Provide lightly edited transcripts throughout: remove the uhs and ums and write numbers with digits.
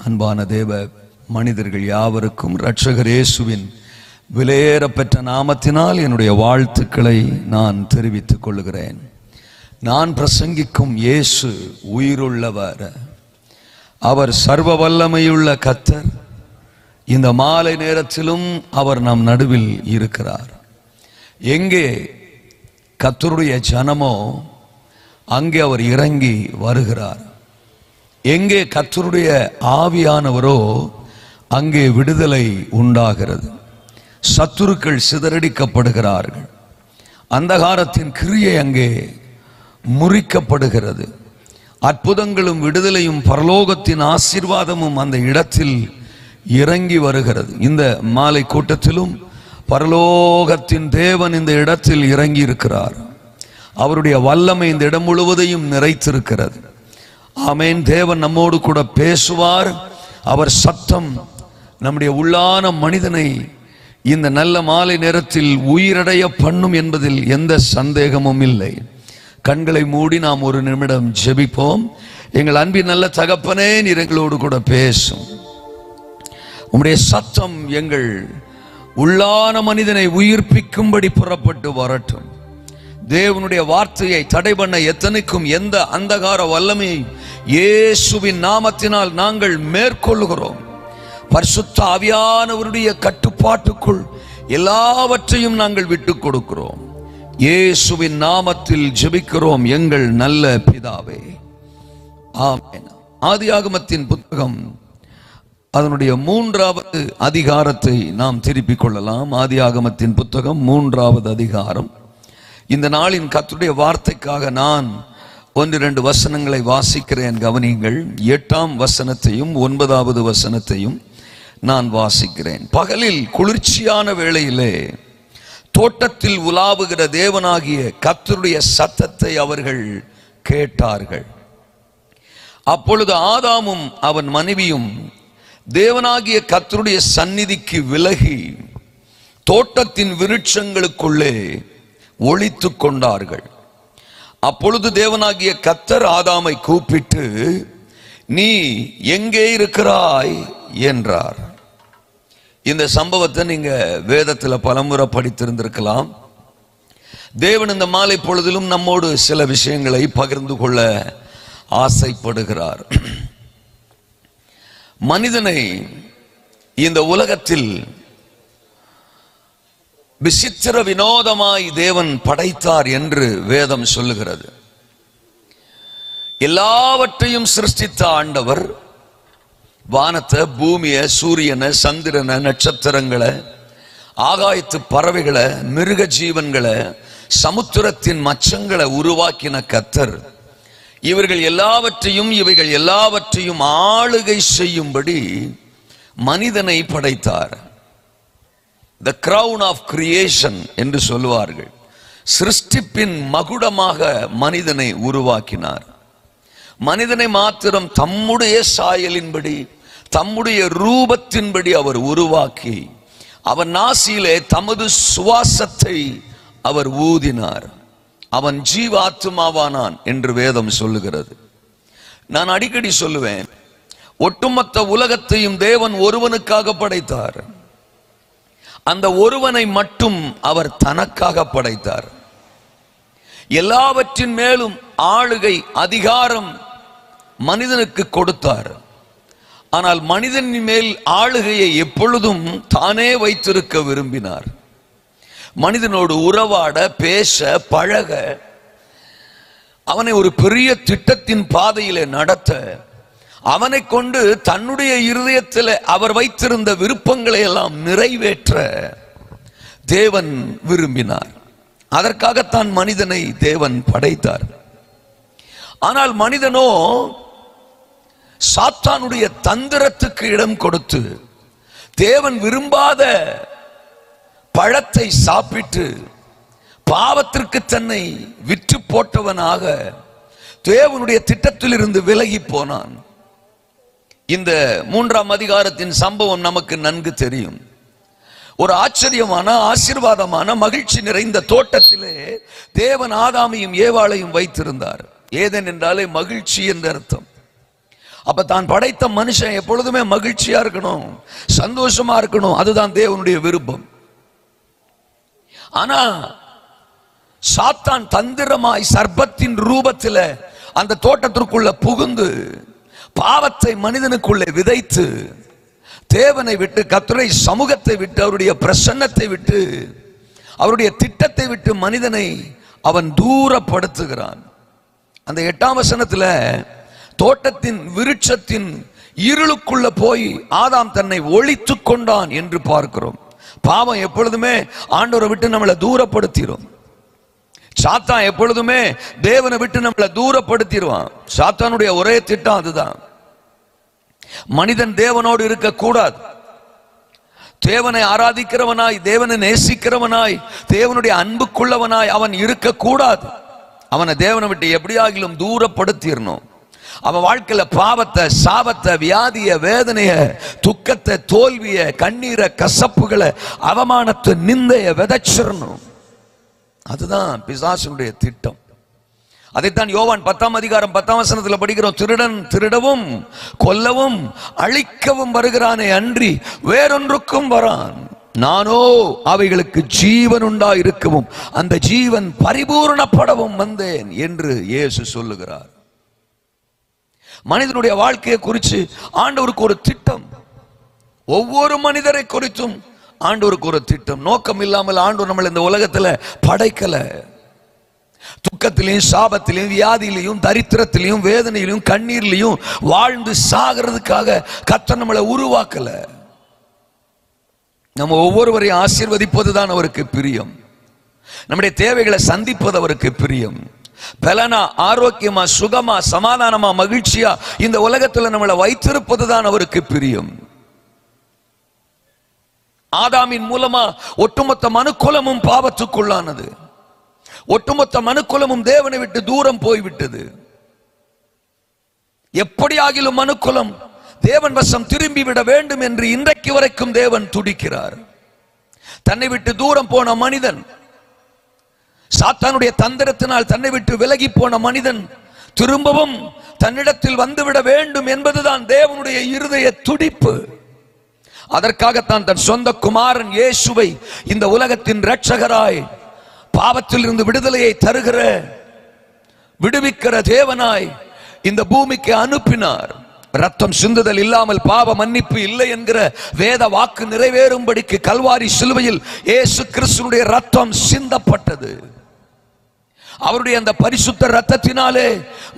அன்பான தேவ மனிதர்கள் யாவருக்கும் இரட்சகர் இயேசுவின் விலையேறப்பெற்ற நாமத்தினால் என்னுடைய வாழ்த்துக்களை நான் தெரிவித்துக் கொள்கிறேன். நான் பிரசங்கிக்கும் இயேசு உயிருள்ளவர், அவர் சர்வ வல்லமையுள்ள கர்த்தர். இந்த மாலை நேரத்திலும் அவர் நம் நடுவில் இருக்கிறார். எங்கே கர்த்தருடைய ஜனமோ அங்கே அவர் இறங்கி வருகிறார். எங்கே கர்த்தருடைய ஆவியானவரோ அங்கே விடுதலை உண்டாகிறது. சத்துருக்கள் சிதறடிக்கப்படுகிறார்கள். அந்தகாரத்தின் கிரியை அங்கே முறிக்கப்படுகிறது. அற்புதங்களும் விடுதலையும் பரலோகத்தின் ஆசீர்வாதமும் அந்த இடத்தில் இறங்கி வருகிறது. இந்த மாலை கூட்டத்திலும் பரலோகத்தின் தேவன் இந்த இடத்தில் இறங்கி இருக்கிறார். அவருடைய வல்லமை இந்த இடம் முழுவதையும் நிறைத்திருக்கிறது. ஆமென். தேவன் நம்மோடு கூட பேசுவார். அவர் சத்தம் நம்முடைய உள்ளான மனிதனை இந்த நல்ல மாலை நேரத்தில் உயிரடைய பண்ணும் என்பதில் எந்த சந்தேகமும் இல்லை. கண்களை மூடி நாம் ஒரு நிமிடம் ஜெபிப்போம். எங்கள் அன்பின் நல்ல தகப்பனே, நீர் எங்களோடு கூட பேசும். உம்முடைய சத்தம் எங்கள் உள்ளான மனிதனை உயிர்ப்பிக்கும்படி புறப்பட்டு வரட்டும். தேவனுடைய வார்த்தையை தடை பண்ண எத்தனைக்கும் எந்த அந்தகார வல்லமையை இயேசுவின் நாமத்தினால் நாங்கள் மேற்கொள்கிறோம். பரிசுத்த ஆவியானவருடைய கட்டுப்பாட்டுக்குள் எல்லாவற்றையும் நாங்கள் விட்டுக் கொடுக்கிறோம். இயேசுவின் நாமத்தில் ஜெபிக்கிறோம் எங்கள் நல்ல பிதாவே, ஆமென். ஆதியாகமத்தின் புத்தகம் அதனுடைய 3வது அதிகாரத்தை நாம் திருப்பிக் கொள்ளலாம். ஆதியாகமத்தின் புத்தகம் 3வது அதிகாரம். இந்த நாளின் கர்த்தருடைய வார்த்தைக்காக நான் 1-2 வசனங்களை வாசிக்கிறேன், கவனியுங்கள். 8ஆம் வசனத்தையும் 9வது வசனத்தையும் நான் வாசிக்கிறேன். பகலில் குளிர்ச்சியான வேளையிலே தோட்டத்தில் உலாவுகிற தேவனாகிய கர்த்தருடைய சத்தத்தை அவர்கள் கேட்டார்கள். அப்பொழுது ஆதாமும் அவன் மனைவியும் தேவனாகிய கர்த்தருடைய சந்நிதிக்கு விலகி தோட்டத்தின் விருட்சங்களுக்குள்ளே ஒளித்துக் கொண்டார்கள். அப்பொழுது தேவனாகிய கர்த்தர் ஆதாமை கூப்பிட்டு, நீ எங்கே இருக்கிறாய் என்றார். இந்த சம்பவத்தை நீங்க வேதத்துல பலமுறை படித்திருந்திருக்கலாம். தேவன் இந்த மாலை பொழுதிலும் நம்மோடு சில விஷயங்களை பகிர்ந்து கொள்ள ஆசைப்படுகிறார். மனிதனை இந்த உலகத்தில் விசித்திர வினோதமாய் தேவன் படைத்தார் என்று வேதம் சொல்லுகிறது. எல்லாவற்றையும் சிருஷ்டித்த ஆண்டவர் வானத்தை, பூமியை, சூரியனை, சந்திரனை, நட்சத்திரங்களை, ஆகாயத்து பறவைகளை, மிருக ஜீவன்களை, சமுத்திரத்தின் மச்சங்களை உருவாக்கின கர்த்தர் இவைகள் எல்லாவற்றையும் ஆளுகை செய்யும்படி மனிதனை படைத்தார். The crown of creation என்று சொல்லுவார்கள். சிருஷ்டிப்பின் மகுடமாக மனிதனை உருவாக்கினார். மனிதனை மாத்திரம் தம்முடைய சாயலின்படி, தம்முடைய ரூபத்தின்படி அவர் உருவாக்கி அவன் நாசியிலே தமது சுவாசத்தை அவர் ஊதினார். அவன் ஜீவாத்மாவானான் என்று வேதம் சொல்லுகிறது. நான் அடிக்கடி சொல்லுவேன், ஒட்டுமொத்த உலகத்தையும் தேவன் ஒருவனுக்காக படைத்தார். அந்த ஒருவனை மட்டும் அவர் தனக்காக படைத்தார். எல்லாவற்றின் மேலும் ஆளுகை, அதிகாரம் மனிதனுக்கு கொடுத்தார். ஆனால் மனிதனின் மேல் ஆளுகையை எப்பொழுதும் தானே வைத்திருக்க விரும்பினார். மனிதனோடு உறவாட, பேச, பழக, அவனை ஒரு பெரிய திட்டத்தின் பாதையிலே நடத்த, அவனை கொண்டு தன்னுடைய இருதயத்தில் அவர் வைத்திருந்த விருப்பங்களை எல்லாம் நிறைவேற்ற தேவன் விரும்பினார். அதற்காகத்தான் மனிதனை தேவன் படைத்தார். ஆனால் மனிதனோ சாத்தானுடைய தந்திரத்துக்கு இடம் கொடுத்து தேவன் விரும்பாத பழத்தை சாப்பிட்டு பாவத்திற்கு தன்னை விற்று போட்டவனாக தேவனுடைய திட்டத்தில் இருந்து விலகி போனான். இந்த 3ஆம் அதிகாரத்தின் சம்பவம் நமக்கு நன்கு தெரியும். ஒரு ஆச்சரியமான, ஆசீர்வாதமான, மகிழ்ச்சி நிறைந்த தோட்டத்திலே தேவன் ஆதாமையும் ஏவாளையும் வைத்திருந்தார். ஏதேன் என்றாலே மகிழ்ச்சி என்ற அர்த்தம். அப்ப தான் படைத்த மனுஷன் எப்பொழுதுமே மகிழ்ச்சியா இருக்கணும், சந்தோஷமா இருக்கணும். அதுதான் தேவனுடைய விருப்பம். ஆனா சாத்தான் தந்திரமாய் சர்ப்பத்தின் ரூபத்தில் அந்த தோட்டத்திற்குள்ள புகுந்து பாவத்தை மனிதனுக்குள்ளே விதைத்து தேவனை விட்டு, கர்த்தருடைய சமூகத்தை விட்டு, அவருடைய பிரசன்னத்தை விட்டு, அவருடைய திட்டத்தை விட்டு மனிதனை அவன் தூரப்படுத்துகிறான். அந்த 8ஆம் வசனத்துல தோட்டத்தின் விருட்சத்தின் இருளுக்குள்ள போய் ஆதாம் தன்னை ஒளித்து கொண்டான் என்று பார்க்கிறோம். பாவம் எப்பொழுதுமே ஆண்டவரை விட்டு நம்மளை தூரப்படுத்திடும். சாத்தான் எப்பொழுதுமே தேவனை விட்டு நம்மளை தூரப்படுத்திடுவான். சாத்தானுடைய ஒரே திட்டம் அதுதான். மனிதன் தேவனோடு இருக்க கூடாது. தேவனை ஆராதிக்கிறவனாய், தேவனை நேசிக்கிறவனாய், தேவனுடைய அன்புக்குள்ளவனாய் அவன் இருக்க கூடாது. அவனை தேவனை விட்டு எப்படியாகிலும் தூரப்படுத்திடணும். அவன் வாழ்க்கையில பாவத்தை, சாபத்தை, வியாதிய, வேதனைய, துக்கத்தை, தோல்விய, கண்ணீரை, கசப்புகளை, அவமானத்தை, நிந்தைய விதைச்சிடணும். அதுதான் பிசாசுடைய திட்டம். அதைத்தான் யோவான் 10ஆம் அதிகாரம் 10ஆம் வசனத்துல படிக்கிறோம். திருடன் திருடவும் கொல்லவும் அழிக்கவும் வருகிறானே அன்றி வேறொன்றுக்கும் வரான். நானோ அவைகளுக்கு ஜீவன் உண்டாயிருக்கவும் அந்த ஜீவன் பரிபூரணப்படவும் வந்தேன் என்று இயேசு சொல்லுகிறார். மனிதனுடைய வாழ்க்கையை குறித்து ஆண்டவருக்கு ஒரு திட்டம். ஒவ்வொரு மனிதரை குறித்தும் ஆண்டவருக்கு ஒரு திட்டம். நோக்கம் இல்லாமல் ஆண்டவர் நம்மளை இந்த உலகத்துல படைக்கல. துக்கத்திலையும் சாபத்திலையும் வியாதியிலையும் தரித்திரத்திலையும் வேதனையிலையும் கண்ணீர்லையும் வாழ்ந்து சாகிறதுக்காக கர்த்தர் நம்மளை உருவாக்கல. நம்ம ஒவ்வொருவரையும் ஆசீர்வதிப்பதுதான் அவருக்கு பிரியம். நம்முடைய தேவைகளை சந்திப்பது அவருக்கு பிரியம். பலனா, ஆரோக்கியமா, சுகமா, சமாதானமா, மகிழ்ச்சியா இந்த உலகத்துல நம்மளை வைத்திருப்பதுதான் அவருக்கு பிரியம். ஆதாமின் மூலமா ஒட்டுமொத்த மனுக்குலமும் பாவத்துக்குள்ளானது. ஒட்டுமொத்த மனுக்குலமும் தேவனை விட்டு தூரம் போய்விட்டது. எப்படியாகிலும் மனுக்குலம் தேவன் வசம் திரும்பி விட வேண்டும் என்று இன்றைக்கு வரைக்கும் தேவன் துடிக்கிறார். தன்னை விட்டு தூரம் போன மனிதன், சாத்தானுடைய தந்திரத்தினால் தன்னை விட்டு விலகி போன மனிதன் திரும்பவும் தன்னிடத்தில் வந்துவிட வேண்டும் என்பதுதான் தேவனுடைய இருதய துடிப்பு. அதற்காகத்தான் தன் சொந்த குமாரன் இயேசுவை இந்த உலகத்தின் இரட்சகராய், பாவத்தில் இருந்து விடுதலையை தருகிற, விடுவிக்கிற தேவனாய் இந்த பூமிக்கு அனுப்பினார். ரத்தம் சிந்துதல் இல்லாமல் பாவ மன்னிப்பு இல்லை என்கிற வேத வாக்கு நிறைவேறும்படிக்கு கல்வாரி சிலுவையில் இயேசு கிறிஸ்துவினுடைய ரத்தம் சிந்தப்பட்டது. அவருடைய அந்த பரிசுத்த ரத்தத்தினாலே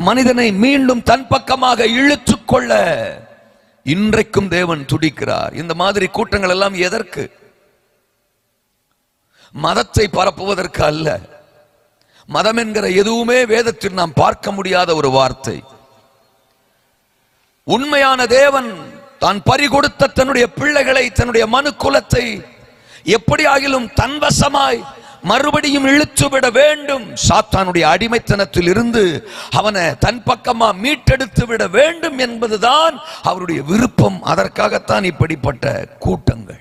மனிதனை மீண்டும் தன் பக்கமாக இழுத்துக் கொள்ள இன்றைக்கும் தேவன் துடிக்கிறார். இந்த மாதிரி கூட்டங்கள் எல்லாம் எதற்கு? மதத்தை பரப்புவதற்கு அல்ல. மதம் என்கிற எதுவுமே வேதத்தில் நாம் பார்க்க முடியாத ஒரு வார்த்தை. உண்மையான தேவன் தான் பறிகொடுத்த தன்னுடைய பிள்ளைகளை, தன்னுடைய மனு குலத்தை எப்படியாகிலும் தன்வசமாய் மறுபடியும் இழுத்துவிட வேண்டும். சாத்தானுடைய அடிமைத்தனத்தில் இருந்து அவனை தன் பக்கமா மீட்டெடுத்து விட வேண்டும் என்பதுதான் அவருடைய விருப்பம். அதற்காகத்தான் இப்படிப்பட்ட கூட்டங்கள்.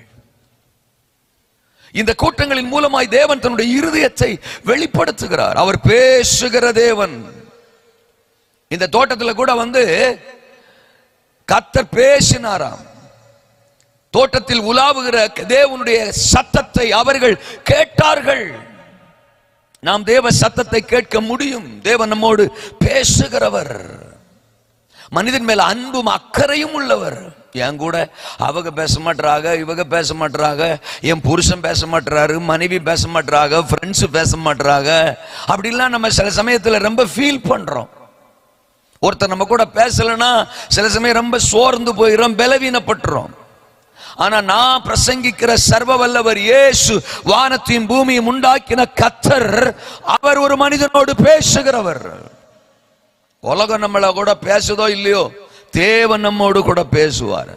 இந்த கூட்டங்களின் மூலமாய் தேவன் தன்னுடைய இருதயத்தை வெளிப்படுத்துகிறார். அவர் பேசுகிற தேவன். இந்த தோட்டத்தில் கூட வந்து கர்த்தர் பேசினாராம். தோட்டத்தில் உலாவுகிற தேவனுடைய சத்தத்தை அவர்கள் கேட்டார்கள். நாம் தேவ சத்தத்தை கேட்க முடியும். தேவன் நம்மோடு பேசுகிறவர், மனிதன் மேல அன்பும் அக்கறையும் உள்ளவர். என் கூட அவங்க பேச மாட்டாங்க, இவங்க பேச மாட்டாங்க, என் புருஷன் பேச மாட்டாரு, மனைவி பேச மாட்டாங்க, ஃப்ரெண்ட்ஸ் பேச மாட்டாங்க, அப்படிலாம் நம்ம சில சமயத்துல ரொம்ப ஃபீல் பண்றோம். ஒருத்தர் நம்ம கூட பேசலன்னா சில சமயம் ரொம்ப சோர்ந்து போயிடும், பலவீனப்பட்டுறோம். ஆனா நான் பிரசங்கிக்கிற சர்வ வல்லவர் இயேசு, வானத்தையும் பூமியும் உண்டாக்கின கர்த்தர், அவர் ஒரு மனிதனோடு பேசுகிறவர். உலகம் நம்மள கூட பேசுதோ இல்லையோ, தேவன் நம்மோடு கூட பேசுவார்.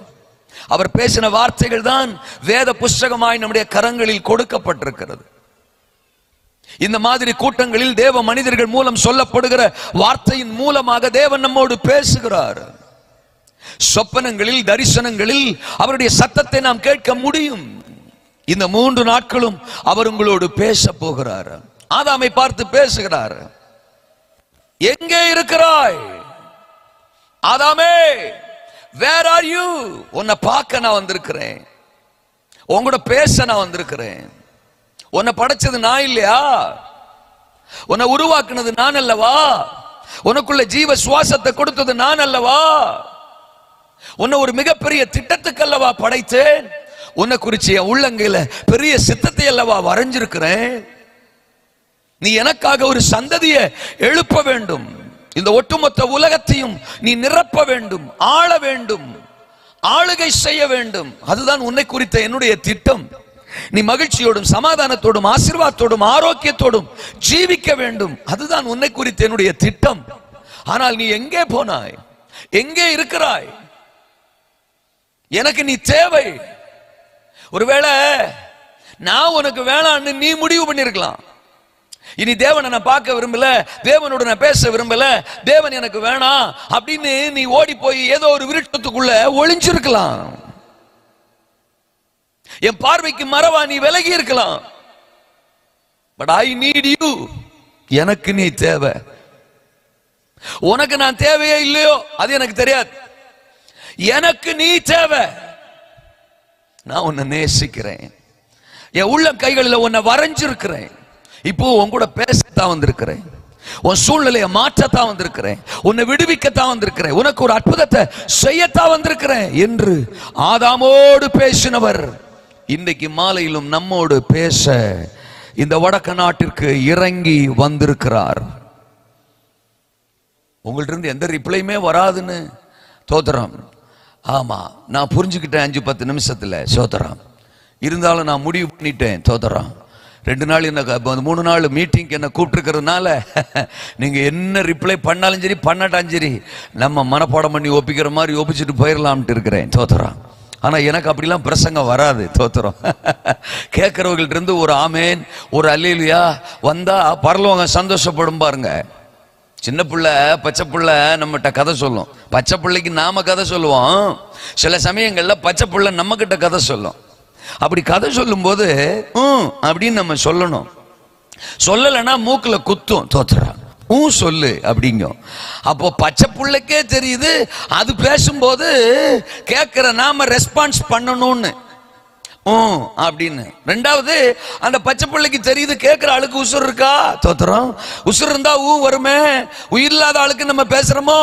அவர் பேசின வார்த்தைகள் தான் வேத புஸ்தகமாய் நம்முடைய கரங்களில் கொடுக்கப்பட்டிருக்கிறது. இந்த மாதிரி கூட்டங்களில் தேவ மனிதர்கள் மூலம் சொல்லப்படுகிற வார்த்தையின் மூலமாக தேவன் நம்மோடு பேசுகிறார். சொப்பனங்களில், தரிசனங்களில் அவருடைய சத்தத்தை நாம் கேட்க முடியும். இந்த 3 நாட்களும் அவர் உங்களோடு பேச போகிறார். ஆதாமை பார்த்து பேசுகிறார். எங்கே இருக்கிறாய்? ஆதாமே, வேர் ஆர் யூ? உன்னை பார்க்க நான் வந்திருக்கிறேன், உங்கூட பேச நான் வந்திருக்கிறேன். உன்னை படைச்சது நான் இல்லையா? உன்னை உருவாக்குனது நான் அல்லவா? உனக்குள்ள ஜீவ சுவாசத்தை கொடுத்தது நான் அல்லவா? உன்னை ஒரு மிகப்பெரிய திட்டத்துக்கு அல்லவா படைத்தேன். உன்னை குறிச்சு என் உள்ளங்கையில பெரிய சித்தத்தை அல்லவா வரைஞ்சிருக்கிறேன். நீ எனக்காக ஒரு சந்ததியை எழுப்ப வேண்டும். இந்த ஒட்டுமொத்த உலகத்தையும் நீ நிரப்ப வேண்டும், ஆள வேண்டும், ஆளுகை செய்ய வேண்டும். அதுதான் உன்னை குறித்த என்னுடைய திட்டம். நீ மகிழ்ச்சியோடும் சமாதானத்தோடும் ஆசீர்வாதத்தோடும் ஆரோக்கியத்தோடும் ஜீவிக்க வேண்டும். அதுதான் உன்னை குறித்த என்னுடைய திட்டம். ஆனால் நீ எங்கே போனாய்? எங்கே இருக்கிறாய்? எனக்கு நீ தேவை. ஒருவேளை நான் உனக்கு வேணான்னு நீ முடிவு பண்ணிருக்கலாம். இனி தேவனை நான் பார்க்க விரும்பல, தேவனோட நான் பேச விரும்பல, தேவன் எனக்கு வேணாம் அப்படின்னு நீ ஓடி போய் ஏதோ ஒரு விருட்சத்துக்குள்ள ஒளிஞ்சிருக்கலாம். என் பார்வைக்கு மறவா நீ விலகி இருக்கலாம். But I need you. எனக்கு நீ தேவை. உனக்கு நான் தேவையே இல்லையோ அது எனக்கு தெரியாது. எனக்கு நீ தேவை. நான் உன்னை நேசிக்கிறேன். என் உள்ள கைகளில் உன்னை வரைஞ்சிருக்கிறேன். இப்போ உன் கூட பேசத்தான் வந்திருக்கிறேன். உன் சூழ்நிலையை மாற்றத்தான் வந்திருக்கிறேன். உன்னை விடுவிக்கத்தான் வந்திருக்கிறேன். உனக்கு ஒரு அற்புதத்தை செய்யத்தான் வந்திருக்கிறேன் என்று ஆதாமோடு பேசினவர் இன்றைக்கு மாலையிலும் நம்மோடு பேச இந்த வடக்கு நாட்டிற்கு இறங்கி வந்திருக்கிறார். உங்கள்ட்ட இருந்து எந்த ரிப்ளையுமே வராதுன்னு தோத்திரம். ஆமா, நான் புரிஞ்சுக்கிட்டேன் 5-10 நிமிஷத்துல. சோதரம் இருந்தாலும் நான் முடிவு பண்ணிட்டேன். தோத்திரம் 2 நாள் என்ன 3 நாள் மீட்டிங் என்ன கூப்பிட்டுருக்கிறதுனால நீங்க என்ன ரிப்ளை பண்ணாலும் சரி பண்ணட்டாலும் சரி நம்ம மனப்பாடம் பண்ணி ஒப்பிக்கிற மாதிரி ஒப்பிச்சுட்டு போயிடலாம்ட்டு இருக்கிறேன். தோத்திரம். ஆனா எனக்கு அப்படிலாம் பிரசங்கம் வராது. தோத்திரம். கேட்கிறவர்கள்ட்ட இருந்து ஒரு ஆமேன் ஒரு அல்லேலூயா வந்தா பரலோகம் சந்தோஷப்படும் பாருங்க. சின்ன பிள்ளை பச்சை பிள்ளை நம்மகிட்ட கதை சொல்லும். பச்சை பிள்ளைக்கு நாம கதை சொல்லுவோம். சில சமயங்கள்ல பச்சை பிள்ளை நம்ம கிட்ட கதை சொல்லும். அப்படி கதை சொல்லும் போது அப்படின்னு நம்ம சொல்லணும். சொல்லலைன்னா மூக்குல குத்தும். தோத்துறான் சொல்லு அப்படிங்கும். அப்போ பச்சை பிள்ளைக்கே தெரியுது அது பேசும்போது கேட்கிற நாம ரெஸ்பான்ஸ் பண்ணணும்னு அப்படின்னு. ரெண்டாவது அந்த பச்சை பிள்ளைக்கு தெரியுது கேட்கிற ஆளுக்கு உசுர் இருக்கா. தோத்துறோம். உசுர் இருந்தா வருமே, உயிர் இல்லாத ஆளுக்கு நம்ம பேசுறோமோ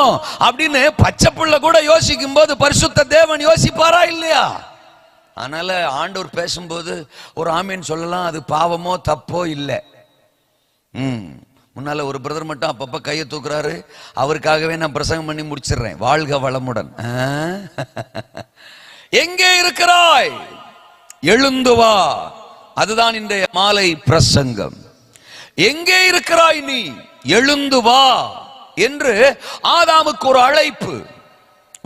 அப்படின்னு பச்சை பிள்ளை கூட யோசிக்கும் போது பரிசுத்த தேவன் யோசிப்பாரா இல்லையா? அதனால ஆண்டவர் பேசும்போது ஒரு ஆமீன் சொல்லலாம். அது பாவமோ தப்போ இல்லை. முன்னால ஒரு பிரதர் மட்டும் அப்பப்ப கையை தூக்குறாரு. அவருக்காகவே நான் பிரசங்கம் பண்ணி முடிச்சிடுறேன். வாழ்க வளமுடன். எங்கே இருக்கிறாய்? எழுந்து வா. அதுதான் இன்றைய மாலை பிரசங்கம். எங்கே இருக்கிறாய் நீ? எழுந்து வா என்று ஆதாமுக்கு ஒரு அழைப்பு.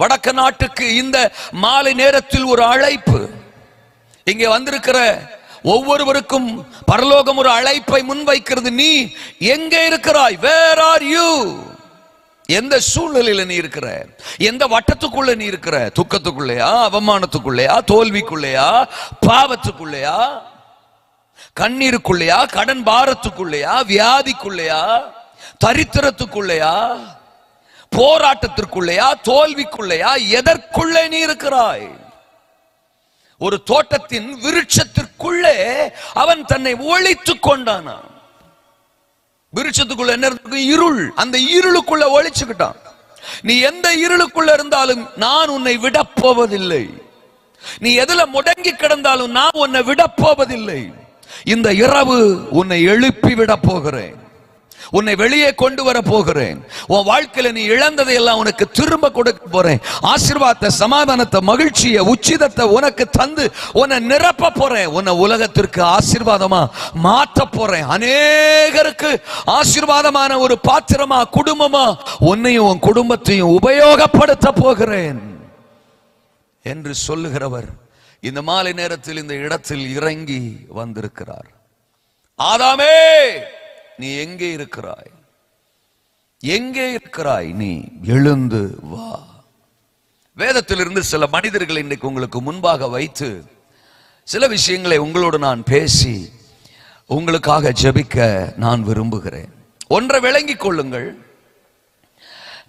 வடக்கு நாட்டுக்கு இந்த மாலை நேரத்தில் ஒரு அழைப்பு. இங்கே வந்திருக்கிற ஒவ்வொருவருக்கும் பரலோகம் ஒரு அழைப்பை முன்வைக்கிறது. நீ எங்கே இருக்கிறாய்? Where are you? எந்த சூழ்நிலையில நீ இருக்கிற? எந்த வட்டத்துக்குள்ள நீ இருக்கிற? துக்கத்துக்குள்ளையா, அவமானத்துக்குள்ளையா, தோல்விக்குள்ளையா, பாவத்துக்குள்ளையா, கண்ணீருக்குள்ளையா, கடன் பாரத்துக்குள்ளையா, வியாதிக்குள்ளையா, தரித்திரத்துக்குள்ளையா, போராட்டத்திற்குள்ளையா, தோல்விக்குள்ளையா, எதற்குள்ளே நீ இருக்கிறாய்? ஒரு தோட்டத்தின் விருட்சத்திற்குள்ளே அவன் தன்னை ஒளித்துக் கொண்டான். விருட்சத்துக்குள்ள என்ன இருக்கு? இருள். அந்த இருளுக்குள்ள ஒளிச்சுக்கிட்டான். நீ எந்த இருளுக்குள்ள இருந்தாலும் நான் உன்னை விடப்போவதில்லை. நீ எதுல முடங்கி கிடந்தாலும் நான் உன்னை விடப்போவதில்லை. இந்த இரவு உன்னை எழுப்பி விட போகிறேன். உன்னை வெளியே கொண்டு வர போகிறேன். உன் வாழ்க்கையில நீ இழந்ததை எல்லாம் உனக்கு திரும்ப கொடுக்க போறேன். ஆசீர்வாதத்தை, சமாதானத்தை, மகிழ்ச்சியை, உச்சிதத்தை உனக்கு தந்து உன்னை நிரப்ப போறேன். உன்னை உலகத்திற்கு ஆசீர்வாதமா மாற்ற போறேன். அநேகருக்கு ஆசீர்வாதமான ஒரு பாத்திரமா, குடும்பமா உன்னையும் உன் குடும்பத்தையும் உபயோகப்படுத்த போகிறேன் என்று சொல்லுகிறவர் இந்த மாலை நேரத்தில் இந்த இடத்தில் இறங்கி வந்திருக்கிறார். ஆதாமே, நீ எங்கே இருக்கிறாய்? எங்கே இருக்கிறாய்? நீ எழுந்து வா. வேதத்திலிருந்து சில மனிதர்களை இன்றைக்கு உங்களுக்கு முன்பாக வைத்து சில விஷயங்களை உங்களோடு நான் பேசி உங்களுக்காக ஜெபிக்க நான் விரும்புகிறேன். ஒன்றை விளங்கிக் கொள்ளுங்கள்.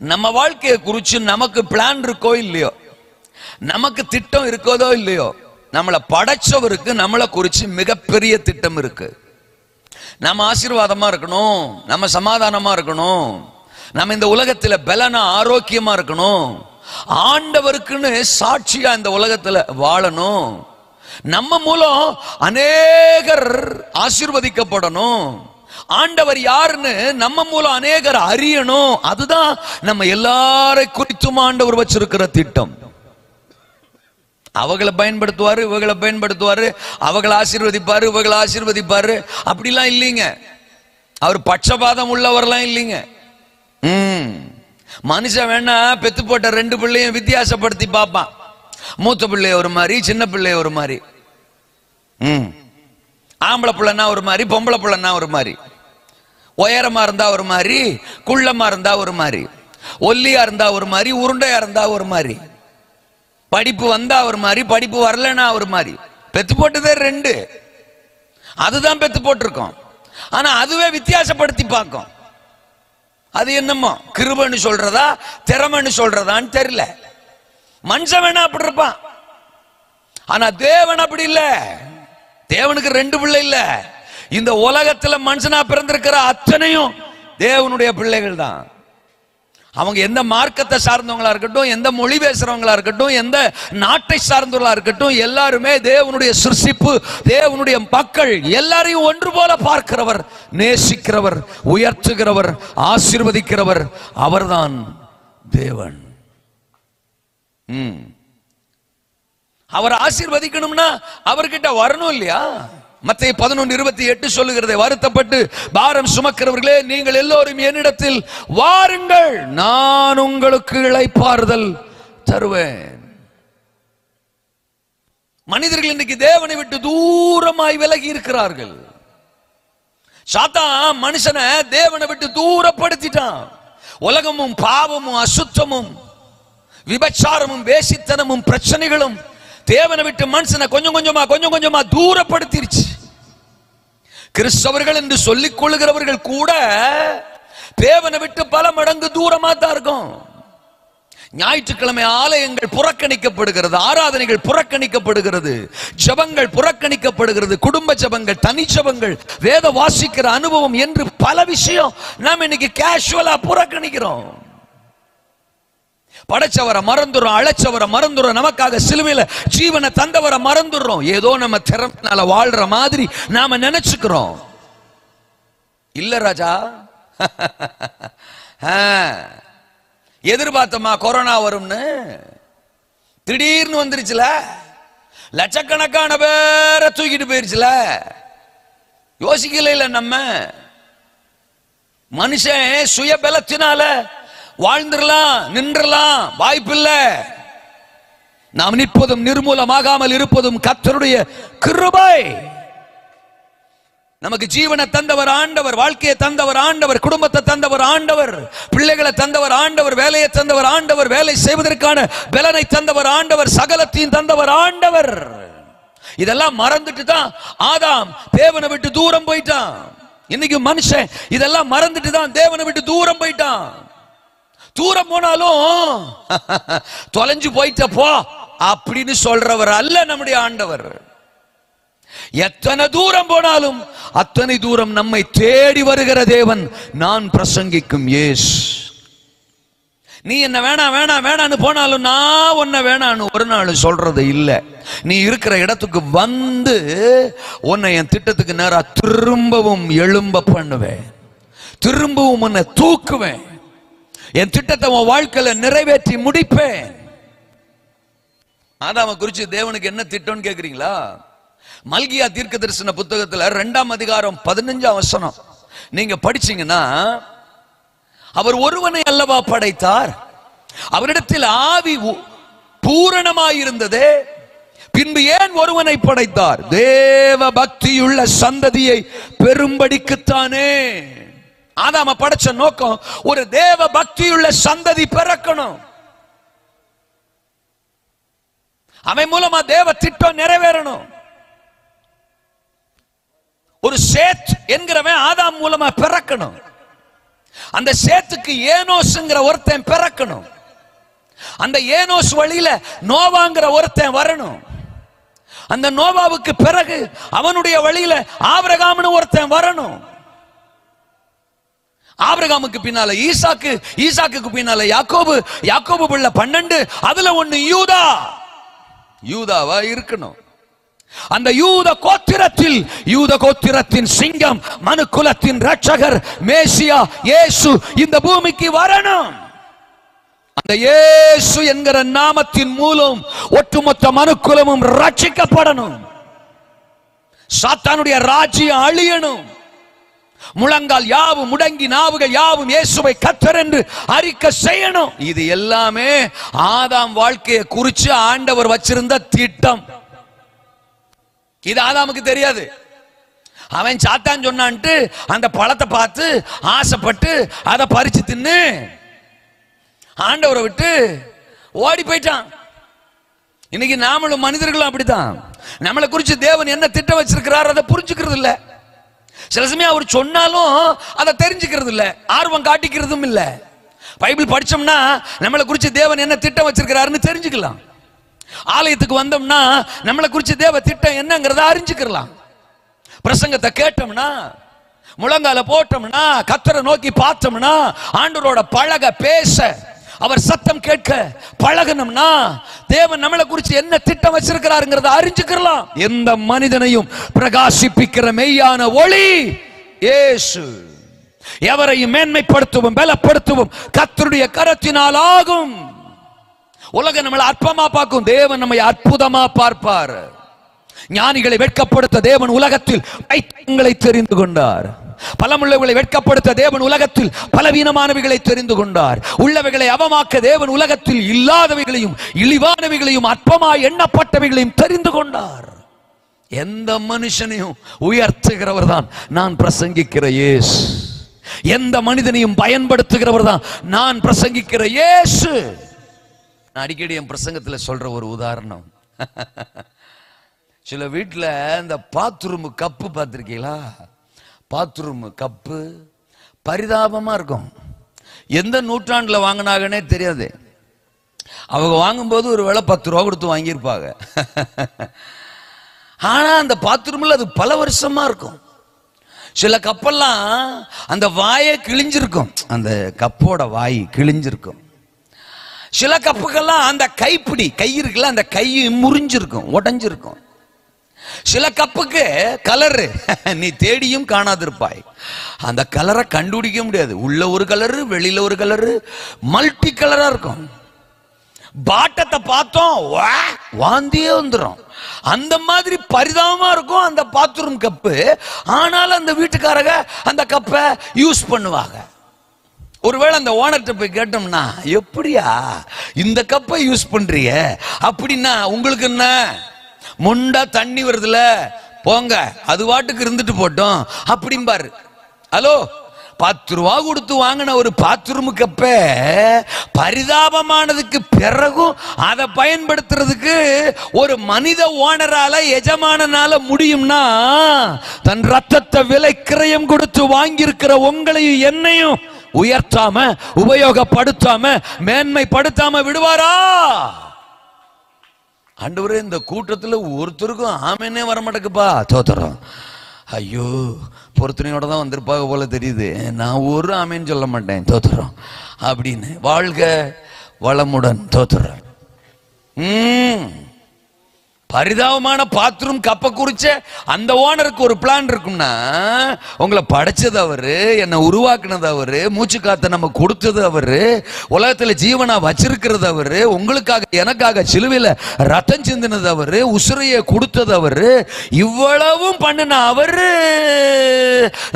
நம்ம வாழ்க்கையை குறிச்சு நமக்கு பிளான் இருக்கோ இல்லையோ, நமக்கு திட்டம் இருக்கோதோ இல்லையோ, நம்மளை படைச்சவருக்கு நம்மளை குறிச்சு மிகப்பெரிய திட்டம் இருக்கு. நம்ம ஆசீர்வாதமா இருக்கணும், நம்ம சமாதானமா இருக்கணும், நம்ம இந்த உலகத்துல பலனா ஆரோக்கியமா இருக்கணும், ஆண்டவருக்குன்னு சாட்சியா இந்த உலகத்துல வாழணும், நம்ம மூலம் அநேகர் ஆசீர்வதிக்கப்படணும், ஆண்டவர் யாருன்னு நம்ம மூலம் அநேகர் அறியணும். அதுதான் நம்ம எல்லாரை குறித்தும் ஆண்டவர் வச்சிருக்கிற திட்டம். அவங்களை பயன்படுத்துவாரு, இவங்களை பயன்படுத்துவாரு, அவங்களை ஆசீர்வதிப்பாரு, இவங்களை ஆசீர்வதிப்பாரு, அப்படிலாம் இல்லைங்க. அவர் பட்சபாதம் உள்ளவர்லாம் இல்லைங்க. மனுஷன் வேணா பெத்து போட்ட 2 பிள்ளையும் வித்தியாசப்படுத்தி பார்ப்பான். மூத்த பிள்ளைய ஒரு மாதிரி, சின்ன பிள்ளைய ஒரு மாதிரி, ஆம்பளை பிள்ளைன்னா ஒரு மாதிரி, பொம்பளை பிள்ளைன்னா ஒரு மாதிரி, உயரமா இருந்தா ஒரு மாதிரி, குள்ளமா இருந்தா ஒரு மாதிரி, ஒல்லியா இருந்தா ஒரு மாதிரி, உருண்டையா இருந்தா ஒரு மாதிரி, படிப்பு வந்தா ஒரு மாதிரி, படிப்பு வரலன்னா ஒரு மாதிரி. பெத்து போட்டதே 2, அதுதான் பெத்து போட்டிருக்கோம். ஆனா அதுவே வித்தியாசப்படுத்தி பார்க்கும். அது என்னமோ கிருபைன்னு சொல்றதா திறமைன்னு சொல்றதான்னு தெரியல. மனுஷன் வேணா அப்படி இருப்பான், ஆனா தேவன் அப்படி இல்ல. தேவனுக்கு 2 பிள்ளை இல்ல. இந்த உலகத்துல மனுஷனா பிறந்திருக்கிற அத்தனையும் தேவனுடைய பிள்ளைகள் தான். அவங்க எந்த மார்க்கத்தை சார்ந்தவங்களா இருக்கட்டும், எந்த மொழி பேசுறவங்களா இருக்கட்டும், எந்த நாட்டை சார்ந்தவங்களா இருக்கட்டும், எல்லாருமே தேவனுடைய சிருஷ்டிப்பு, தேவனுடைய மக்கள். எல்லாரையும் ஒன்று போல பார்க்கிறவர், நேசிக்கிறவர், உயர்த்துகிறவர், ஆசீர்வதிக்கிறவர் அவர்தான் தேவன். அவர் ஆசீர்வதிக்கணும்னா அவர்கிட்ட வரணும் இல்லையா? மத்தேயு 11:28 சொல்லுகிறதை, வருத்தப்பட்டு பாரம் சுமக்கிறவர்களே நீங்கள் எல்லோரும் என்னிடத்தில் வாருங்கள், நான் உங்களுக்கு இளைப்பாறுதல் தருவேன். மனிதர்கள் இன்னைக்கு தேவனை விட்டு தூரமாய் விலகி இருக்கிறார்கள். சாத்தான் மனுஷனை தேவனை விட்டு தூரப்படுத்திட்டான். உலகமும் பாவமும் அசுத்தமும் விபச்சாரமும் வேசித்தனமும் பிரச்சனைகளும் தேவனை விட்டு மனுஷனை கொஞ்சம் கொஞ்சமா தூரப்படுத்திருச்சு. கிறிஸ்தவர்கள் என்று சொல்லிக் கொள்ளுகிறவர்கள் கூட தேவனை விட்டு பல மடங்கு தூரமா தான் இருக்கும். ஞாயிற்றுக்கிழமை ஆலயங்கள் புறக்கணிக்கப்படுகிறது, ஆராதனைகள் புறக்கணிக்கப்படுகிறது, ஜபங்கள் புறக்கணிக்கப்படுகிறது, குடும்ப ஜபங்கள், தனி ஜபங்கள், வேத வாசிக்கிற அனுபவம் என்று பல விஷயம் நாம் இன்னைக்கு கேஷுவலா புறக்கணிக்கிறோம். படைச்சவரை மறந்துடுறோம், அழைச்சவரை மறந்துடுறோம், நமக்காக சிலுவையில ஜீவனை தந்தவரை மறந்துடுறோம். ஏதோ நம்ம திறமையால வாழ்ற மாதிரி நாம நினைச்சுக்கிறோம். இல்ல ராஜா, எதிர்பார்த்தமா கொரோனா வரும்னு, திடீர்னு வந்துருச்சுல, லட்சக்கணக்கான பேரை தூக்கிட்டு போயிருச்சுல, யோசிக்கல. இல்ல நம்ம மனுஷன் சுய பலத்தினால வாழ்ந்துடலாம், நின்றலாம், வாய்ப்பில்லை. நாம் நிற்பதும் நிர்மூலமாகாமல் இருப்பதும் கர்த்தருடைய கிருபை. நமக்கு ஜீவனை தந்தவர் ஆண்டவர், வாழ்க்கையை தந்தவர் ஆண்டவர், குடும்பத்தை தந்தவர் ஆண்டவர், பிள்ளைகளை தந்தவர் ஆண்டவர், வேலையை தந்தவர் ஆண்டவர், வேலை செய்வதற்கான பலனை தந்தவர் ஆண்டவர், சகலத்தையும் தந்தவர் ஆண்டவர். இதெல்லாம் மறந்துட்டு தான் ஆதாம் தேவனை விட்டு தூரம் போயிட்டான். இன்னைக்கு மனுஷன் இதெல்லாம் மறந்துட்டு தான் தேவனை விட்டு தூரம் போயிட்டான். தூரம் போனாலும் தொலைஞ்சு போயிட்ட போ அப்படின்னு சொல்றவர் அல்ல நம்முடைய ஆண்டவர். எத்தனை தூரம் போனாலும் அத்தனை தூரம் நம்மை தேடி வருகிற தேவன் நான் பிரசங்கிக்கும் இயேசு. நீ என்ன வேணாம் வேணாம் வேணான்னு போனாலும் நான் உன்னை வேணான்னு ஒரு நாள் சொல்றது இல்ல. நீ இருக்கிற இடத்துக்கு வந்து உன்னை என் திட்டத்துக்கு நேரா திரும்பவும் எழும்ப பண்ணுவேன், திரும்பவும் உன்னை தூக்குவேன், என் திட்டத்தை உன் வாழ்க்கையில நிறைவேற்றி முடிப்பேன். ஆதாம குறிச்சு தேவனுக்கு என்ன திட்டம்னு கேக்குறீங்களா? மல்கியா தீர்க்க தரிசன புத்தகத்துல 2ஆம் அதிகாரம் 15ஆம் வசனம் நீங்க படிச்சீங்கன்னா, அவர் ஒருவனை அல்லவா படைத்தார், அவரிடத்தில் ஆவி பூரணமாயிருந்ததே, பின்பு ஏன் ஒருவனை படைத்தார்? தேவ பக்தியுள்ள சந்ததியை பெரும்படிக்குத்தானே. ஆதாம படைச்ச நோக்கம் ஒரு தேவ பக்தியுள்ள சந்ததி பிறக்கணும். அவன் மூலமா தேவ திட்டம் நிறைவேறணும். ஒரு சேத் என்கிறவன் ஆதாம் மூலமா பிறக்கணும். அந்த சேத்துக்கு ஏனோஸ்ங்கிற ஒருத்தன் பிறக்கணும். அந்த ஏனோஸ் வழியில நோவாங்கிற ஒருத்தன் வரணும். அந்த நோவாவுக்கு பிறகு அவனுடைய வழியில ஆபிரகாம்னு ஒருத்தன் வரணும். ஆபிரகாமுக்கு பின்னால ஈசாக்கு, ஈசாக்குக்கு பின்னால யாக்கோபு, யாக்கோபு பிள்ளை 12, அதுல ஒன்னு யூதா. யூதாவா இருக்கணும். அந்த யூத கோத்திரத்தில், யூத கோத்திரத்தின் சிங்கம், மனு குலத்தின் ரட்சகர் மேசியா இயேசு இந்த பூமிக்கு வரணும். அந்த இயேசு என்கிற நாமத்தின் மூலம் ஒட்டுமொத்த மனுக்குலமும் ரட்சிக்கப்படணும். சாத்தானுடைய ராஜ்யம் அழியணும். முழங்கால் யாவும் முடங்கி நாவுகள் யாவும் இயேசுவை கர்த்தர் என்று அறிக்கை செய்யணும். இது எல்லாமே ஆதாம் வாழ்க்கையை குறித்து ஆண்டவர் வச்சிருந்த திட்டம். இது ஆதாமுக்கு தெரியாது. அவன் சாத்தான் சொன்னான்ட்டு அந்த பழத்தை பார்த்து ஆசைப்பட்டு அதை பறிச்சு தின்னு ஆண்டவரை விட்டு ஓடி போயிட்டான். இன்னைக்கு நாமளும் மனிதர்களும் அப்படித்தான். நம்மளை குறித்து தேவன் என்ன திட்டம் வச்சிருக்கிறார் அதை புரிஞ்சுக்கிறது இல்ல. சில சமயம் அவர் சொன்னாலும் அதை தெரிஞ்சுக்கிறது இல்ல, ஆர்வம் காட்டிக்கிறதும் இல்ல. பைபிள் படிச்சோம்னா நம்மளை குறித்து தேவன் என்ன திட்டம் வச்சிருக்கிறாருன்னு தெரிஞ்சுக்கலாம். ஆலயத்துக்கு வந்தோம்னா நம்மளை குறித்து தேவ திட்டம் என்னங்கிறத அறிஞ்சுக்கலாம். பிரசங்கத்தை கேட்டோம்னா, முழங்கால போட்டோம்னா, கர்த்தரை நோக்கி பார்த்தோம்னா, ஆண்டவரோட பழக பேச, அவர் சத்தம் கேட்க பழகணும்னா தேவன் நம்மளை குறித்து என்ன திட்டம் வச்சிருக்கிறாருங்கிறத அறிஞ்சுக்கலாம். எந்த மனிதனையும் பிரகாசிப்பிக்கிற மெய்யான ஒளி இயேசு. எவரையும் மேன்மைப்படுத்தவும் பலப்படுத்தவும் கர்த்தருடைய கரத்தினால் ஆகும். உலகம் நம்மளை அற்பமா பார்க்கும், தேவன் நம்மை அற்புதமா பார்ப்பார். ஞானிகளை வெட்கப்படுத்த தேவன் உலகத்தில் பைத்தியங்களை தெரிந்து கொண்டார். பலமுள்ளவர்களை வெட்கப்படுத்த தேவன் உலகத்தில் பலவீனமானவைகளை தெரிந்து கொண்டார். உள்ளவைகளை அவமாக்க தேவன் உலகத்தில் இல்லாதவைகளையும் இழிவானவைகளையும் அற்பமாய் எண்ணப்பட்டவைகளையும் தெரிந்து கொண்டார். எந்த மனுஷனையும் உயர்த்துகிறவர் தான் நான் பிரசங்கிக்கிற இயேசு. எந்த மனிதனையும் பயன்படுத்துகிறவர் தான் நான் பிரசங்கிக்கிற இயேசு. அடிக்கடி என் பிரசங்கத்தில் சொல்ற ஒரு உதாரணம், சில வீட்டில் இந்த பாத்ரூம் கப்பு பார்த்துருக்கீங்களா? பாத்ரூம் கப்பு பரிதாபமா இருக்கும். எந்த நூற்றாண்டுல வாங்கினாங்கன்னே தெரியாது. அவங்க வாங்கும்போது ஒரு வேளை 10 ரூபா கொடுத்து வாங்கியிருப்பாங்க. ஆனா அந்த பாத்ரூம்ல அது பல வருஷமா இருக்கும். சில கப்பெல்லாம் அந்த வாயை கிழிஞ்சிருக்கும், அந்த கப்போட வாய் கிழிஞ்சிருக்கும். சில கப்புக்கெல்லாம் அந்த கைப்பிடி கை இருக்குல்ல, அந்த கை முறிஞ்சிருக்கும், உடைஞ்சிருக்கும். சில கப்புக்கு கலரு நீ தேடியும் காணாதிருப்பாய். அந்த கலரை கண்டுபிடிக்க முடியாது. உள்ள ஒரு கலரு, வெளியில ஒரு கலரு, மல்டி கலரா இருக்கும். பாட்டத்தை பார்த்தோம் வாந்தியே வந்துடும். அந்த மாதிரி பரிதாபமா இருக்கும் அந்த பாத்ரூம் கப்பு. ஆனாலும் அந்த வீட்டுக்காரங்க அந்த கப்பை யூஸ் பண்ணுவாங்க. ஒருவேளை அந்த ஓனர்கிட்ட போய் கேட்டோம்னா, எப்படியா இந்த கப்பை யூஸ் பண்றீங்க அப்படின்னா, உங்களுக்கு என்ன முண்டா தண்ணி வருதுல போங்க, அது வாட்டுக்கு இருந்துட்டு போட்டோம் அப்படிம்பாரு. ஹலோ, 10 ரூபா கொடுத்து வாங்கின ஒரு பாத்ரூம் கப்ப பரிதாபமானதுக்கு பிறகும் அதை பயன்படுத்துறதுக்கு ஒரு மனித ஓனரால, எஜமானனால முடியும்னா, தன் ரத்தத்தை விலை கிரயம் கொடுத்து வாங்கியிருக்கிற உங்களையும் என்னையும் உயர்த்தாம, உபயோகப்படுத்தாம, மேன்மைப்படுத்தாம விடுவாரா? ஆண்டவரே, இந்த கூட்டத்தில் ஒருத்தருக்கும் ஆமேனே வரமாட்டேக்குப்பா, தோத்துறோம். ஐயோ, பொறுத்தனையோட தான் வந்திருப்பாங்க போல தெரியுது, நான் ஒரு ஆமேன்னு சொல்ல மாட்டேன், தோத்துறோம் அப்படின்னு. வாழ்க வளமுடன், தோத்துறோம். பரிதாபமான பாத்ரூம் கப்ப குறிச்ச அந்த ஓனருக்கு ஒரு பிளான் இருக்கும்னா, உங்களை படைச்சது அவரு, என்னை உருவாக்குனது அவரு, மூச்சு காத்த நம்ம கொடுத்தது அவரு, உலகத்துல ஜீவனா வச்சிருக்கிறது அவரு, உங்களுக்காக எனக்காக சிலுவையில ரத்தம் சிந்தினது அவரு, உசுரையை கொடுத்தது அவரு. இவ்வளவும் பண்ணின அவரு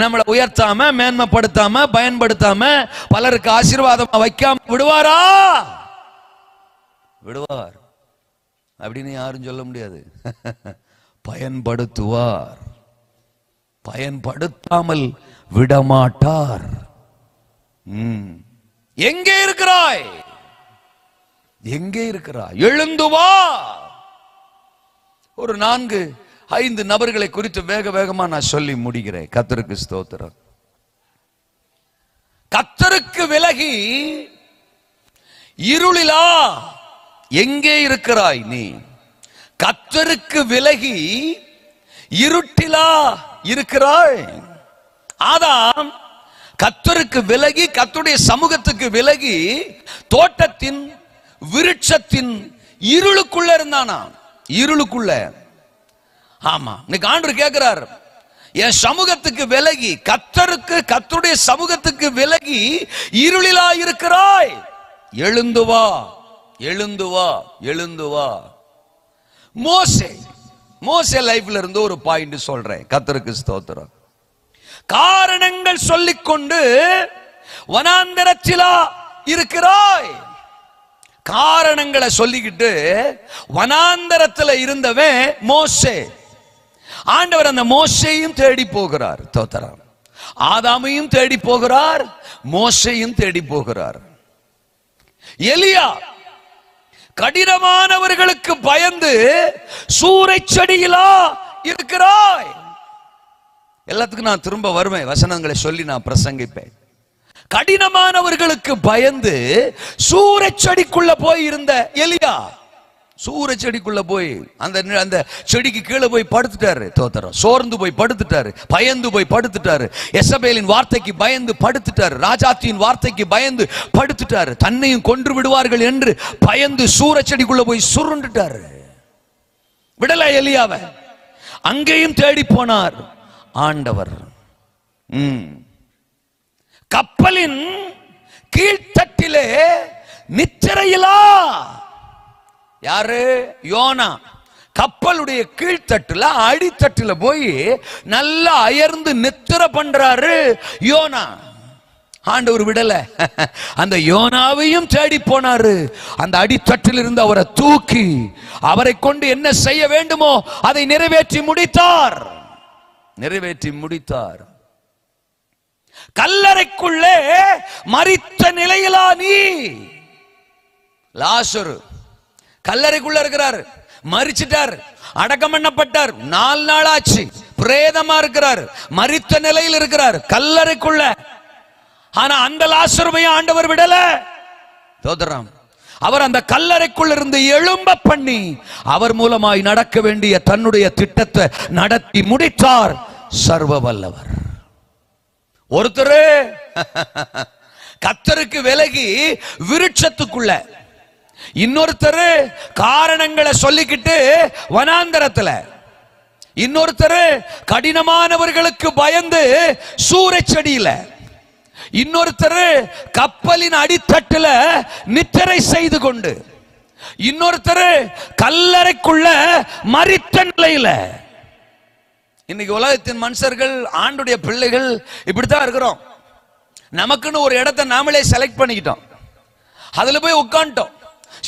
நம்மளை உயர்த்தாம, மேன்மைப்படுத்தாம, பயன்படுத்தாம, பலருக்கு ஆசீர்வாதமா வைக்காம விடுவாரா? விடுவார் அப்படின்னு யாரும் சொல்ல முடியாது. பயன்படுத்துவார், பயன்படுத்தாமல் விடமாட்டார். எங்கே இருக்கிறாய், எங்கே இருக்கிறாய், எழுந்து வா. ஒரு 4-5 நபர்களை குறித்து வேக வேகமா நான் சொல்லி முடிக்கிறேன். கர்த்தருக்கு ஸ்தோத்திரம். கர்த்தருக்கு விலகி இருளிலா எங்கே இருக்கிறாய் நீ? கர்த்தருக்கு விலகி இருட்டிலா இருக்கிறாய். ஆதாம் கர்த்தருக்கு விலகி, கர்த்தருடைய சமூகத்துக்கு விலகி தோட்டத்தின் விருட்சத்தின் இருளுக்குள்ள இருந்தானா. இருளுக்குள்ள. ஆமா, இன்னைக்கு ஆண்டவர் கேட்கிறார், என் சமூகத்துக்கு விலகி, கர்த்தருடைய சமூகத்துக்கு விலகி இருளிலா இருக்கிறாய், எழுந்து வா, எழுந்து வா, எழுந்து வா. மோசே லைஃப்ல இருந்து ஒரு பாயிண்ட் சொல்றேன். கர்த்தருக்கு ஸ்தோத்திரம். காரணங்கள் சொல்லிக்கொண்டு வனாந்தரத்திலா இருக்கிறாய். காரணங்களை சொல்லிக்கிட்டு வனாந்தரத்தில் இருந்தவன் மோசே. ஆண்டவர் அந்த மோசேயும் தேடி போகிறார். ஸ்தோத்திரம். ஆதாமையும் தேடி போகிறார், மோசேயும் தேடி போகிறார். எலியா கடினமானவர்களுக்கு பயந்து சூறைச் செடியிலா இருக்கிறாய். எல்லாத்துக்கும் நான் திரும்ப வருவேன், வசனங்களை சொல்லி நான் பிரசங்கிப்பேன். கடினமானவர்களுக்கு பயந்து சூறைச் செடிக்குள்ள போய் இருந்த எலியா, சூறைச் செடிக்குள்ள போய் அந்த செடிக்கு கீழே போய் படுத்துட்டாரு. தோத்தரம். சோர்ந்து போய் படுத்துட்டாரு, பயந்து போய் படுத்துட்டாரு. எசபேலின் வார்த்தைக்கு பயந்து படுத்துட்டாரு, ராஜாத்தியின் வார்த்தைக்கு பயந்து படுத்துட்டாரு. தன்னையும் கொன்று விடுவார்கள் என்று பயந்து சூறைச் செடிக்குள்ள போய் சுருண்டுட்டாரு. விடல எலியாவை. அங்கேயும் தேடி போனார் ஆண்டவர். கப்பலின் கீழ்த்தட்டிலே நித்திரையிலா. யாரு? யோனா. கப்பலுடைய கீழ்த்தட்டுல அடித்தட்டுல போய் நல்லா அயர்ந்து நித்திர பண்றாரு யோனா. ஆண்டவர் விடல, அந்த யோனாவையும் தேடி போனாரு. அந்த அடித்தட்டில் இருந்து அவரை தூக்கி அவரை கொண்டு என்ன செய்ய வேண்டுமோ அதை நிறைவேற்றி முடித்தார். நிறைவேற்றி முடித்தார். கல்லறைக்குள்ளே மரித்த நிலையிலா நீ? லாசரு கல்லறைக்குள்ள இருக்கிறார், மரிச்சிட்டார், அடக்கம் பண்ணப்பட்டார், 4 நாள் ஆச்சு, பிரேதமா இருக்கிறார், மரித்த நிலையில் இருக்கிறார் கல்லறைக்குள்ள. ஆனா அந்த லாசருவையும் ஆண்டவர் விடல. தோதராம். அவர் அந்த கல்லறைக்குள்ள இருந்து எழும்ப பண்ணி அவர் மூலமாய் நடக்க வேண்டிய தன்னுடைய திட்டத்தை நடத்தி முடித்தார். சர்வ வல்லவர். ஒருத்தரு கர்த்தருக்கு விலகி விருட்சத்துக்குள்ள, இன்னொருத்தரு காரணங்களை சொல்லிக்கிட்டு வனாந்தரத்துல, இன்னொருத்தரு கடினமானவர்களுக்கு பயந்து சூறைச் செடியில, இன்னொருத்தரு கப்பலின் அடித்தட்டுல நித்திரை செய்து கொண்டு, இன்னொருத்தரு கல்லறைக்குள்ள மரித்த நிலையில. இன்னைக்கு உலகத்தின் மனுஷர்கள், ஆண்டுடைய பிள்ளைகள் இப்படித்தான் இருக்கிறோம். நமக்குன்னு ஒரு இடத்தை நாமளே செலக்ட் பண்ணிக்கிட்டோம், அதுல போய் உட்காந்துட்டோம்.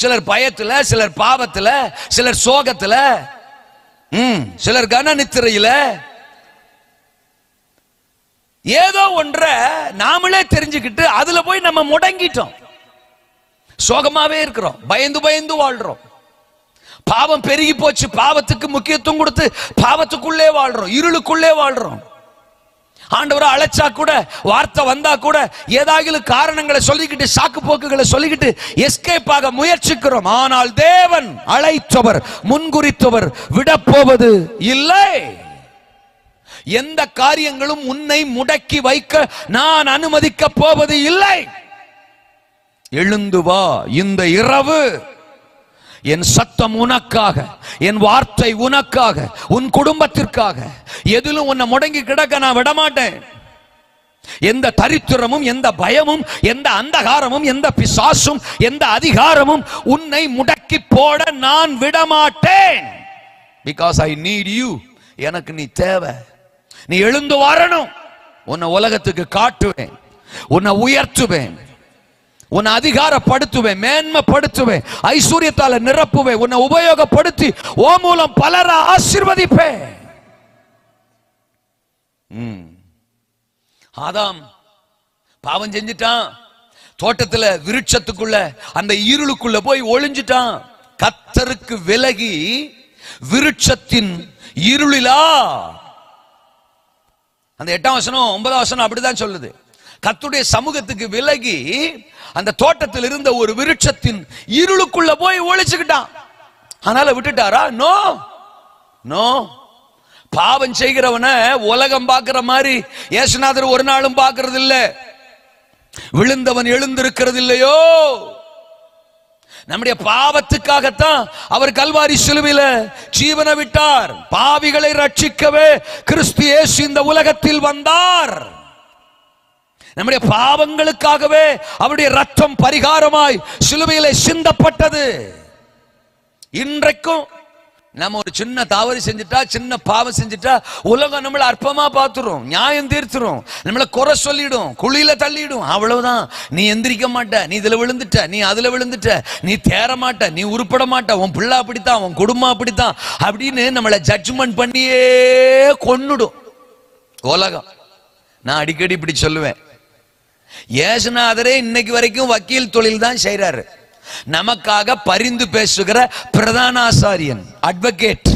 சிலர் பயத்துல, சிலர் பாவத்துல, சிலர் சோகத்துல, சிலர் கன நித்திரையில. ஏதோ ஒன்றை நாமளே தெரிஞ்சுக்கிட்டு அதுல போய் நம்ம முடங்கிட்டோம். சோகமாவே இருக்கிறோம், பயந்து பயந்து வாழ்றோம். பாவம் பெருகி போச்சு, பாவத்துக்கு முக்கியத்துவம் கொடுத்து பாவத்துக்குள்ளே வாழ்றோம், இருளுக்குள்ளே வாழ்றோம். ஆண்டவரை அழைச்சா கூட, வார்த்தை வந்தா கூட ஏதாவது காரணங்களை சொல்லிக்கிட்டு, சாக்கு போக்குகளை சொல்லிக்கிட்டு எஸ்கேப் ஆக முயற்சிக்கிறோம். ஆனால் தேவன் அழைத்தவர், முன்குறித்தவர் விடப்போவது இல்லை. எந்த காரியங்களும் உன்னை முடக்கி வைக்க நான் அனுமதிக்க போவது இல்லை. எழுந்து வா, இந்த இரவு என் சத்தம் உனக்காக, என் வார்த்தை உனக்காக, உன் குடும்பத்திற்காக. எதிலும் உன்னை முடங்கி கிடக்க நான் விடமாட்டேன். எந்த தரித்திரமும், எந்த பயமும், எந்த அந்தகாரமும், எந்த பிசாசும், எந்த அதிகாரமும் உன்னை முடக்கி போட நான் விடமாட்டேன். Because I need you. எனக்கு நீ தேவை. நீ எழுந்து வரணும். உன்னை உலகத்துக்கு காட்டுவேன், உன்னை உயர்த்துவேன், உன்னை அதிகாரப்படுத்துவேன், மேன்மைப்படுத்துவேன், ஐஸ்வர்யத்தால நிரப்புவேன், உன்னை உபயோகப்படுத்தி ஓ மூலம் பலரை ஆசீர்வதிப்பேன். ஆதாம் பாவம் செஞ்சிட்டான், தோட்டத்துல விருட்சத்துக்குள்ள அந்த இருளுக்குள்ள போய் ஒளிஞ்சிட்டான். கர்த்தருக்கு விலகி விருட்சத்தின் இருளிலா. அந்த 8ஆம் வசனம் 9ஆம் வசனம் அப்படிதான் சொல்லுது. கர்த்தருடைய சமூகத்துக்கு விலகி அந்த தோட்டத்தில் இருந்த ஒரு விருட்சத்தின் இருளுக்குள்ள போய் ஒளிச்சுக்கிட்டான். அதனால விட்டுட்டாரா? No no. பாவம் செய்கிறவன உலகம் பார்க்கிற மாதிரி இயேசுநாதர் ஒரு நாளும் பார்க்கிறது இல்ல. விழுந்தவன் எழுந்திருக்கிறது இல்லையோ. நம்முடைய பாவத்துக்காகத்தான் அவர் கல்வாரி சிலுவையில ஜீவனை விட்டார். பாவிகளை ரட்சிக்கவே கிறிஸ்து இயேசு இந்த உலகத்தில் வந்தார். நம்முடைய பாவங்களுக்காகவே அவருடைய ரத்தம் பரிகாரமாய் சிலுவையிலே சிந்தப்பட்டது. இன்றைக்கும் நம்ம ஒரு சின்ன தவறு செஞ்சுட்டா, சின்ன பாவம் செஞ்சுட்டா, உலகம் நம்மளை அற்பமா பார்த்துரும், நியாயம் தீர்த்துரும், நம்மளை குறை சொல்லிடும், குழியில தள்ளிடும். அவ்வளவுதான். நீ எந்திரிக்க மாட்ட, நீ இதுல விழுந்துட்ட, நீ அதுல விழுந்துட்ட, நீ தேற மாட்ட, நீ உருப்பட மாட்ட, உன் பிள்ளை அப்படித்தான், உன் குடும்பம் அப்படித்தான் அப்படின்னு நம்மளை ஜட்ஜ்மெண்ட் பண்ணியே கொன்னுடும் உலகம். நான் அடிக்கடி இப்படி சொல்லுவேன், இயேசுநாதரே இன்னைக்கு வரைக்கும் வக்கீல் தொழில் தான் செய்யறாரு. நமக்காக பரிந்து பேசுகிற பிரதான ஆசாரியன், அட்வொகேட்.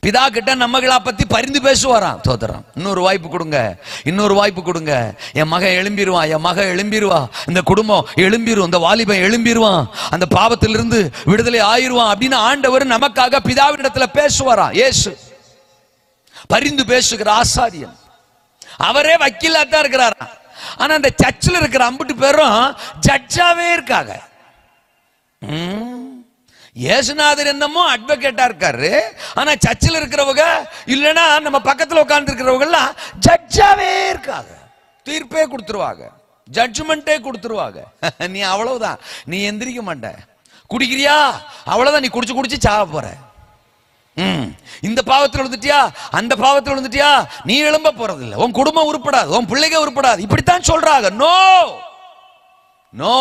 பிதா கிட்ட நம்மளா பத்தி பரிந்து பேசுவாராம். தோதரம், இன்னொரு வாய்ப்பு கொடுங்க, இன்னொரு வாய்ப்பு கொடுங்க, என் மகன் எழும்பிடுவான், என் மகன் எழும்பிடுவா, இந்த குடும்பம் எழும்பிரும், இந்த வாலிபன் எழும்பிடுவான், அந்த பாவத்திலிருந்து விடுதலை ஆயிருவான் அப்படின்னு ஆண்டவர் நமக்காக பிதாவினிடத்துல பேசுவாராம். இயேசு பரிந்து பேசுகிற ஆசாரியன். அவரே வக்கீலா தான் இருக்கிறாரா. ஆனா அந்த சர்ச்சில் இருக்கிற அம்புட்டு பேரும் ஜட்ஜாவே இருக்காங்க. இயேசுநாதர் என்னமோ அட்வொகேட்டா இருக்காரு, ஆனா சர்ச்சில் இருக்கிறவங்க இல்லைன்னா நம்ம பக்கத்தில் உட்கார்ந்து இருக்கிறவங்க ஜட்ஜாவே இருக்காங்க. தீர்ப்பே கொடுத்துருவாங்க, ஜட்ஜ்மெண்டே கொடுத்துருவாங்க. நீ அவ்வளவுதான், நீ எந்திரிக்க மாட்ட. குடிக்கிறியா? அவ்வளவுதான், நீ குடிச்சு குடிச்சு சாவ போற. இந்த பாவத்தில் விழுந்துட்டியா, அந்த பாவத்தில் விழுந்துட்டியா, நீ எழும்ப போறது இல்லை, உன் குடும்பம் உருப்படாது, உன் பிள்ளைங்க உருப்படாது, இப்படித்தான் சொல்றாங்க. No no.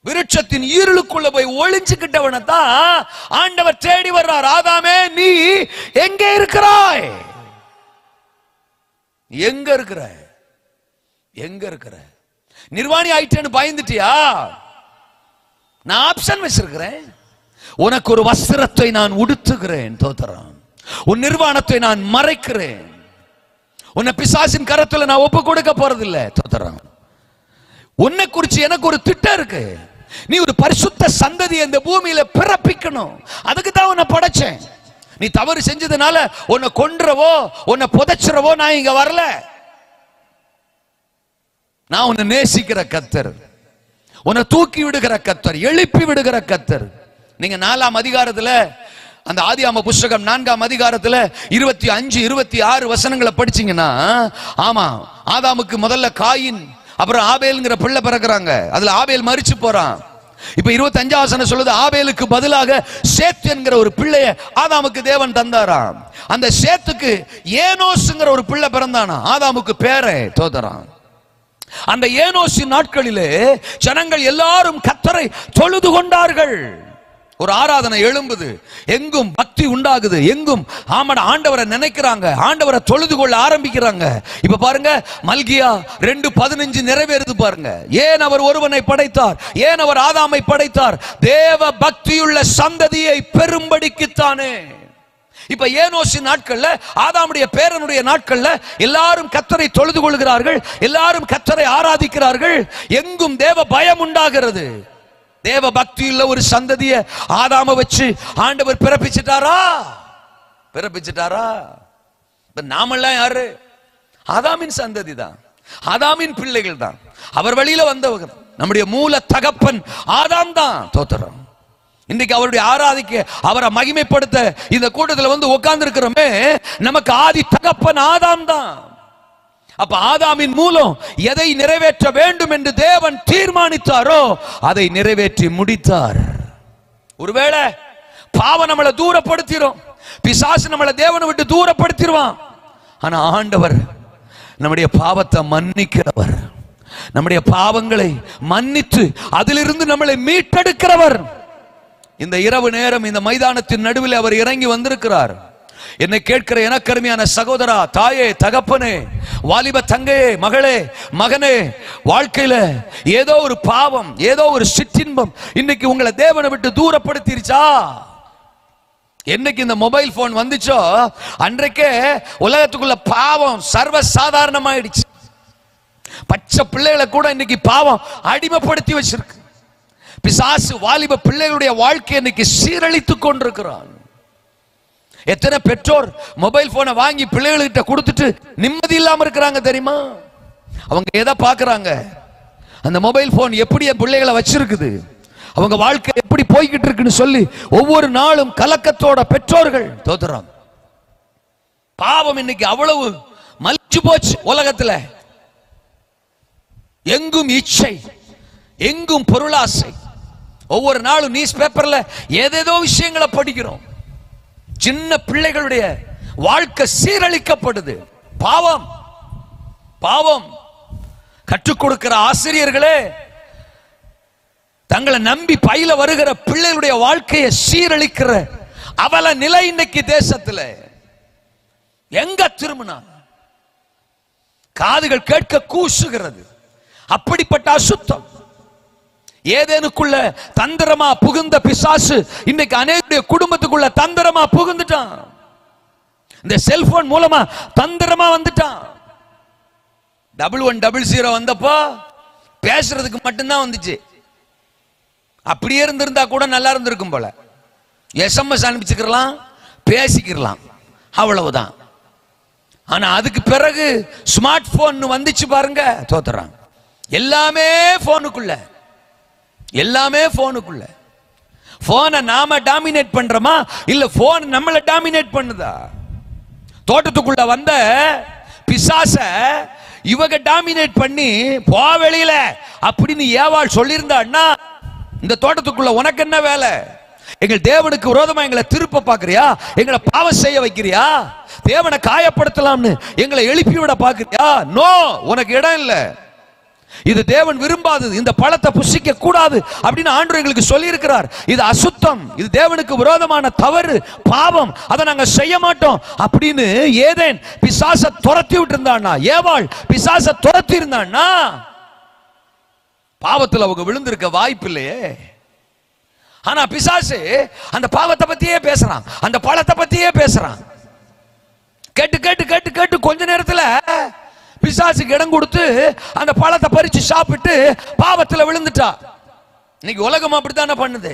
விருட்சத்தின் இருளுக்குள்ள போய் ஒளிஞ்சுக்கிட்டவனை தான் ஆண்டவர் தேடி வர்றார். ஆதாமே, நீ எங்க இருக்கிறாய்? எங்க இருக்கிற? எங்க இருக்கிற? நிர்வாணி ஆயிட்டேன்னு பயந்துட்டியா? நான் ஆப்ஷன் வச்சிருக்கிறேன். உனக்கு ஒரு வஸ்திரத்தை நான் உடுத்துகிறேன். தோத்திரம். உன் நிர்வாணத்தை நான் மறைக்கிறேன். உன்னை பிசாசின் கரத்துல நான் ஒப்பு கொடுக்க போறதில்லை. தோத்திரம். உன்னை குறிச்சு எனக்கு ஒரு திட்டம் இருக்கு. நீ ஒரு பரிசுத்த சந்ததி இந்த பூமியில பிறப்பிக்கணும். அதுக்கு தான் உன்னை படைச்சேன். நீ தவறு செஞ்சதுனால உன்னை கொன்றவோ உன்னை புதைச்சிரவோ நான் இங்க வரல. நான் உன்னை நேசிக்கிற கர்த்தர், உன்னை தூக்கி விடுகிற கர்த்தர், எழுப்பி விடுகிற கர்த்தர். நீங்க 4ஆம் அதிகாரத்துல, அந்த ஆதியாம புஸ்தகம் 4ஆம் அதிகாரத்துல 25, 26 வசனங்களை படிச்சீங்கன்னா, ஆமா, ஆதாமுக்கு முதல்ல காயின், அப்புறம் ஆபேல்ங்கிற பிள்ளை பிறக்கிறாங்க. அதுல ஆபேல் மரிச்சு போறான். இப்ப 25ஆம் வசனம் சொல்லுது, ஆபேலுக்கு பதிலாக சேத் என்கிற ஒரு பிள்ளைய ஆதாமுக்கு தேவன் தந்தாராம். அந்த சேத்துக்கு ஏனோஸ்ங்கிற ஒரு பிள்ளை பிறந்தானா. ஆதாமுக்கு பேரே தோதரான். அந்த ஏனோசின் நாட்களிலே ஜனங்கள் எல்லாரும் கர்த்தரை தொழுது கொண்டார்கள். ஒரு ஆராதனை எழும்புது, எங்கும் பக்தி உண்டாகுது, எங்கும் ஆண்டவரை நினைக்கிறாங்க, ஆண்டவரை தொழுது கொள்ள ஆரம்பிக்கிறாங்க. இப்ப பாருங்க, மல்கியா 2:15 நிறைவேறுது பாருங்க. ஏன் அவர் ஒருவனை படைத்தார்? ஏன் அவர் ஆதாமை படைத்தார்? தேவ பக்தியுள்ள சந்ததியை பெரும்படிக்குத்தானே. இப்ப ஏனோசின் நாட்கள்ல, ஆதாமுடைய பேரனுடைய நாட்கள்ல எல்லாரும் கர்த்தரை தொழுது கொள்கிறார்கள், எல்லாரும் கர்த்தரை ஆராதிக்கிறார்கள், எங்கும் தேவ பயம் உண்டாகிறது. தேவ பக்தியுள்ள ஒரு சந்ததியை ஆதாம வச்சு ஆண்டவர் பிறப்பிச்சிட்டாரா? பிறப்பிச்சிட்டாரா? நாமெல்லாம் யாரு? ஆதாமின் சந்ததி தான், ஆதாமின் பிள்ளைகள் தான், அவர் வழியில வந்தவங்க. நம்முடைய மூல தகப்பன் ஆதாம் தான். தோத்திரம். இன்னைக்கு அவருடைய ஆராதிக்க, அவரை மகிமைப்படுத்த இந்த கூட்டத்தில் வந்து உட்கார்ந்து இருக்கிறோமே, நமக்கு ஆதி தகப்பன் ஆதாம் தான். அப்ப ஆதாமின் மூலம் எதை நிறைவேற்ற வேண்டும் என்று தேவன் தீர்மானித்தாரோ அதை நிறைவேற்றி முடித்தார். ஒருவேளை பாவம் நம்மளை தூரப்படுத்திரும், பிசாசு நம்மளை தேவனை விட்டு தூரப்படுத்திடுவான். ஆனா ஆண்டவர் நம்முடைய பாவத்தை மன்னிக்கிறவர், நம்முடைய பாவங்களை மன்னித்து அதிலிருந்து நம்மளை மீட்டெடுக்கிறவர். இந்த இரவு நேரம் இந்த மைதானத்தின் நடுவில் அவர் இறங்கி வந்திருக்கிறார். என்னை கேட்கிற எனக்கு அருமையான சகோதரா, தாயே, தகப்பனே, வாலிப தங்கையே, மகளே, மகனே, வாழ்க்கையில ஏதோ ஒரு பாவம், ஏதோ ஒரு சிற்றின்பம் இன்னைக்கு உங்களை தேவனை விட்டு தூரப்படுத்திருச்சா? என்னைக்கு இந்த மொபைல் போன் வந்துச்சோ அன்றைக்கே உலகத்துக்குள்ள பாவம் சர்வ சாதாரணமாயிடுச்சு. பச்சை பிள்ளைகளை கூட இன்னைக்கு பாவம் அடிமைப்படுத்தி வச்சிருக்கு. பிசாசு வாலிப பிள்ளைகளுடைய வாழ்க்கை இன்னைக்கு சீரழித்துக் கொண்டிருக்கிறான். எத்தனை பெற்றோர் மொபைல் போனை வாங்கி பிள்ளைகள்கிட்ட கொடுத்துட்டு நிம்மதி இல்லாம இருக்கிறாங்க தெரியுமா? அவங்க எதை பாக்குறாங்க? அந்த மொபைல் போன் எப்படி பிள்ளைகளை வச்சிருக்குது, அவங்க வாழ்க்கை எப்படி போய்கிட்டு இருக்குன்னு சொல்லி ஒவ்வொரு நாளும் கலக்கத்தோட பெற்றோர்கள் தோத்துறாங்க. பாவம் இன்னைக்கு அவ்வளவு மலிச்சு போச்சு உலகத்துல. எங்கும் இச்சை, எங்கும் பொருளாசை. ஒவ்வொரு நாளும் நியூஸ் பேப்பர்ல ஏதேதோ விஷயங்களை படிக்கிறோம். சின்ன பிள்ளைகளுடைய வாழ்க்கை சீரழிக்கப்படுது. பாவம் பாவம். கற்றுக் கொடுக்கிற ஆசிரியர்களே தங்களை நம்பி பயில வருகிற பிள்ளைகளுடைய வாழ்க்கையை சீரழிக்கிற அவல நிலை இன்னைக்கு தேசத்தில். எங்க திரும்பினா காதுகள் கேட்க கூசுகிறது. அப்படிப்பட்ட அசுத்தம். ஏதேனுக்குள்ள தந்திரமா புகுந்த பிசாசு இன்னைக்கு அநேக குடும்பத்துக்குள்ள தந்திரமா புகுந்துட்டான். இந்த செல்போன் மூலமா தந்திரமா வந்துட்டான். 1100 வந்தப்போ பேசுறதுக்கு மட்டும்தான் வந்துச்சு. அப்படியே இருந்திருந்தா கூட நல்லா இருந்திருக்கும் போல. SMS அனுப்பிச்சுக்கலாம், பேசிக்கலாம், அவ்வளவுதான். ஆனா அதுக்கு பிறகு ஸ்மார்ட் போன் வந்துச்சு பாருங்க, தோத்துறாங்க. எல்லாமே போனுக்குள்ள, எல்லாமே போனுக்குள்ள. போனை நாம டாமினேட் பண்றோமா இல்ல போன் நம்மளை டாமினேட் பண்ணுதா? தோட்டத்துக்குள்ள வந்த பிசாச இவங்க டாமினேட் பண்ணி போ வெளியில அப்படின்னு ஏவாள் சொல்லியிருந்தான்னா, இந்த தோட்டத்துக்குள்ள உனக்கு என்ன வேலை? எங்கள் தேவனுக்கு விரோதமா எங்களை திருப்ப பாக்குறியா? எங்களை பாவம் செய்ய வைக்கிறியா? தேவனை காயப்படுத்தலாம்னு எங்களை எழுப்பி விட பாக்குறியா? நோ, உனக்கு இடம் இல்லை. இது தேவன் விரும்பாதது. இந்த பழத்தை புசிக்க கூடாது அப்படின்னு ஆண்டவர் எங்களுக்கு சொல்லி இருக்கிறார். இது அசுத்தம், இது தேவனுக்கு விரோதமான தவறு, பாவம், அதை நாங்க செய்ய மாட்டோம் அப்படின்னு ஏதேன் பிசாச துரத்தி விட்டு இருந்தான்னா, ஏவாள் பிசாச துரத்தி இருந்தான்னா, பாவத்தில் அவங்க விழுந்திருக்க வாய்ப்பு இல்லையே. ஆனா பிசாசு அந்த பாவத்தை பத்தியே பேசுறான், அந்த பழத்தை பத்தியே பேசுறான். கேட்டு கேட்டு கேட்டு கேட்டு கொஞ்ச நேரத்தில் பிசாசுக்கு இடம் கொடுத்து அந்த பழத்தை பறிச்சு சாப்பிட்டு பாவத்தில் விழுந்துட்டா. இன்னைக்கு உலகம் அப்படித்தானே பண்ணுது.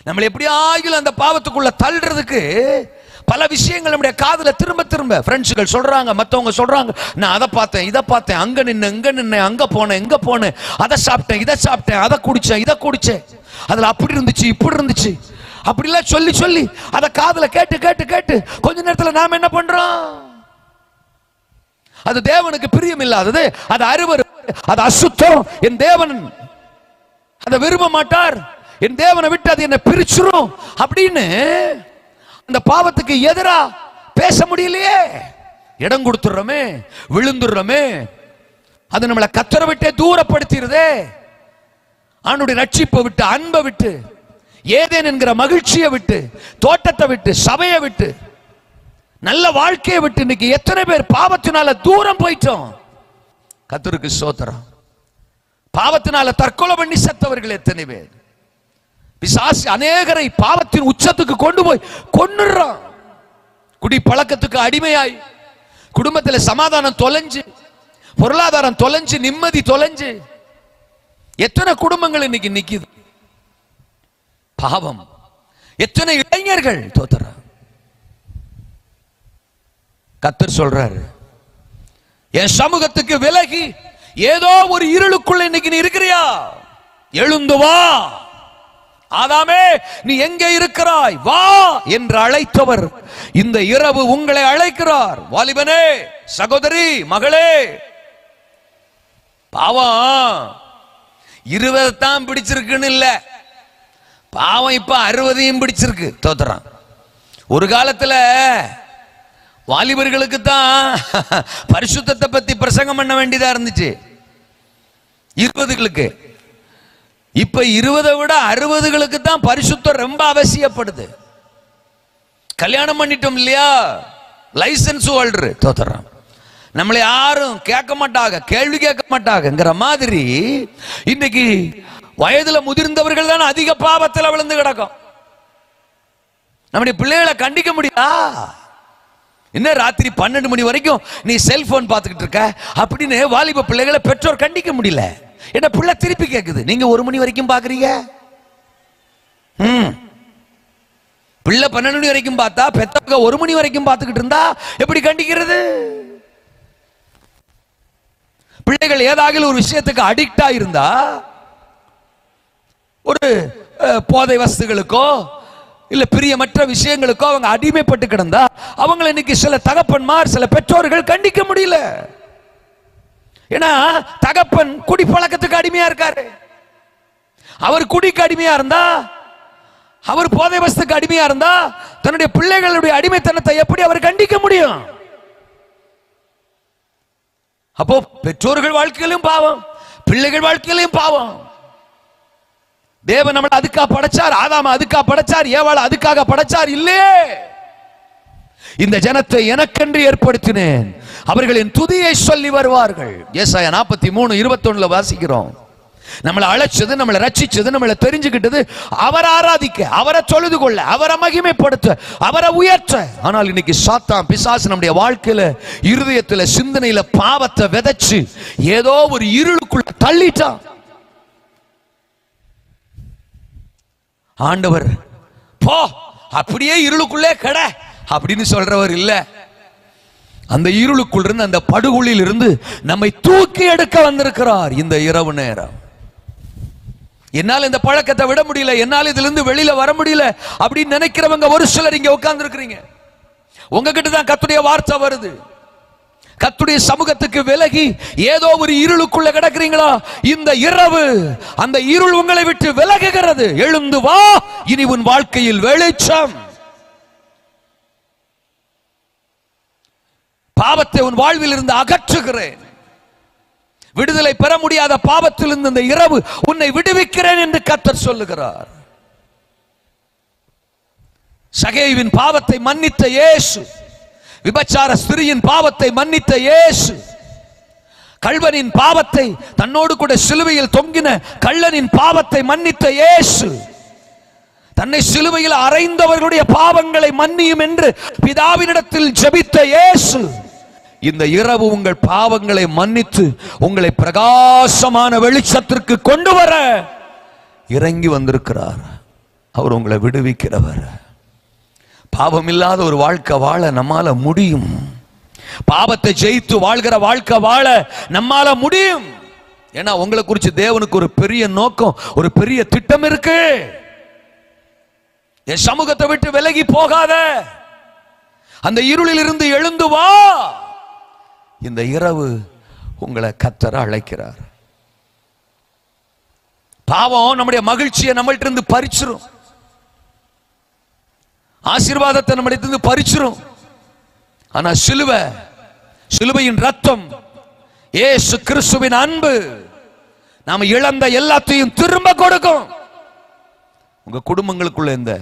நம்மளை எப்படியாகிலும் அந்த பாவத்துக்குள்ள தள்ளுறதுக்கு பல விஷயங்கள் நம்முடைய காதுல திரும்ப திரும்ப ஃப்ரெண்ட்ஸுகள் சொல்றாங்க, மற்றவங்க சொல்றாங்க, நான் அதை பார்த்தேன், இதை பார்த்தேன், அங்க நின்னேன், அங்க போனேன், இங்க போனேன், அதை சாப்பிட்டேன், இதை சாப்பிட்டேன், அதை குடிச்சேன், இதை குடிச்சேன், அதுல அப்படி இருந்துச்சு, இப்படி இருந்துச்சு, அப்படிலாம் சொல்லி சொல்லி அதை காதுல கேட்டு கேட்டு கேட்டு கொஞ்ச நேரத்தில் நாம என்ன பண்றோம்? அது தேவனுக்கு பிரியம் இல்லாதது, அது அருவருப்பு, அது அசுத்தம். என் தேவன் அதை விரும்ப மாட்டார். என் தேவனை விட்டு அது என்ன பிரிச்சிரும் அப்படின்னு அந்த பாவத்துக்கு எதிரா பேச முடியலையே. இடம் கொடுத்துடுறோமே, விழுந்துடுறோமே. அது நம்மளை கத்தரை விட்டே தூரப்படுத்திடுதே. ஆண்டுடைய ரட்சிப்பை விட்டு, அன்பை விட்டு, ஏதேன் என்கிற மகிழ்ச்சியை விட்டு, தோட்டத்தை விட்டு, சபையை விட்டு, நல்ல வாழ்க்கையை விட்டு இன்னைக்கு எத்தனை பேர் பாவத்தினால தூரம் போயிட்டோம். கர்த்தருக்கு ஸ்தோத்திரம். பாவத்தினால தற்கொலை பண்ணி செத்தவர்கள் எத்தனை பேர். பிசாசு அநேகரை பாவத்தின் உச்சத்துக்கு கொண்டு போய் கொன்னுறான். குடி பழக்கத்துக்கு அடிமையாய் குடும்பத்தில் சமாதானம் தொலைஞ்சு, பொருளாதாரம் தொலைஞ்சு, நிம்மதி தொலைஞ்சு எத்தனை குடும்பங்கள் இன்னைக்கு நிக்குது. பாவம். எத்தனை இளைஞர்கள் தோத்துறான். கர்த்தர் சொல்றாரு, என் சமூகத்துக்கு விலகி ஏதோ ஒரு இருளுக்குள்ள இன்னைக்கு நீ இருக்கிறியா? எழுந்து வா. ஆதாமே, நீ எங்கே இருக்கிறாய்? வா என்று அழைத்தவர் இந்த இரவு உங்களை அழைக்கிறார். வாலிபனே, சகோதரி, மகளே, பாவம் 20 தான் பிடிச்சிருக்குன்னு இல்ல, பாவம் இப்ப 60 பிடிச்சிருக்கு. தோத்துறான். ஒரு காலத்துல வாலிபர்களுக்கு தான் பரிசுத்தத்தை பத்தி பிரசங்கம் பண்ண வேண்டியதா இருந்துச்சு 20களுக்கு. இப்ப 20 விட 60களுக்கு தான் பரிசுத்தம் ரொம்ப அவசியப்படுது. கல்யாணம் பண்ணிட்டோம் இல்லையா, லைசன்ஸ் ஹோல்டர் தோத்துறான். நம்மளை யாரும் கேட்க மாட்டாங்க, கேள்வி கேட்க மாட்டாங்கங்கிற மாதிரி இன்னைக்கு வயதுல முதிர்ந்தவர்கள் தான் அதிக பாவத்தில் விழுந்து கிடக்கும். நம்முடைய பிள்ளைகளை கண்டிக்க முடியா? இன்னும் ராத்திரி 12 மணி வரைக்கும் நீ செல்போன் பார்த்துக்கிட்டு இருக்க அப்படின்னு வாலிப பிள்ளைகளை பெற்றோர் கண்டிக்க முடியல. என்ன பிள்ளை திருப்பி கேக்குது, நீங்க 1 மணி வரைக்கும் பாக்குறீங்க. பிள்ளை 12 மணி வரைக்கும் பார்த்தா பெத்தவங்க 1 மணி வரைக்கும் பார்த்துக்கிட்டு இருந்தா எப்படி கண்டிக்கிறது? பிள்ளைகள் ஏதாவது ஒரு விஷயத்துக்கு அடிக்டா இருந்தா, ஒரு போதை வஸ்துகளுக்கோ இல்ல பிரியமற்ற விஷயங்களுக்கோ அவங்க அடிமைப்பட்டு கிடந்தா அவங்களை இன்னைக்கு சில தகப்பன்மார் சில பெற்றோர்கள் கண்டிக்க முடியல. ஏன்னா தகப்பன் குடி பழக்கத்துக்கு அடிமையா இருக்காரு. அவர் குடிக்கு அடிமையா இருந்தா, அவர் போதை வஸ்துக்கு அடிமையா இருந்தா தன்னுடைய பிள்ளைகளுடைய அடிமைத்தனத்தை எப்படி அவர் கண்டிக்க முடியும்? அப்போ பெற்றோர்கள் வாழ்க்கையிலும் பாவம், பிள்ளைகள் வாழ்க்கையிலும் பாவம். தேவன் நம்மளை அதுக்காக படைச்சார், ஆதாம அதுக்காக படைச்சார், ஏவாள அதுக்காக படைச்சார் இல்லையே. இந்த ஜனத்தை எனக்கென்று ஏற்படுத்தினேன், அவர்களின் துதியை சொல்லி வருவார்கள். ஏசாயா 43:21 வாசிக்கிறோம். நம்மளை அழைச்சது, நம்மளை ரட்சிச்சது, நம்மளை தெரிஞ்சுக்கிட்டது அவரை ஆராதிக்க, அவரை தொழுது கொள்ள, அவரை மகிமைப்படுத்த, அவரை உயர்த்த. ஆனால் இன்னைக்கு சாத்தான் பிசாசு நம்முடைய வாழ்க்கையில இருதயத்துல சிந்தனையில பாவத்தை விதைச்சு ஏதோ ஒரு இருளுக்குள்ள தள்ளிட்டான். ஆண்டவர் போ அப்படியே இருளுக்குள்ளே கட அப்படின்னு சொல்றவர் இல்ல. அந்த இருளுக்குள் இருந்து, அந்த படுகுழியில் இருந்து நம்மை தூக்கி எடுக்க வந்திருக்கிறார் இந்த இரவு நேரம். என்னால் இந்த பழக்கத்தை விட முடியல, என்னால் இதுல இருந்து வெளியில வர முடியல அப்படின்னு நினைக்கிறவங்க ஒரு சிலர் இங்க உட்கார்ந்து இருக்கிறீங்க. உங்ககிட்ட தான் கர்த்தருடைய வார்த்தை வருது. கர்த்தருடைய சமூகத்துக்கு விலகி ஏதோ ஒரு இருளுக்குள்ள கிடக்குறீங்களா? இந்த இரவு அந்த இருள் உங்களை விட்டு விலகுகிறது. எழுந்து வா, இனி உன் வாழ்க்கையில் வெளிச்சம். பாவத்தை உன் வாழ்வில் இருந்து அகற்றுகிறேன். விடுதலை பெற முடியாத பாவத்திலிருந்து இந்த இரவு உன்னை விடுவிக்கிறேன் என்று கர்த்தர் சொல்லுகிறார். சகேயுவின் பாவத்தை மன்னித்த இயேசு, விபச்சார ஸ்திரியின் பாவத்தை மன்னித்த இயேசு, கள்வனின் பாவத்தை, தன்னோடு கூட சிலுவையில் தொங்கின கள்ளனின் பாவத்தை மன்னித்த இயேசு, தன்னை சிலுவையில் அறைந்தவர்களுடைய பாவங்களை மன்னியும் என்று பிதாவினிடத்தில் ஜெபித்த இயேசு, இந்த இரவு உங்கள் பாவங்களை மன்னித்து உங்களை பிரகாசமான வெளிச்சத்திற்கு கொண்டு வர இறங்கி வந்திருக்கிறார். அவர் உங்களை விடுவிக்கிறவர். பாவம் இல்லாத ஒரு வாழ்க்கை வாழ நம்மால முடியும். பாவத்தை ஜெயித்து வாழ்கிற வாழ்க்கை வாழ நம்மால முடியும். ஏன்னா உங்களை குறித்து தேவனுக்கு ஒரு பெரிய நோக்கம், ஒரு பெரிய திட்டம் இருக்கு. என் சமூகத்தை விட்டு விலகி போகாத, அந்த இருளில் இருந்து எழுந்து வா. இந்த இரவு உங்களை கர்த்தர் அழைக்கிறார். பாவம் நம்முடைய மகிழ்ச்சியை நம்மள்ட்ட இருந்து பறிச்சிரும், ஆசீர்வாதத்தை நம்மள்ட்ட இருந்து பறிச்சிரும். ஆனா சிலுவையின் ரத்தம், இயேசு கிறிஸ்துவின் அன்பு நாம இழந்த எல்லாத்தையும் திரும்ப கொடுக்கும். உங்க குடும்பங்களுக்குள்ள இந்த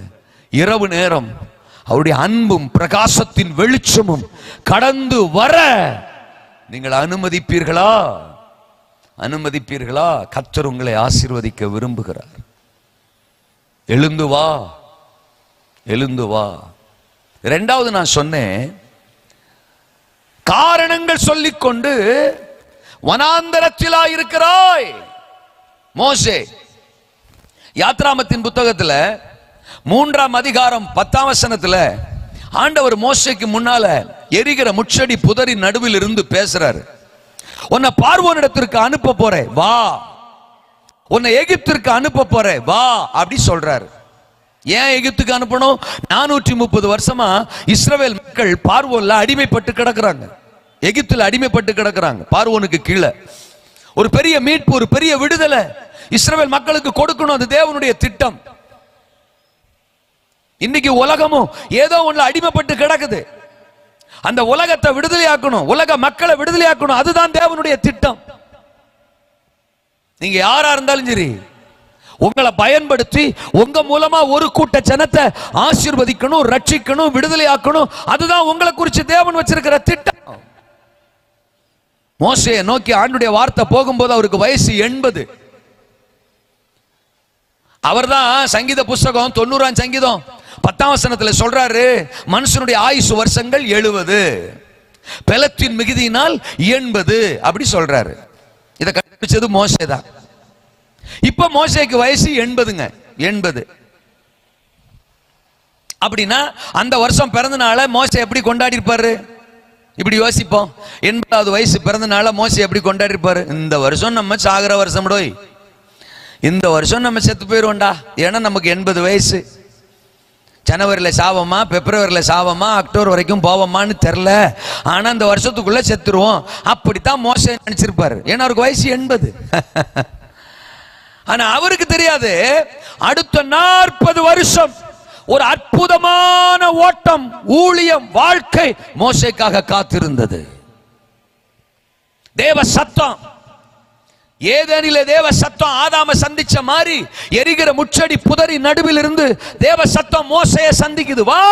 இரவு நேரம் அவருடைய அன்பும் பிரகாசத்தின் வெளிச்சமும் கடந்து வர நீங்கள் அனுமதிப்பீர்களா? அனுமதிப்பீர்களா? கர்த்தர் உங்களை ஆசீர்வதிக்க விரும்புகிறார். எழுந்து வா, எழுந்து வா. இரண்டாவது நான் சொன்னேன், காரணங்கள் சொல்லிக்கொண்டு வனாந்தரத்திலா இருக்கிறாய். மோசே யாத்ராமத்தின் புத்தகத்துல 3ஆம் அதிகாரம் 10ஆம் வசனத்துல ஆண்டவர் மோசேக்கு முன்னால எரிகிற முச்செடி புதரின் நடுவில் இருந்து பேசுறாரு. உன்னை பார்வோனிடத்திற்கு அனுப்ப போறேன் வா, உன்னை எகிப்திற்கு அனுப்ப போறேன் வா அப்படி சொல்றாரு. ஏன் எகிப்துக்கு அனுப்பணும்? 430 வருஷமா இஸ்ரவேல் மக்கள் பார்வோன்ல அடிமைப்பட்டு கிடக்குறாங்க, எகிப்துல அடிமைப்பட்டு கிடக்குறாங்க. பார்வோனுக்கு கீழே ஒரு பெரிய மீட்பு, ஒரு பெரிய விடுதலை இஸ்ரவேல் மக்களுக்கு கொடுக்கணும். அது தேவனுடைய திட்டம். இன்னைக்கு உலகமும் ஏதோ ஒண்ணு அடிமைப்பட்டு கிடக்குது. அந்த உலகத்தை விடுதலையாக்கணும், உலக மக்களை விடுதலையாக்கணும். அதுதான் தேவனுடைய திட்டம். நீங்க யாரா இருந்தாலும் சரி, உங்களை பயன்படுத்தி உங்க மூலமா ஒரு கூட்ட ஜனத்தை ஆசீர்வதிக்கணும், ரட்சிக்கணும், விடுதலையாக்கணும். அதுதான் உங்களை குறித்து தேவன் வச்சிருக்கிற திட்டம். மோசேயை நோக்கி ஆண்டுடைய வார்த்தை போகும்போது அவருக்கு வயசு 80. அவர்தான் சங்கீத புஸ்தகம் 90ஆம் சங்கீதம் 10ஆம் வசனத்துல சொல்றாரு, மனுஷனுடைய ஆயுசு வருஷங்கள் 70, பெலத்தின் மிகுதியினால் 80 அப்படி சொல்றாரு. இதை கண்டுபிடிச்சது மோசே தான். இப்ப மோசேக்கு வயசு 80ங்க. 80 அப்படின்னா அந்த வருஷம் பிறந்த நாள மோசே எப்படி கொண்டாடி இருப்பாரு? இப்படி யோசிப்போம். 80வது வயசு பிறந்த நாள மோசே எப்படி கொண்டாடி இருப்பாரு? இந்த வருஷம் நம்ம சாகிற வருஷம், இந்த வருஷம் நம்ம செத்து போயிருவோம்டா, ஏன்னா நமக்கு 80 வயசு. ஜனவரியில் சாவமா, பிப்ரவரியில் சாவமா, அக்டோபர் வரைக்கும் போவோமான்னு தெரில, ஆனா இந்த வருஷத்துக்குள்ள செத்துருவோம். அப்படித்தான் மோசே நினைச்சிருப்பாரு, ஏன்னா அவருக்கு வயசு 80. ஆனா அவருக்கு தெரியாது, அடுத்த 40 வருஷம் ஒரு அற்புதமான ஓட்டம், ஊழியம், வாழ்க்கை மோசேக்காக காத்திருந்தது. தேவ சத்தம், ஏதேனிலே தேவ சத்தம் ஆதாம சந்திச்ச மாதிரி எரிகிற முச்சடி புதரி நடுவில் இருந்து தேவ சத்தம் மோசேயை சந்திக்குது. வா,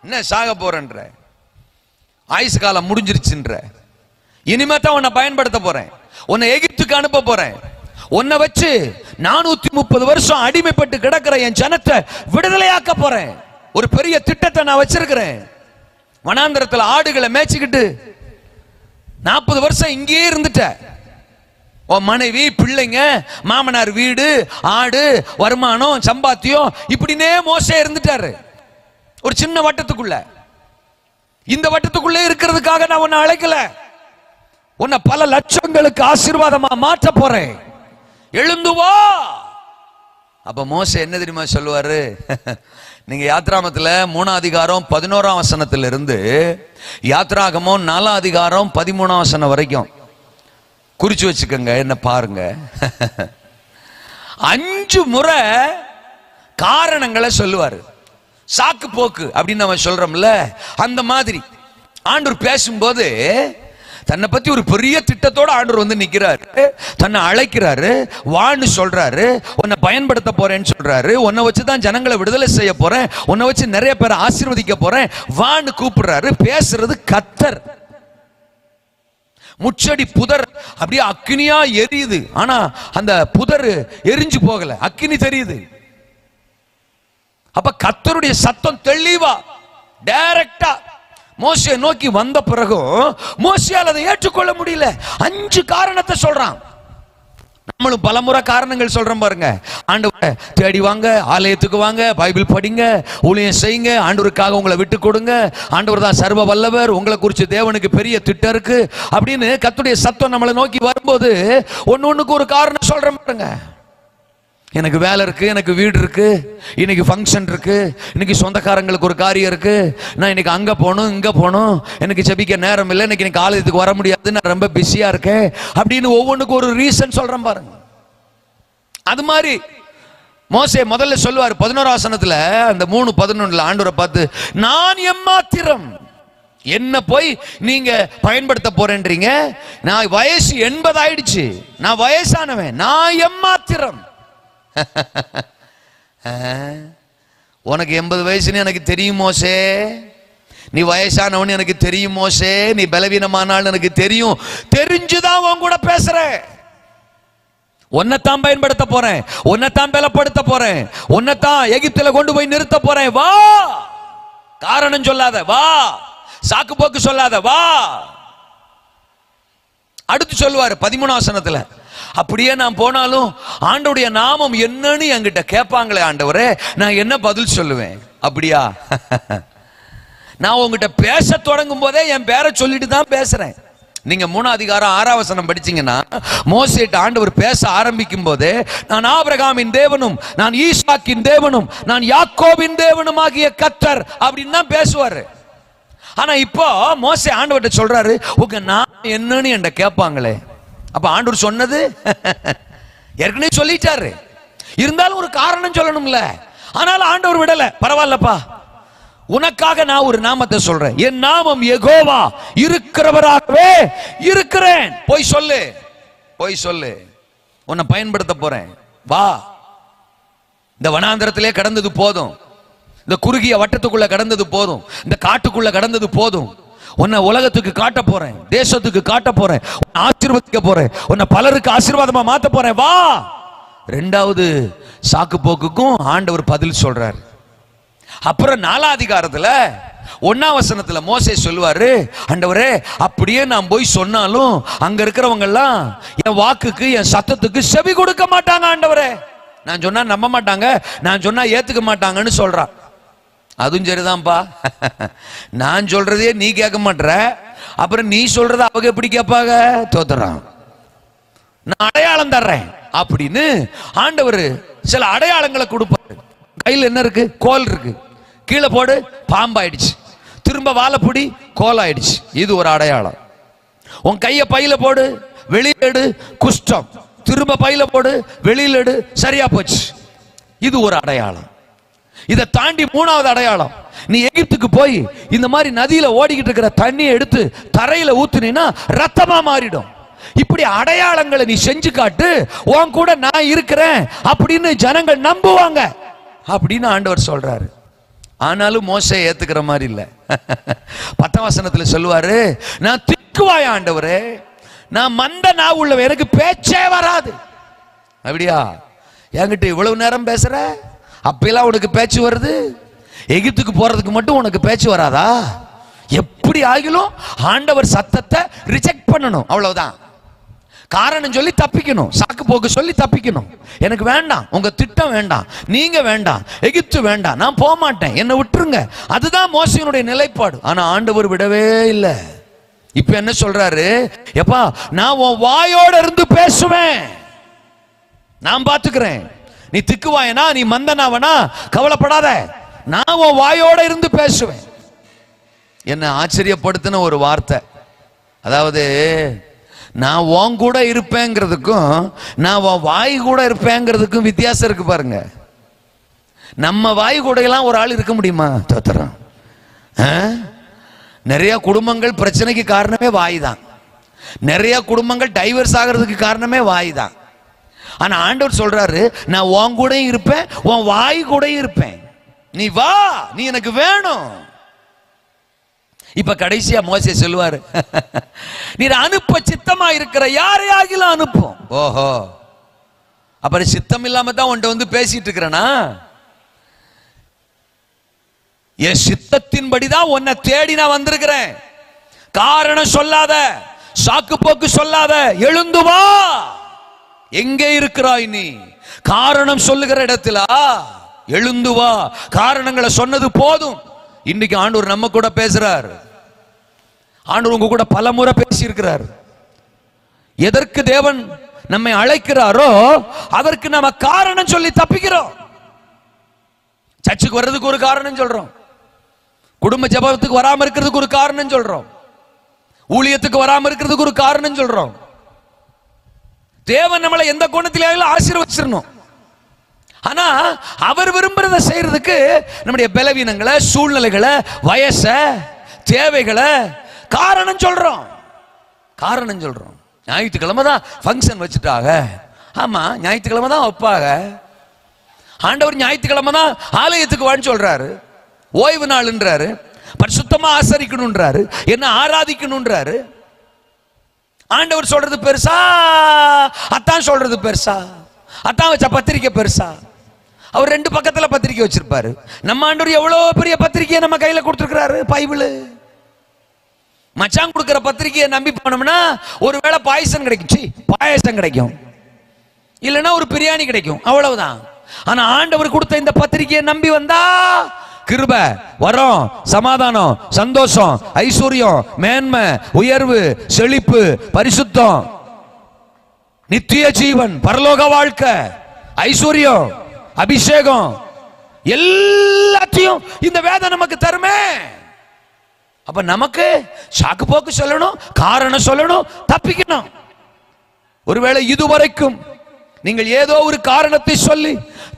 என்ன சாக போறன்ற, ஆயுசு காலம் முடிஞ்சிருச்சுன்ற, இனிமே தான் உன்னை பயன்படுத்த போறேன், உன்னை எகிப்துக்கு அனுப்ப போறேன், உன்னை வச்சு 430 வருஷம் அடிமைப்பட்டு கிடக்கிற என் ஜனத்தை விடுதலையாக்க போறேன். ஒரு பெரிய திட்டத்தை நான் வச்சிருக்கிறேன். வனாந்தரத்துல ஆடுகளை மேய்ச்சிக்கிட்டு 40 வருஷம் இங்கேயே இருந்துட்ட. உன் மனைவி, பிள்ளைங்க, மாமனார் வீடு, ஆடு, வருமானம், சம்பாத்தியம், இப்படினே மோசே இருந்துட்டாரு ஒரு சின்ன வட்டத்துக்குள்ள. இந்த வட்டத்துக்குள்ளே இருக்கிறதுக்காக நான் உன்னை அழைக்கல, உன்னை பல லட்சங்களுக்கு ஆசீர்வாதமா மாற்ற போறேன், எழுந்து வா. அப்ப மோசே என்ன தெரியுமா சொல்லுவாரு? நீங்க யாத்ராமத்துல 3ஆம் அதிகாரம் 11ஆம் வசனத்துல இருந்து யாத்ராகமம் 4ஆம் அதிகாரம் 13ஆம் வசனம் வரைக்கும் குறிச்சு வச்சுக்கோங்க, என்ன பாருங்க. 5 முறை காரணங்களை சொல்லுவாரு. சாக்கு போக்கு அப்படின்னு நம்ம சொல்றோம்ல, அந்த மாதிரி ஆண்டவர் பேசும்போது தன்னை பத்தி ஒரு பெரிய திட்டத்தோட ஆண்டவர் வந்து நிக்கிறாரு, தன்னை அழைக்கிறாரு, வான்னு சொல்றாரு, உன்னை பயன்படுத்த போறேன்னு சொல்றாரு, உன்னை வச்சுதான் ஜனங்களை விடுதலை செய்ய போறேன், உன்னை வச்சு நிறைய பேரை ஆசீர்வதிக்க போறேன், வான்னு கூப்பிடுறாரு. பேசுறது கர்த்தர். முச்சடி புதர் அப்படியே அக்கினியா எரியுது, ஆனா அந்த புதர் எரிஞ்சு போகல, அக்கினி தெரியுது. அப்ப கர்த்தருடைய சத்தம் தெளிவா டைரக்டா மோசே நோக்கி வந்த பிறகும் மோசேயால் அதை ஏற்றுக்கொள்ள முடியல. 5 காரணத்தை சொல்றான். நம்மளும் பலமுறை காரணங்கள் சொல்றோம் பாருங்க. ஆண்டவரை தேடி வாங்க, ஆலயத்துக்கு வாங்க, பைபிள் படிங்க, ஊழியம் செய்யுங்க, ஆண்டவருக்காக உங்களை விட்டு கொடுங்க, ஆண்டவர் தான் சர்வ வல்லவர், உங்களை குறித்து தேவனுக்கு பெரிய திட்டம் இருக்கு அப்படின்னு கர்த்தருடைய சத்தம் நம்மளை நோக்கி வரும்போது ஒன்னொன்னுக்கு ஒரு காரணம் சொல்றோம் பாருங்க. எனக்கு வேலை இருக்கு, எனக்கு வீடு இருக்கு, இன்னைக்கு ஃபங்க்ஷன் இருக்கு, இன்னைக்கு சொந்தக்காரங்களுக்கு ஒரு காரியம் இருக்கு, நான் இன்னைக்கு அங்க போகணும், இங்க போகணும், எனக்கு ஜெபிக்க நேரம் இல்லை, இன்னைக்கு எனக்கு ஆலயத்துக்கு வர முடியாது, நான் ரொம்ப பிஸியா இருக்கேன் அப்படின்னு ஒவ்வொன்றுக்கு ஒரு ரீசன் சொல்றேன் பாருங்க. அது மாதிரி மோசே முதல்ல சொல்லுவார் 11ஆம் வசனத்துல, அந்த 3:11 ஆண்டவரை பார்த்து, நான் எம்மாத்திரம், என்ன போய் நீங்க பயன்படுத்த போறேன்றீங்க, நான் வயசு 80 ஆயிடுச்சு, நான் வயசானவன், நான் எம்மாத்திரம். உனக்கு 80 வயசுன்னு எனக்கு தெரியும் மோசே, நீ வயசானவன் எனக்கு தெரியும் மோசே, நீ பலவீனமானாலும் எனக்கு தெரியும், தெரிஞ்சுதான் உன் கூட பேசுறேன், உன்னைத்தான் பயன்படுத்த போறேன், உன்னைத்தான் பலப்படுத்த போறேன், உன்னைத்தான் எகிப்துல கொண்டு போய் நிறுத்த போறேன், வா. காரணம் சொல்லாத, வா. சாக்கு போக்கு சொல்லாத, வா. அடுத்து சொல்லுவாரு 13ஆம் வசனத்துல, அப்படியே நான் போனாலும் ஆண்டவருடைய நாமம் என்னன்னு என்கிட்ட கேட்பாங்களே ஆண்டவரே, நான் என்ன பதில் சொல்லுவேன்? அப்படியா? நான் உங்ககிட்ட பேச தொடங்கும் போதே என் பேரை சொல்லிட்டு தான் பேசுறேன். நீங்க 3ஆம் அதிகாரம் 6ஆம் வசனம் படிச்சீங்கன்னா, மோசேட்ட ஆண்டவர் பேச ஆரம்பிக்கும் போதே, நான் ஆபிரகாமின் தேவனும், நான் ஈசாக்கின் தேவனும், நான் யாக்கோபின் தேவனும் ஆகிய கர்த்தர் அப்படின்னு தான் பேசுவாரு. ஆனா இப்போ மோசே ஆண்டவர்கிட்ட சொல்றாரு, உங்க நாமம் என்னன்னு என்கிட்ட கேட்பாங்களே. அப்ப ஆண்டவர் சொன்னது ஏற்கனவே சொல்லிட்டாரு, இருந்தாலும் ஒரு காரணம் சொல்லணும்ல. ஆனாலும் ஆண்டவர் விடல, பரவாயில்லப்பா, உனக்காக நான் ஒரு நாமத்தை சொல்றேன், என் நாமம் யெகோவா, இருக்கிறவராகவே இருக்கிறேன். போய் சொல்லு, போய் சொல்லு, உன்னை பயன்படுத்த போறேன், வா. இந்த வனாந்தரத்திலே கடந்தது போதும், இந்த குறுகிய வட்டத்துக்குள்ள கடந்தது போதும், இந்த காட்டுக்குள்ள கடந்தது போதும், உன்னை உலகத்துக்கு காட்ட போறேன், தேசத்துக்கு காட்ட போறேன், உன்னை ஆசீர்வதிக்க போறேன், உன்னை பலருக்கு ஆசீர்வாதமா மாத்த போறேன், வா. 2வது சாக்கு போக்குக்கும் ஆண்டவர் பதில் சொல்றார். அப்புறம் 4ஆம் அதிகாரத்துல 1ஆம் வசனத்துல மோசே சொல்லுவாரு, ஆண்டவரே அப்படியே நான் போய் சொன்னாலும் அங்க இருக்கிறவங்க எல்லாம் என் வாக்குக்கு என் சத்தத்துக்கு செவி கொடுக்க மாட்டாங்க ஆண்டவரே. நான் சொன்னா நம்ப மாட்டாங்க, நான் சொன்னா ஏத்துக்க மாட்டாங்கன்னு சொல்றான். அதுவும் சரிதான்ப்பா, நான் சொல்றதே நீ கேட்க மாட்டற, அப்புறம் நீ சொல்றத அவங்க எப்படி கேட்பாங்க? தோத்துறான். நான் அடையாளம் தர்றேன் அப்படின்னு ஆண்டவர் சில அடையாளங்களை கொடுப்பாரு. கையில் என்ன இருக்கு? கோல் இருக்கு, கீழே போடு பாம்பாயிடுச்சு, திரும்ப வாழைப்புடி கோல் ஆயிடுச்சு, இது ஒரு அடையாளம். உன் கைய பையில போடு வெளியிடு குஷ்டம், திரும்ப பையில போடு வெளியிடு சரியா போச்சு, இது ஒரு அடையாளம். இதை தாண்டி 3வது அடையாளம், நீ எகிப்துக்கு போய் இந்த மாதிரி நதியில ஓடிக்கிட்டு இருக்கிற தண்ணியை எடுத்து தரையில ஊத்துனீன்னா ரத்தமா மாறிடும். இப்படி அடையாளங்களை நீ செஞ்சு காட்டு, உன் கூட நான் இருக்கிறேன் அப்படின்னு ஜனங்கள் நம்புவாங்க அப்படின்னு ஆண்டவர் சொல்றாரு. ஆனாலும் மோசே ஏத்துக்கிற மாதிரி இல்ல. 10ஆம் வசனத்துல சொல்லுவாரு, நான் திக்குவாய் ஆண்டவரே, நான் மந்த நாவு உள்ளவன், எனக்கு பேச்சே வராது. அப்படியா? என்கிட்ட இவ்வளவு நேரம் பேசுற, அப்பெல்லாம் உனக்கு பேச்சு வருது, எகிப்துக்கு போறதுக்கு மட்டும் உனக்கு பேச்சு வராதா? எப்படி ஆகிலும் ஆண்டவர் சத்தத்தை ரிஜெக்ட் பண்ணணும், அவ்வளவுதான். காரணம் சொல்லி தப்பிக்கணும், சாக்கு போக்கு சொல்லி தப்பிக்கணும். எனக்கு வேண்டாம், உங்க திட்டம் வேண்டாம், நீங்க வேண்டாம், எகிப்து வேண்டாம், நான் போக மாட்டேன், என்னை விட்டுருங்க. அதுதான் மோசேயினுடைய நிலைப்பாடு. ஆனா ஆண்டவர் விடவே இல்லை. இப்ப என்ன சொல்றாரு? எப்பா நான் உன் வாயோட இருந்து பேசுவேன், நான் பாத்துக்கிறேன். நீ திக்குவாயனா, நீ மந்தனாவனா கவலைப்படாத, நான் உன் வாயோட இருந்து பேசுவேன். என்ன ஆச்சரியப்படுத்தின ஒரு வார்த்தை. அதாவது நான் உன் கூட இருப்பேங்கிறதுக்கும் நான் உன் வாய் கூட இருப்பேங்கிறதுக்கும் வித்தியாசம் இருக்கு பாருங்க. நம்ம வாய் கூட எல்லாம் ஒரு ஆள் இருக்க முடியுமா? தோத்துறோம். நிறைய குடும்பங்கள் பிரச்சனைக்கு காரணமே வாய் தான். நிறைய குடும்பங்கள் டைவர்ஸ் ஆகிறதுக்கு காரணமே வாய் தான். ஆனா ஆண்டவர் சொல்றாரு, நான் உன் கூட இருப்பேன், உன் வாய் கூட இருப்பேன், நீ வா, நீ எனக்கு வேணும். இப்ப கடைசியா மோசே சொல்லுவாரு, நீர் அனுப்ப சித்தமா இருக்கிற யாரையாகிலும் அனுப்பும். ஓஹோ, அப்புறம் சித்தம் இல்லாம தான் உன்கிட்ட வந்து பேசிட்டு இருக்கிறனா? என் சித்தத்தின்படிதான் உன்னை தேடி நான் வந்திருக்கிறேன். காரணம் சொல்லாத, சாக்கு போக்கு சொல்லாத, எழுந்து வா. எங்கே இருக்கிறாய் நீ? காரணம் சொல்லுகிற இடத்துல எழுந்து வா. காரணங்களை சொன்னது போதும். இன்னைக்கு ஆண்டவர் நம்ம கூட பேசுறார். ஆண்டவர் உங்க கூட பல முறை பேசி இருக்கிறார். எதற்கு தேவன் நம்மை அழைக்கிறாரோ அதற்கு நம்ம காரணம் சொல்லி தப்பிக்கிறோம். சர்ச்சுக்கு வர்றதுக்கு ஒரு காரணம் சொல்றோம், குடும்ப ஜெபத்துக்கு வராம இருக்கிறதுக்கு ஒரு காரணம் சொல்றோம், ஊழியத்துக்கு வராம இருக்கிறதுக்கு ஒரு காரணம் சொல்றோம். தேவன் நம்மளை எந்த கோணத்திலேயும் ஆசீர்வதிச்சிடணும். ஆனா அவர் விரும்புறதை செய்யறதுக்கு நம்முடைய பலவீனங்களை, சூழ்நிலைகளை, வயச, தேவைகளை காரணம் சொல்றோம். காரணம் சொல்றோம். ஞாயிற்றுக்கிழமை தான் ஃபங்க்ஷன் வச்சுட்டாங்க. ஆமா, ஞாயிற்றுக்கிழமை தான் வைப்பாங்க. ஆண்டவர் ஞாயிற்றுக்கிழமை தான் ஆலயத்துக்கு வான்னு சொல்றாரு, ஓய்வு நாள்ன்றாரு, பரிசுத்தமா ஆசரிக்கணும்ன்றாரு, என்ன ஆராதிக்கணும்ன்றாரு. ஆண்டவர் சொல்றது பெருசா, அத்தான் சொல்றது பெருசா? அத்தான் வச்ச பத்திரிக்கை பெருசா? அவர் 2 பக்கத்துல பத்திரிக்கை வச்சிருப்பாரு. நம்ம ஆண்டவர் எவ்வளவு பெரிய பத்திரிக்கையை நம்ம கையில கொடுத்திருக்கிறாரு, பைபிள். மச்சான் கொடுக்கிற பத்திரிக்கையை நம்பி போனோம்னா ஒருவேளை பாயசம் கிடைக்கும், பாயசம் கிடைக்கும், இல்லைன்னா ஒரு பிரியாணி கிடைக்கும், அவ்வளவுதான். ஆனா ஆண்டவர் கொடுத்த இந்த பத்திரிக்கையை நம்பி வந்தா கிருபை, வரம், சமாதானம், சந்தோஷம், ஐஸ்வர்யம், மேன்மை, உயர்வு, செழிப்பு, பரிசுத்தம், நித்திய ஜீவன், பரலோக வாழ்க்கை, ஐஸ்வர்யம், அபிஷேகம், எல்லாத்தையும் இந்த வேதம் நமக்கு தருமே. அப்ப நமக்கு சாக்கு போக்கு சொல்லணும், காரணம் சொல்லணும், தப்பிக்கணும். ஒருவேளை இதுவரைக்கும் நீங்கள் ஏதோ ஒரு காரணத்தை சொல்லி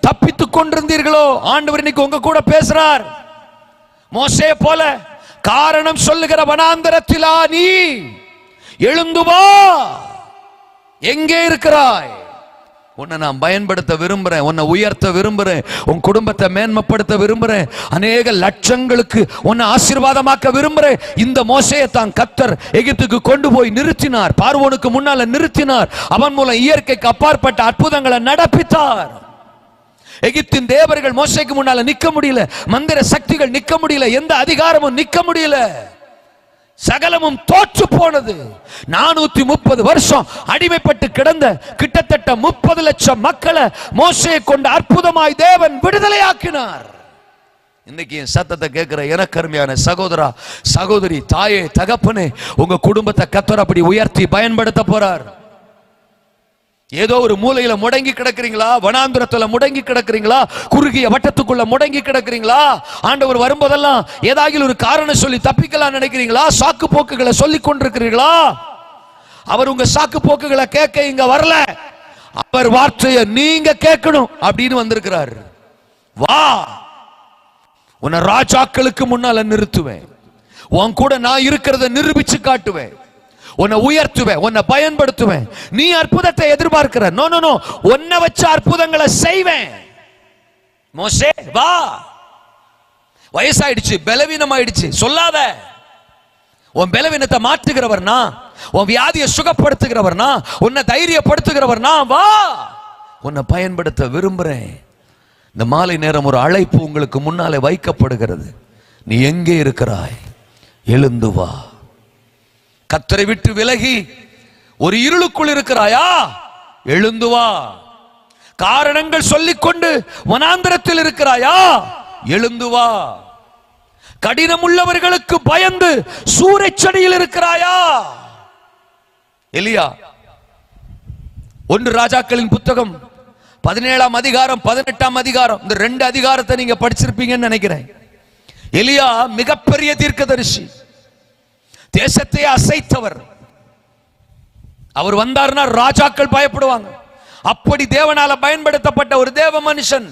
தப்பித்துக் கொண்டிருந்தீர்களோ, ஆண்டவர் இன்னைக்கு உங்க கூட பேசுறார். மோசே போல காரணம் சொல்லுகிற வனாந்தரத்திலா நீ எழுந்து வா. எங்கே இருக்கிறாய்? உன்னை நான் பயன்படுத்த விரும்புறேன், உன்னை உயர்த்த விரும்புறேன், உன் குடும்பத்தை மேன்மைப்படுத்த விரும்புறேன், அநேக லட்சங்களுக்கு உன்னை ஆசீர்வாதமாக்க விரும்புறேன். இந்த மோசேயை தான் கர்த்தர் எகிப்துக்கு கொண்டு போய் நிறுத்தினார், பார்வோனுக்கு முன்னால நிறுத்தினார். அவன் மூலம் இயற்கைக்கு அப்பாற்பட்ட அற்புதங்களை நடப்பித்தார். எகிப்தின் தேவர்கள் மோசேக்கு முன்னால நிக்க முடியல, மந்திர சக்திகள் நிக்க முடியல, எந்த அதிகாரமும் நிக்க முடியல, சகலமும் தோற்று போனது. 430 வருஷம் அடிமைப்பட்டு கிடந்த கிட்டத்தட்ட 30 லட்சம் மக்களை மோசேயை கொண்டு அற்புதமாய் தேவன் விடுதலையாக்கினார். இன்னைக்கு என் சத்தத்தை கேட்கிற எனக்கு அருமையான சகோதரா சகோதரி, தாயே தகப்பனே, உங்க குடும்பத்தை கர்த்தர் அப்படி உயர்த்தி பயன்படுத்த போறார். ஏதோ ஒரு மூலையில முடங்கி கிடக்குறீங்களா? வனாந்திரத்துல முடங்கி கிடக்குறீங்களா? குறுகிய வட்டத்துக்குள்ள முடங்கி கிடக்குறீங்களா? ஆண்டவர் வரும்போதெல்லாம் ஏதாவது ஒரு காரணம் சொல்லி தப்பிக்கலாம் நினைக்கிறீங்களா? சாக்கு போக்குகளை சொல்லி கொண்டிருக்கிறீர்களா? அவர் உங்க சாக்கு போக்குகளை கேட்க இங்க வரல, அவர் வார்த்தையை நீங்க கேட்கணும் அப்படின்னு வந்திருக்கிறார். வா, உன்னை ராஜாக்களுக்கு முன்னால நிறுத்துவேன், உன் கூட நான் இருக்கிறத நிரூபிச்சு காட்டுவேன், உன்னை உயர்த்துவேன், உன்னை பயன்படுத்துவேன். நீ அற்புதத்தை எதிர்பார்க்கிற? நோ நோ நோ, உன்னை வச்ச அற்புதங்களை செய்வேன். மோசே வா, வயசாயிடுச்சு, பலவீனமாயிடுச்சு சொல்லாத. உன் பலவீனத்தை மாற்றுகிறவர்னா, உன் வியாதியை சுகப்படுத்துகிறவர்னா, உன்னை தைரியப்படுத்துகிறவர்னா வா, உன்னை பயன்படுத்த விரும்புறேன். இந்த மாலை நேரம் ஒரு அழைப்பு உங்களுக்கு முன்னாலே வைக்கப்படுகிறது. நீ எங்கே இருக்கிறாய்? எழுந்து வா. கர்த்தரை விட்டு விலகி ஒரு இருளுக்குள் இருக்கிறாயா? எழுந்து வா. காரணங்கள் சொல்லிக்கொண்டு வனாந்திரத்தில் இருக்கிறாயா? எழுந்து வா. கடினம் உள்ளவர்களுக்கு பயந்து சூறைச்செடியில் இருக்கிறாயா? எலியா 1 ராஜாக்களின் புத்தகம் 17ஆம் அதிகாரம் 18ஆம் அதிகாரம், இந்த 2 அதிகாரத்தை நீங்க படிச்சிருப்பீங்கன்னு நினைக்கிறேன். எலியா மிகப்பெரிய தீர்க்கதரிசி, தேசத்தை அசைத்தவர். அவர் வந்தார்னா ராஜாக்கள் பயப்படுவாங்க. அப்படி தேவனால பயன்படுத்தப்பட்ட ஒரு தேவ மனுஷன்.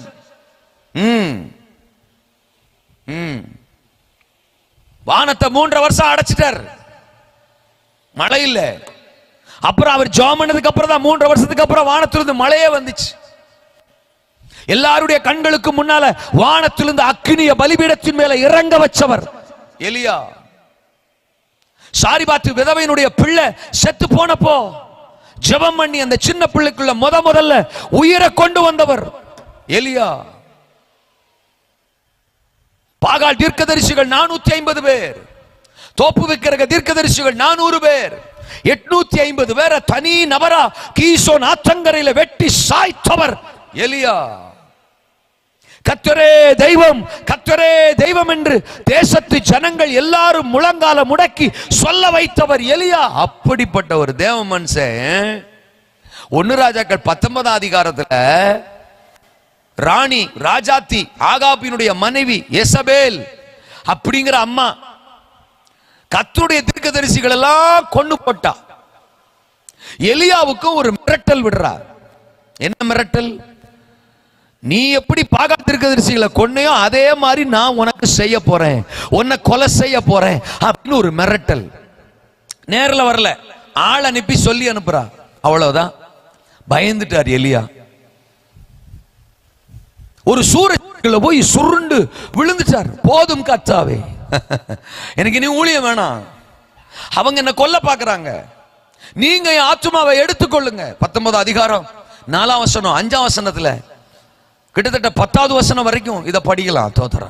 வானத்தை 3 வருஷம் அடைச்சிட்டார், மழை இல்ல. அப்புறம் அவர் ஜெபம் பண்ணதுக்கு அப்புறம் தான் 3 வருஷத்துக்கு அப்புறம் வானத்திலிருந்து மழையே வந்துச்சு. எல்லாருடைய கண்களுக்கு முன்னால வானத்திலிருந்து அக்கினிய பலிபீடத்தின் மேல இறங்க வச்சவர் எலியா. சாரிபாத்து விதவையினுடைய பிள்ளை செத்து போனப்போ ஜெபம் பண்ணி அந்த சின்ன பிள்ளைக்குள்ள முதல்ல உயிரை கொண்டு வந்தவர் எலியா. பாகால் தீர்க்கதரிசிகள் 450 பேர், தோப்பு வைக்கிற தீர்க்கதரிசிகள் 400 பேர், 850 பேரை தனி நபரா கீசோன் ஆற்றங்கரையில வெட்டி சாய்த்தவர் எலியா. கர்த்தரே தெய்வம், கர்த்தரே தெய்வம் என்று தேசத்து ஜனங்கள் எல்லாரும் முழங்கால முடக்கி சொல்ல வைத்தவர் எலியா. அப்படிப்பட்ட ஒரு தேவ மனுஷன் 1 ராஜாக்கள் 19ஆம் அதிகாரத்துல ராணி ராஜாத்தி ஆகாபினுடைய மனைவி எசபேல் அப்படிங்கிற அம்மா கர்த்தருடைய தீர்க்கதரிசிகள் எல்லாம் கொண்டு போட்டா. எலியாவுக்கும் ஒரு மிரட்டல் விடுறார். என்ன மிரட்டல்? நீ எப்படி பாகால் தீர்க்கதரிசிகளை கொன்னையோ அதே மாதிரி நான் உனக்கு செய்ய போறேன், உன்னை கொலை செய்ய போறேன் அப்படின்னு ஒரு மிரட்டல். நேரில் வரல, ஆள் அனுப்பி சொல்லி அனுப்புறா. அவ்வளவுதான், பயந்துட்டார் எலியா. ஒரு சூரஜ்ல போய் சுருண்டு விழுந்துட்டார். போதும் கர்த்தாவே, எனக்கு நீ ஊழியம் வேணாம், அவங்க என்ன கொல்ல பாக்குறாங்க, நீங்க என் ஆத்துமாவை எடுத்துக்கொள்ளுங்க. 19ஆம் அதிகாரம் 4ஆம் வசனம் 5ஆம் வசனத்துல கிட்டத்தட்ட 10வது வசனம் வரைக்கும் இதை படிக்கலாம். தோத்தரா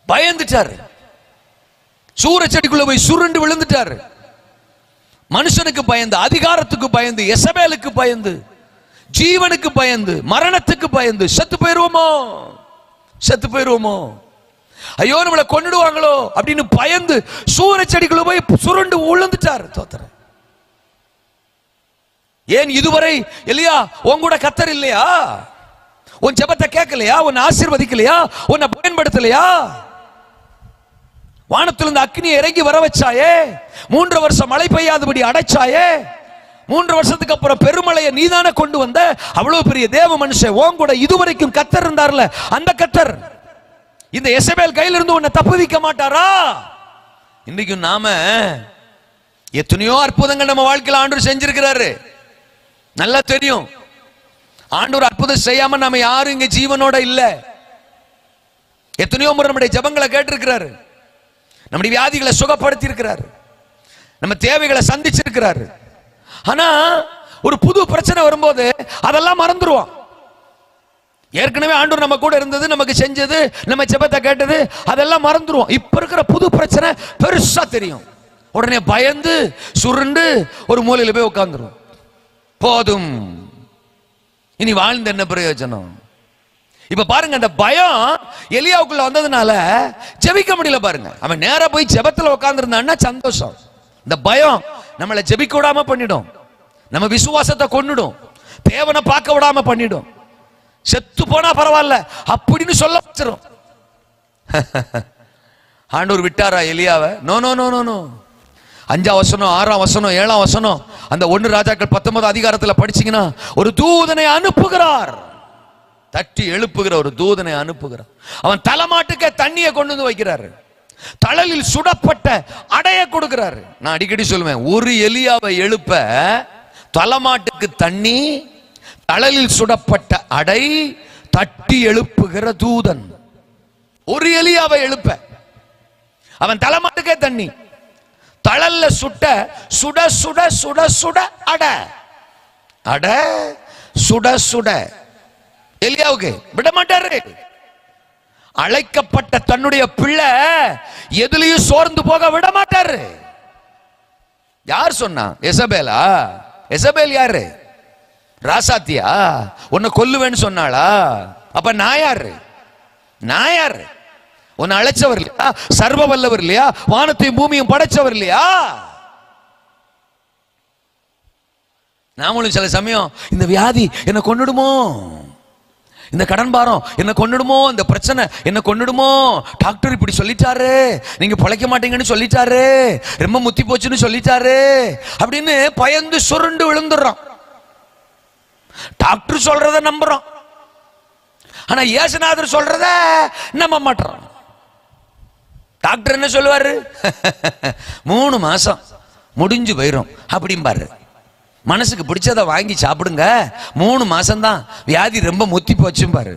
பயந்துட்டாரு, சூரச்செடிக்குள்ள போய் சுருண்டு விழுந்துட்டாரு. மனுஷனுக்கு பயந்து, அதிகாரத்துக்கு பயந்து, எசபேலுக்கு பயந்து, ஜீவனுக்கு பயந்து, மரணத்துக்கு பயந்து செத்து போயிருவோமோ, செத்து போயிருவோமோ, ஐயோ நம்மளை கொன்னுடுவாங்களோ அப்படின்னு பயந்து சூரச்செடிக்குள்ள போய் சுருண்டு விழுந்துட்டார். தோத்தர ஏன் இதுவரை எலியா உன் கூட கர்த்தர் இல்லையா? உன் ஜெபத்தை கேட்கலையா? உன்னை ஆசீர்வதிக்கலையா? உன்னை பயன்படுத்தலையா? வானத்திலிருந்து அக்னியை இறங்கி வர வச்சாயே, 3 வருஷம் மழை பெய்யாதபடி அடைச்சாயே, 3 வருஷத்துக்கு அப்புறம் பெருமழையை நீதானே கொண்டு வந்த. அவ்வளவு பெரிய தேவ மனுஷன் உன் கூட இதுவரைக்கும் கர்த்தர் இருந்தார்ல, அந்த கர்த்தர் இந்த எசபேல் கையில இருந்து உன்னை தப்புவிக்க மாட்டாரா? இன்னைக்கும் நாம எத்தனையோ அற்புதங்கள் நம்ம வாழ்க்கையில் ஆண்டவர் செஞ்சிருக்கிறாரு, நல்லா தெரியும். ஆண்டவர் அற்புதம் செய்யாம நம்ம யாரும் இங்க ஜீவனோட இல்ல. எத்தனையோ முறை நம்முடைய ஜெபங்களை கேட்டிருக்கிறாரு, நம்முடைய வியாதிகளை சுகப்படுத்தி இருக்கிறாரு, நம்ம தேவைகளை சந்திச்சிருக்கிறாரு. ஆனா ஒரு புது பிரச்சனை வரும்போது அதெல்லாம் மறந்துடுவான். ஏற்கனவே ஆண்டவர் நம்ம கூட இருந்தது, நமக்கு செஞ்சது, நம்ம ஜெபத்தை கேட்டது, அதெல்லாம் மறந்துடுவோம். இப்ப இருக்கிற புது பிரச்சனை பெருசா தெரியும். உடனே பயந்து சுருண்டு ஒரு மூலையில போய் உட்கார்ந்துரும். போதும், இனி வாழ்ந்த என்ன பிரயோஜனம்? இப்ப பாருங்க, அந்த பயம் எலியாவுக்குள்ள வந்ததுனால ஜெபிக்க முடியல. பாருங்க, அவன் நேரா போய் ஜெபத்துல உட்கார்ந்து இருந்தான்னா சந்தோஷம். இந்த பயம் நம்மளை ஜெபிக்க விடாம பண்ணிடும், நம்ம விசுவாசத்தை கொன்னுடும், தேவனை பார்க்க விடாம பண்ணிடும். செத்து போனா பரவாயில்ல அப்படின்னு சொல்ல வச்சிரும். ஆண்டவர் விட்டாரா எலியாவை? No no no no no. 5ஆம் வசனம், 6ஆம் வசனம், 7ஆம் வசனம், அந்த 1 ராஜாக்கள் 19 அதிகாரத்தில் படிச்சீங்கன்னா ஒரு தூதனை அனுப்புகிறார். தட்டி எழுப்புகிற ஒரு தூதனை அனுப்புகிறார். அவன் தலைமாட்டுக்க தண்ணியை கொண்டு வந்து வைக்கிறாரு, தழலில் சுடப்பட்ட அடைய கொடுக்கிறாரு. நான் அடிக்கடி சொல்லுவேன், ஒரு எலியாவை எழுப்ப தலைமாட்டுக்கு தண்ணி, தழலில் சுடப்பட்ட அடை, தட்டி எழுப்புகிற தூதன். ஒரு எலியாவை எழுப்ப அவன் தலைமாட்டுக்கே தண்ணி, தழல்ல சுட்ட சுட சுட சுட சுட அடை, அடை சுட சுட. எலியாவுக்கு விட மாட்டாரு. அழைக்கப்பட்ட தன்னுடைய பிள்ளை எதுலயும் சோர்ந்து போக விட மாட்டாரு. யார் சொன்னா? எசபேலா? எசபேல் யாரு? ராசாத்தியா? உன்னை கொல்லுவேன்னு சொன்னாளா? அப்ப நான் யாரு? நான் யாரு? உன்னை அழைச்சவர் இல்லையா? சர்வ வல்லவர் இல்லையா? வானத்தையும் பூமியும் படைச்சவர் இல்லையா? நாமளும் சில சமயம் இந்த வியாதி என்ன கொன்னுடுமோ, இந்த கடன் பாரம் என்ன கொன்னுடுமோ, இந்த பிரச்சனை என்ன கொன்னுடுமோ, டாக்டர் இப்படி சொல்லிட்டாரு, நீங்க பிழைக்க மாட்டீங்கன்னு சொல்லிட்டாரு, ரொம்ப முத்தி போச்சுன்னு சொல்லிட்டாரு அப்படின்னு பயந்து சுருண்டு விழுந்துடுறோம். டாக்டர் சொல்றத நம்புறோம், ஆனா இயேசுநாதர் சொல்றத நம்ப மாட்டோம். டாக்டர் என்ன சொல்லுவாரு? 3 மாசம் முடிஞ்சு போயிரும் அப்படிம்பாரு. மனசுக்கு பிடிச்சதை வாங்கி சாப்பிடுங்க, 3 மாசம் தான், வியாதி ரொம்ப முத்தி போச்சும் பாரு.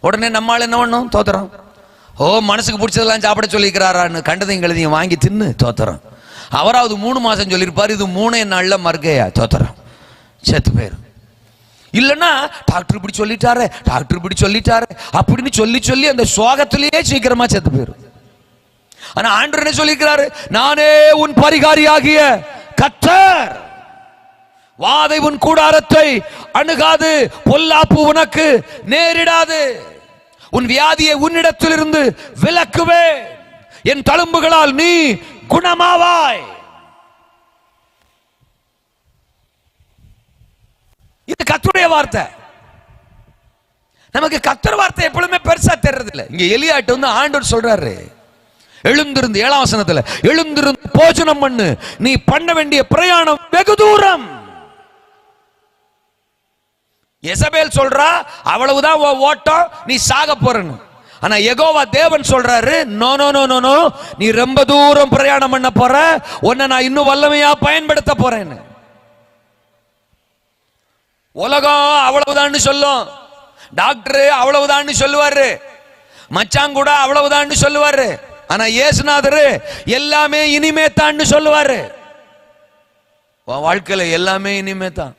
உடனே நம்மால் என்ன பண்ணும்? தோத்துறோம். ஓ, மனசுக்கு பிடிச்சதெல்லாம் சாப்பிட சொல்லிக்கிறாரான்னு கண்டதையும் கழுதையும் வாங்கி தின்னு தோத்துறோம். அவராவது 3 மாசம் சொல்லியிருப்பாரு, இது 3 நாள்ல மறுக்கையா, தோத்துறோம், செத்து போயிரும். இல்லைன்னா டாக்டர் இப்படி சொல்லிட்டாரு, டாக்டர் இப்படி சொல்லிட்டாரு அப்படின்னு சொல்லி சொல்லி அந்த சோகத்திலேயே சீக்கிரமா செத்து போயிரும். ஆனா ஆண்டவர் என்ன சொல்லிக்கிறாரு? நானே உன் பரிகாரியாகிய கர்த்தர், வாதை உன் கூடாரத்தை அணுகாது, பொல்லாப்பு உனக்கு நேரிடாது, உன் வியாதியை உன்னிடத்திலிருந்து விலக்குவே, என் தழும்புகளால் நீ குணமாவாய். இது கர்த்தருடைய வார்த்தை. நமக்கு கர்த்தர் வார்த்தை எப்பொழுதுமே பெருசா தெரியறது இல்லை. இங்க எலியாட்ட வந்து ஆண்டவர் சொல்றாரு, எழுந்திருந்து, 7ஆம் வசனத்துல, எழுந்திருந்து போஜனம் பண்ணு, நீ பண்ண வேண்டிய பிரயாணம் வெகு தூரம். எசபேல் சொல்றா அவ்வளவுதான் ஓட்டம், நீ சாக போறன்னு. ஆனா யெகோவா தேவன் சொல்றாரு, நோ நோ நோ நோ, நீ ரொம்ப தூரம் பிரயாணம் பண்ண போற, உன்னை நான் இன்னும் வல்லமையா பயன்படுத்த போறேன்னு. உலகம் அவ்வளவுதான் சொல்லும், டாக்டர் அவ்வளவுதான் சொல்லுவாரு, மச்சான் கூட அவ்வளவுதான் சொல்லுவாரு. ஆனா இயேசுநாதர் எல்லாமே இனிமே தான் சொல்லுவாரு. உன் வாழ்க்கையில எல்லாமே இனிமே தான்.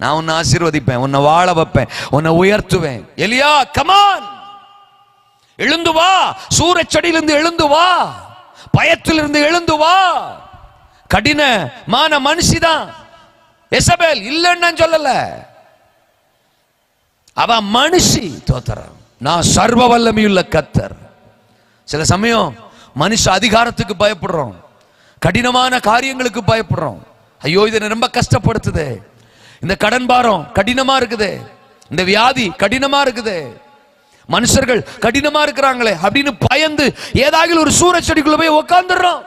நான் உன்னை ஆசீர்வதிப்பேன், உன்னை வாழ வைப்பேன், உன்னை உயர்த்துவேன். எலியா, கமான், எழுந்து வா, சூரச்செடியிலிருந்து எழுந்து வா, பயத்திலிருந்து எழுந்து வா. கடினமான மனுஷிதான் எசபேல், இல்லைன்னு நான் சொல்லல, அவ மனுஷி. தோத்தரம், நான் சர்வ வல்லமையுள்ள கர்த்தர். சில சமயம் மனுஷ அதிகாரத்துக்கு பயப்படுறோம், கடினமான காரியங்களுக்கு பயப்படுறோம். ஐயோ, இது ரொம்ப கஷ்டப்படுத்துது, இந்த கடன் பாரம் கடினமா இருக்குது, இந்த வியாதி கடினமா இருக்குது, மனுஷர்கள் கடினமா இருக்கிறாங்களே அப்படின்னு பயந்து ஏதாவது ஒரு சூரச்செடிக்குள்ள போய் உட்கார்ந்துடுறோம்.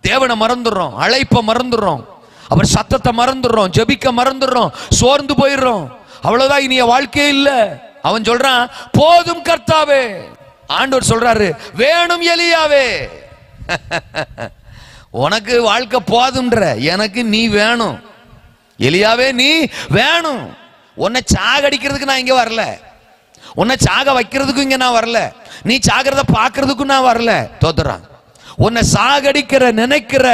தேவனை மறந்துடுறோம், அழைப்ப மறந்துடுறோம், அவர் சத்தத்தை மறந்துடுறோம், ஜெபிக்க மறந்துடுறோம், சோர்ந்து போயிடுறோம். அவ்வளவுதான், இனிய வாழ்க்கையே இல்ல. அவன் சொல்றான், போதும் கர்த்தாவே. ஆண்டவர் சொல்றாரு, வேணும் எலியாவே, உனக்கு வாழ்க்கை போதும்ன்ற, எனக்கு நீ வேணும். எலியாவே நீ வேணும். உன்னை சாகடிக்கிறதுக்கு நான் இங்க வரல, உன்னை சாக வைக்கிறதுக்கும் இங்க நான் வரல, நீ சாகிறத பாக்குறதுக்கும் நான் வரல. தோத்துறான். உன்னை சாகடிக்கிற நினைக்கிற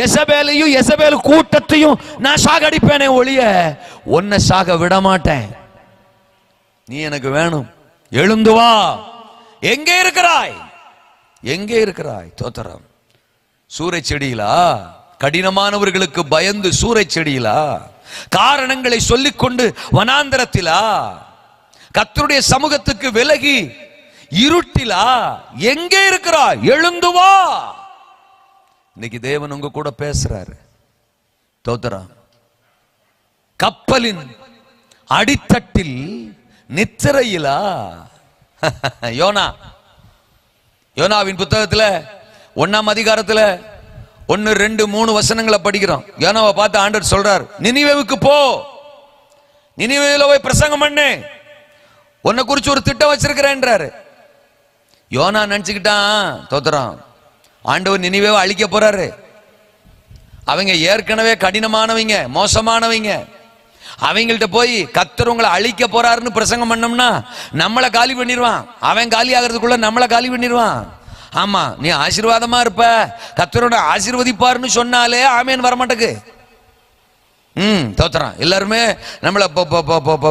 எசபேலையும் எசபேல் கூட்டத்தையும் நான் சாகடிப்பேனே ஒழிய உன்னை சாக விட மாட்டேன். நீ எனக்கு வேணும், எழுந்து வா. எங்கே இருக்கிறாய், எங்கே இருக்கிறாய்? தோத்திரம். சூறை செடியிலா? கடினமானவர்களுக்கு பயந்து சூறை செடியிலா? காரணங்களை சொல்லிக்கொண்டு வனாந்தரத்திலா? கர்த்தருடைய சமூகத்துக்கு விலகி இருட்டிலா? எங்கே இருக்கிறாய்? எழுந்து வா. இன்னைக்கு தேவன் உங்க கூட பேசுறாரு. தோத்திரம். கப்பலின் அடித்தட்டில் நித்திரையிலா? யோனாவின் புத்தகத்துல 1ஆம் அதிகாரத்துல 1, 2, 3 வசனங்களை படிக்கிறோம். யோனாவை பார்த்து ஆண்டவர் சொல்றார், நினிவேவுக்கு போ, நினிவேல போய் பிரசங்கம் பண்ணு, உன்னை குறிச்சு ஒரு திட்டம் வச்சிருக்கிறேன்றாரு. யோனா நினைச்சுக்கிட்டான், தோத்திரம், ஆண்டவர் நினிவேவை அழிக்க போறாரு. அவங்க ஏற்கனவே கடினமானவங்க, மோசமானவங்க. அவங்கள்ட்ட போய் கர்த்தர் உங்களை அழிக்க போறாருன்னு பிரசங்கம் பண்ணோம்னா நம்மளை காலி பண்ணிடுவான். அவன் காலி ஆகிறதுக்குள்ள நம்மளை காலி பண்ணிடுவான். ஆமா, நீ ஆசீர்வாதமா இருப்ப, கர்த்தரோட ஆசீர்வதிப்பாருன்னு சொன்னாலே ஆமேன் வரமாட்டேக்கு. தோத்திரம். எல்லாருமே நம்மளை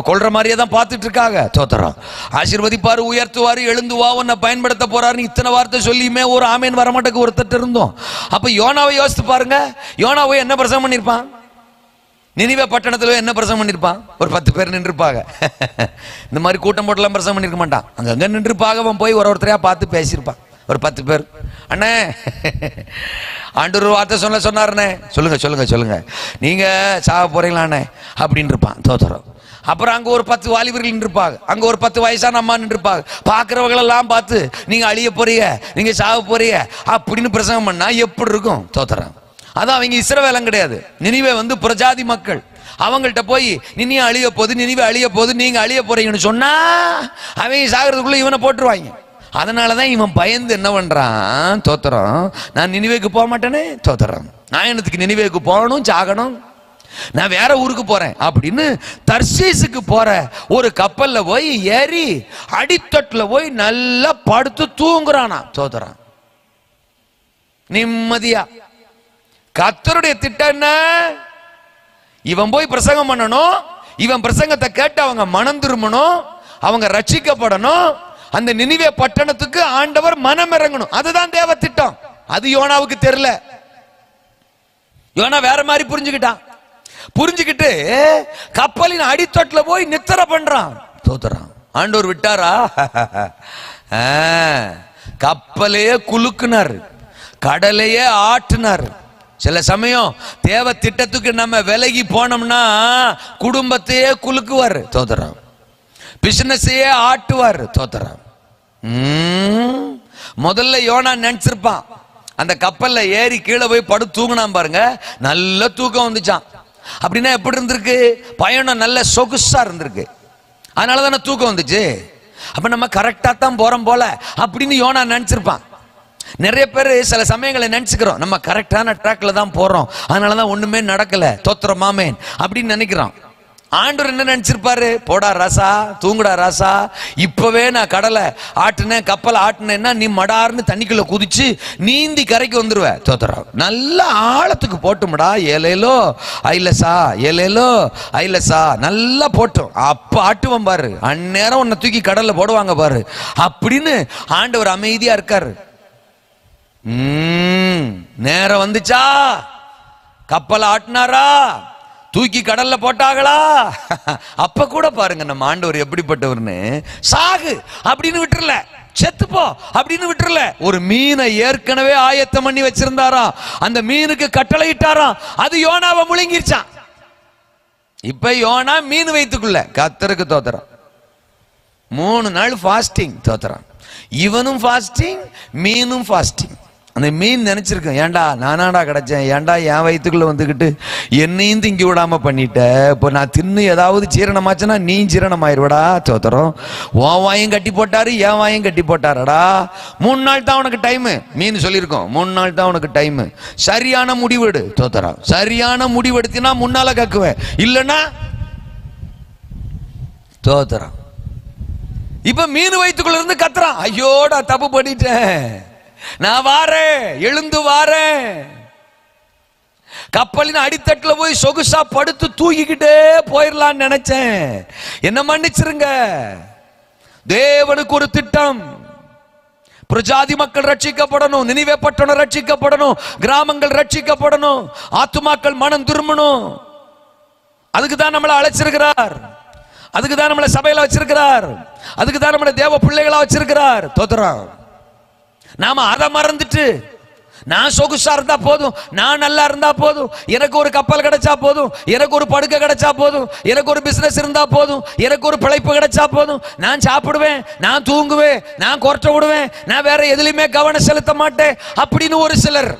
கொள்ற மாதிரியே தான் பார்த்துட்டு இருக்காங்க. தோத்திரம். ஆசீர்வதிப்பாரு, உயர்த்துவாரு, எழுந்து வா, உன்னை பயன்படுத்த போறாருன்னு இத்தனை வார்த்தை சொல்லியுமே ஒரு ஆமேன் வரமாட்டேக்கு ஒருத்தர் இருந்தோம். அப்ப யோனாவை யோசித்து பாருங்க. யோனாவை என்ன பிரசங்கம் பண்ணிருப்பான்? நினிவே பட்டணத்துல என்ன பிரசங்கம் பண்ணிருப்பான்? ஒரு 10 பேர் நின்றுப்பாங்க. இந்த மாதிரி கூட்டம் போட்டெல்லாம் பிரசங்கம் பண்ணிருக்க மாட்டான். அங்கங்க நின்றுப்பாக. அவன் போய் ஒருத்தரையா பார்த்து பேசியிருப்பான். ஒரு 10 பேர். அண்ணே, ஆண்டவர் வார்த்தை சொன்னாருண்ணே, சொல்லுங்க சொல்லுங்க சொல்லுங்க, நீங்க சாக போறீங்களாண்ணே அப்படின்னு இருப்பான். தோத்திரம். அப்புறம் அங்க ஒரு 10 வாலிபர்கள் நின்றுப்பாங்க. அங்க ஒரு 10 வயசான அம்மா நின்றுப்பாங்க. பாக்குறவங்களெல்லாம் பார்த்து நீங்க அழிய போறீங்க, நீங்க சாக போறீங்க அப்படின்னு பிரசங்கம் பண்ணா எப்படி இருக்கும்? தோத்திரம். அதான் அவங்க இஸ்ரவேலன் கிடையாது. நினிவே புறஜாதி மக்கள். அவங்கள்ட்ட போய் நினிவே அழிய போது, நினிவே அழிய போது, நீங்க அழிய போறீங்கன்னு சொன்னா அவங்க சாகிறதுக்குள்ள இவனை போட்டுருவாங்க. அதனாலதான் இவன் பயந்து என்ன பண்றான்? தோத்திரம், நான் நினிவேக்கு போக மாட்டேனே. தோத்திரம். நான் என்னத்துக்கு நினிவேக்கு போகணும், சாகணும், நான் வேற ஊருக்கு போறேன் அப்படின்னு தர்சீசுக்கு போற ஒரு கப்பல்ல போய் ஏறி அடித்தட்டுல போய் நல்லா படுத்து தூங்குறானா. தோத்திரம். நிம்மதியா. கர்த்தருடைய திட்டம் என்ன? இவன் போய் பிரசங்கம் பண்ணணும், இவன் பிரசங்கத்தை கேட்டு அவங்க மனம் திரும்பணும், அவங்க ரட்சிக்கப்படணும், அந்த நினிவே பட்டணத்துக்கு ஆண்டவர் மனம் இறங்கணும். அதுதான் தேவ திட்டம். அது யோனாவுக்கு தெரியல. யோனா வேற மாதிரி புரிஞ்சுக்கிட்டான். புரிஞ்சுக்கிட்டு கப்பலின் அடித்தட்டுல போய் நித்திரை பண்றான். தோத்துறான். ஆண்டவர் விட்டாரா? கப்பலையே குலுக்குனார், கடலையே ஆட்டுனார். சில சமயம் தேவ திட்டத்துக்கு நம்ம விலகி போனோம்னா குடும்பத்தையே குலுக்குவார். தோத்திரம். பிசினஸையே ஆட்டுவார். தோத்திரம். முதல்ல யோனா நினைச்சிருப்பான், அந்த கப்பல்ல ஏறி கீழே போய் படுத்து தூங்கினான் பாருங்க, நல்ல தூக்கம் வந்துச்சான். அப்படின்னா எப்படி இருந்திருக்கு? பயணம் நல்ல சொகுசா இருந்திருக்கு. அதனாலதானே தூக்கம் வந்துச்சு. அப்ப நம்ம கரெக்டா தான் போறோம் போல அப்படின்னு யோனா நினைச்சிருப்பான். நிறைய பேர் சில சமயங்களை நினைச்சுக்கிறோம், நம்ம கரெக்டான ட்ராக்ல தான் போறோம், அதனாலதான் ஒண்ணுமே நடக்கல, தோத்திரம் ஆமென் அப்படின்னு நினைக்கிறோம். ஆண்டவர் என்ன நினைச்சிருப்பாரு? போடா ராசா, தூங்குடா ராசா, இப்பவே நான் கடலை ஆட்டுனேன், கப்பலை ஆட்டுனேன்னா நீ மடார்னு தண்ணிக்குள்ள குதிச்சு நீந்தி கரைக்கு வந்துருவ. தோத்திரம். நல்ல ஆழத்துக்கு போட்டும்டா, ஏலேலோ ஐலசா, ஏலேலோ ஐலசா, நல்லா போட்டோம், அப்ப ஆட்டுவன் பாரு, அந்நேரம் உன்னை தூக்கி கடல்ல போடுவாங்க பாரு அப்படின்னு ஆண்டவர் அமைதியா இருக்காரு. நேரம் வந்துச்சா, கப்பல் ஆட்டினாரா, தூக்கி கடல்ல போட்டாங்களா, அப்ப கூட பாருங்க நம்ம ஆண்டவர் எப்படிப்பட்டவர்னு. சாகு அப்படின்னு விட்டுறல, செத்துப்போ அப்படின்னு விட்டுறல. ஒரு மீனை ஏற்கனவே ஆயத்தம் பண்ணி வச்சிருந்தாராம், அந்த மீனுக்கு கட்டளை இட்டாராம், அது யோனாவை முழுங்கிருச்சான். இப்ப யோனா மீன் வயித்துக்குள்ள. கர்த்தருக்கு தோத்திரம். 3 நாள் ஃபாஸ்டிங். தோத்திரம். இவனும் ஃபாஸ்டிங், மீனும் ஃபாஸ்டிங். அந்த மீன் நினைச்சிருக்கேன், ஏன்டா நானாடா கிடைச்சேன், ஏன்டா என் வயிற்றுக்குள்ள வந்துக்கிட்டு என்னையும் திங்கி விடாம பண்ணிட்ட, இப்போ நான் தின்னு ஏதாவது ஜீரணமாச்சுன்னா நீ ஜீரணமாயிருவடா. தோத்திரம். உன் வாயும் கட்டி போட்டாரு, என் வாயும் கட்டி போட்டாரடா. 3 நாள் தான் உனக்கு டைமு. மீன் சொல்லியிருக்கோம், 3 நாள் தான் உனக்கு டைமு. சரியான முடிவெடு. தோத்திரம். சரியான முடிவெடுத்தினா முன்னால கக்குவேன், இல்லைன்னா தோத்திரம். இப்ப மீன் வயிற்றுக்குள்ள இருந்து கத்துறான், ஐயோடா தப்பு பண்ணிட்டேன், நான் வாரேன், எழுந்து வாரேன். கப்பலின் அடித்தட்டுல போய் சொகுசா படுத்து தூங்கிக்கிட்டே போயிடலான்னு நினைச்சேன். என்ன மன்னிச்சிருங்க. தேவனுக்கு ஒரு திட்டம். பிரஜாதி மக்கள் ரட்சிக்கப்படணும், நினிவே பட்டணம் ரட்சிக்கப்படணும், கிராமங்கள் ரட்சிக்கப்படணும், ஆத்துமாக்கள் மனம் திரும்பணும். அதுக்கு தான் நம்மளை அழைச்சிருக்கிறார். அதுக்கு தான் நம்மளை சபையில வச்சிருக்கிறார். அதுக்கு தான் நம்மளை தேவ பிள்ளைகளா வச்சிருக்கிறார். தோத்துறோம். நாம அதை மறந்துட்டு நான் சொகுசா இருந்தா போதும், நான் நல்லா இருந்தா போதும், எனக்கு ஒரு கப்பல் கிடைச்சா போதும், எனக்கு ஒரு படுக்கை கிடைச்சா போதும், எனக்கு ஒரு பிசினஸ் இருந்தா போதும், எனக்கு ஒரு பிழைப்பு கிடைச்சா போதும், நான் சாப்பிடுவேன், நான் தூங்குவேன், நான் கொரட்டை விடுவேன், நான் வேற எதுலையுமே கவனம் செலுத்த மாட்டேன் அப்படின்னு ஒரு சிலர்.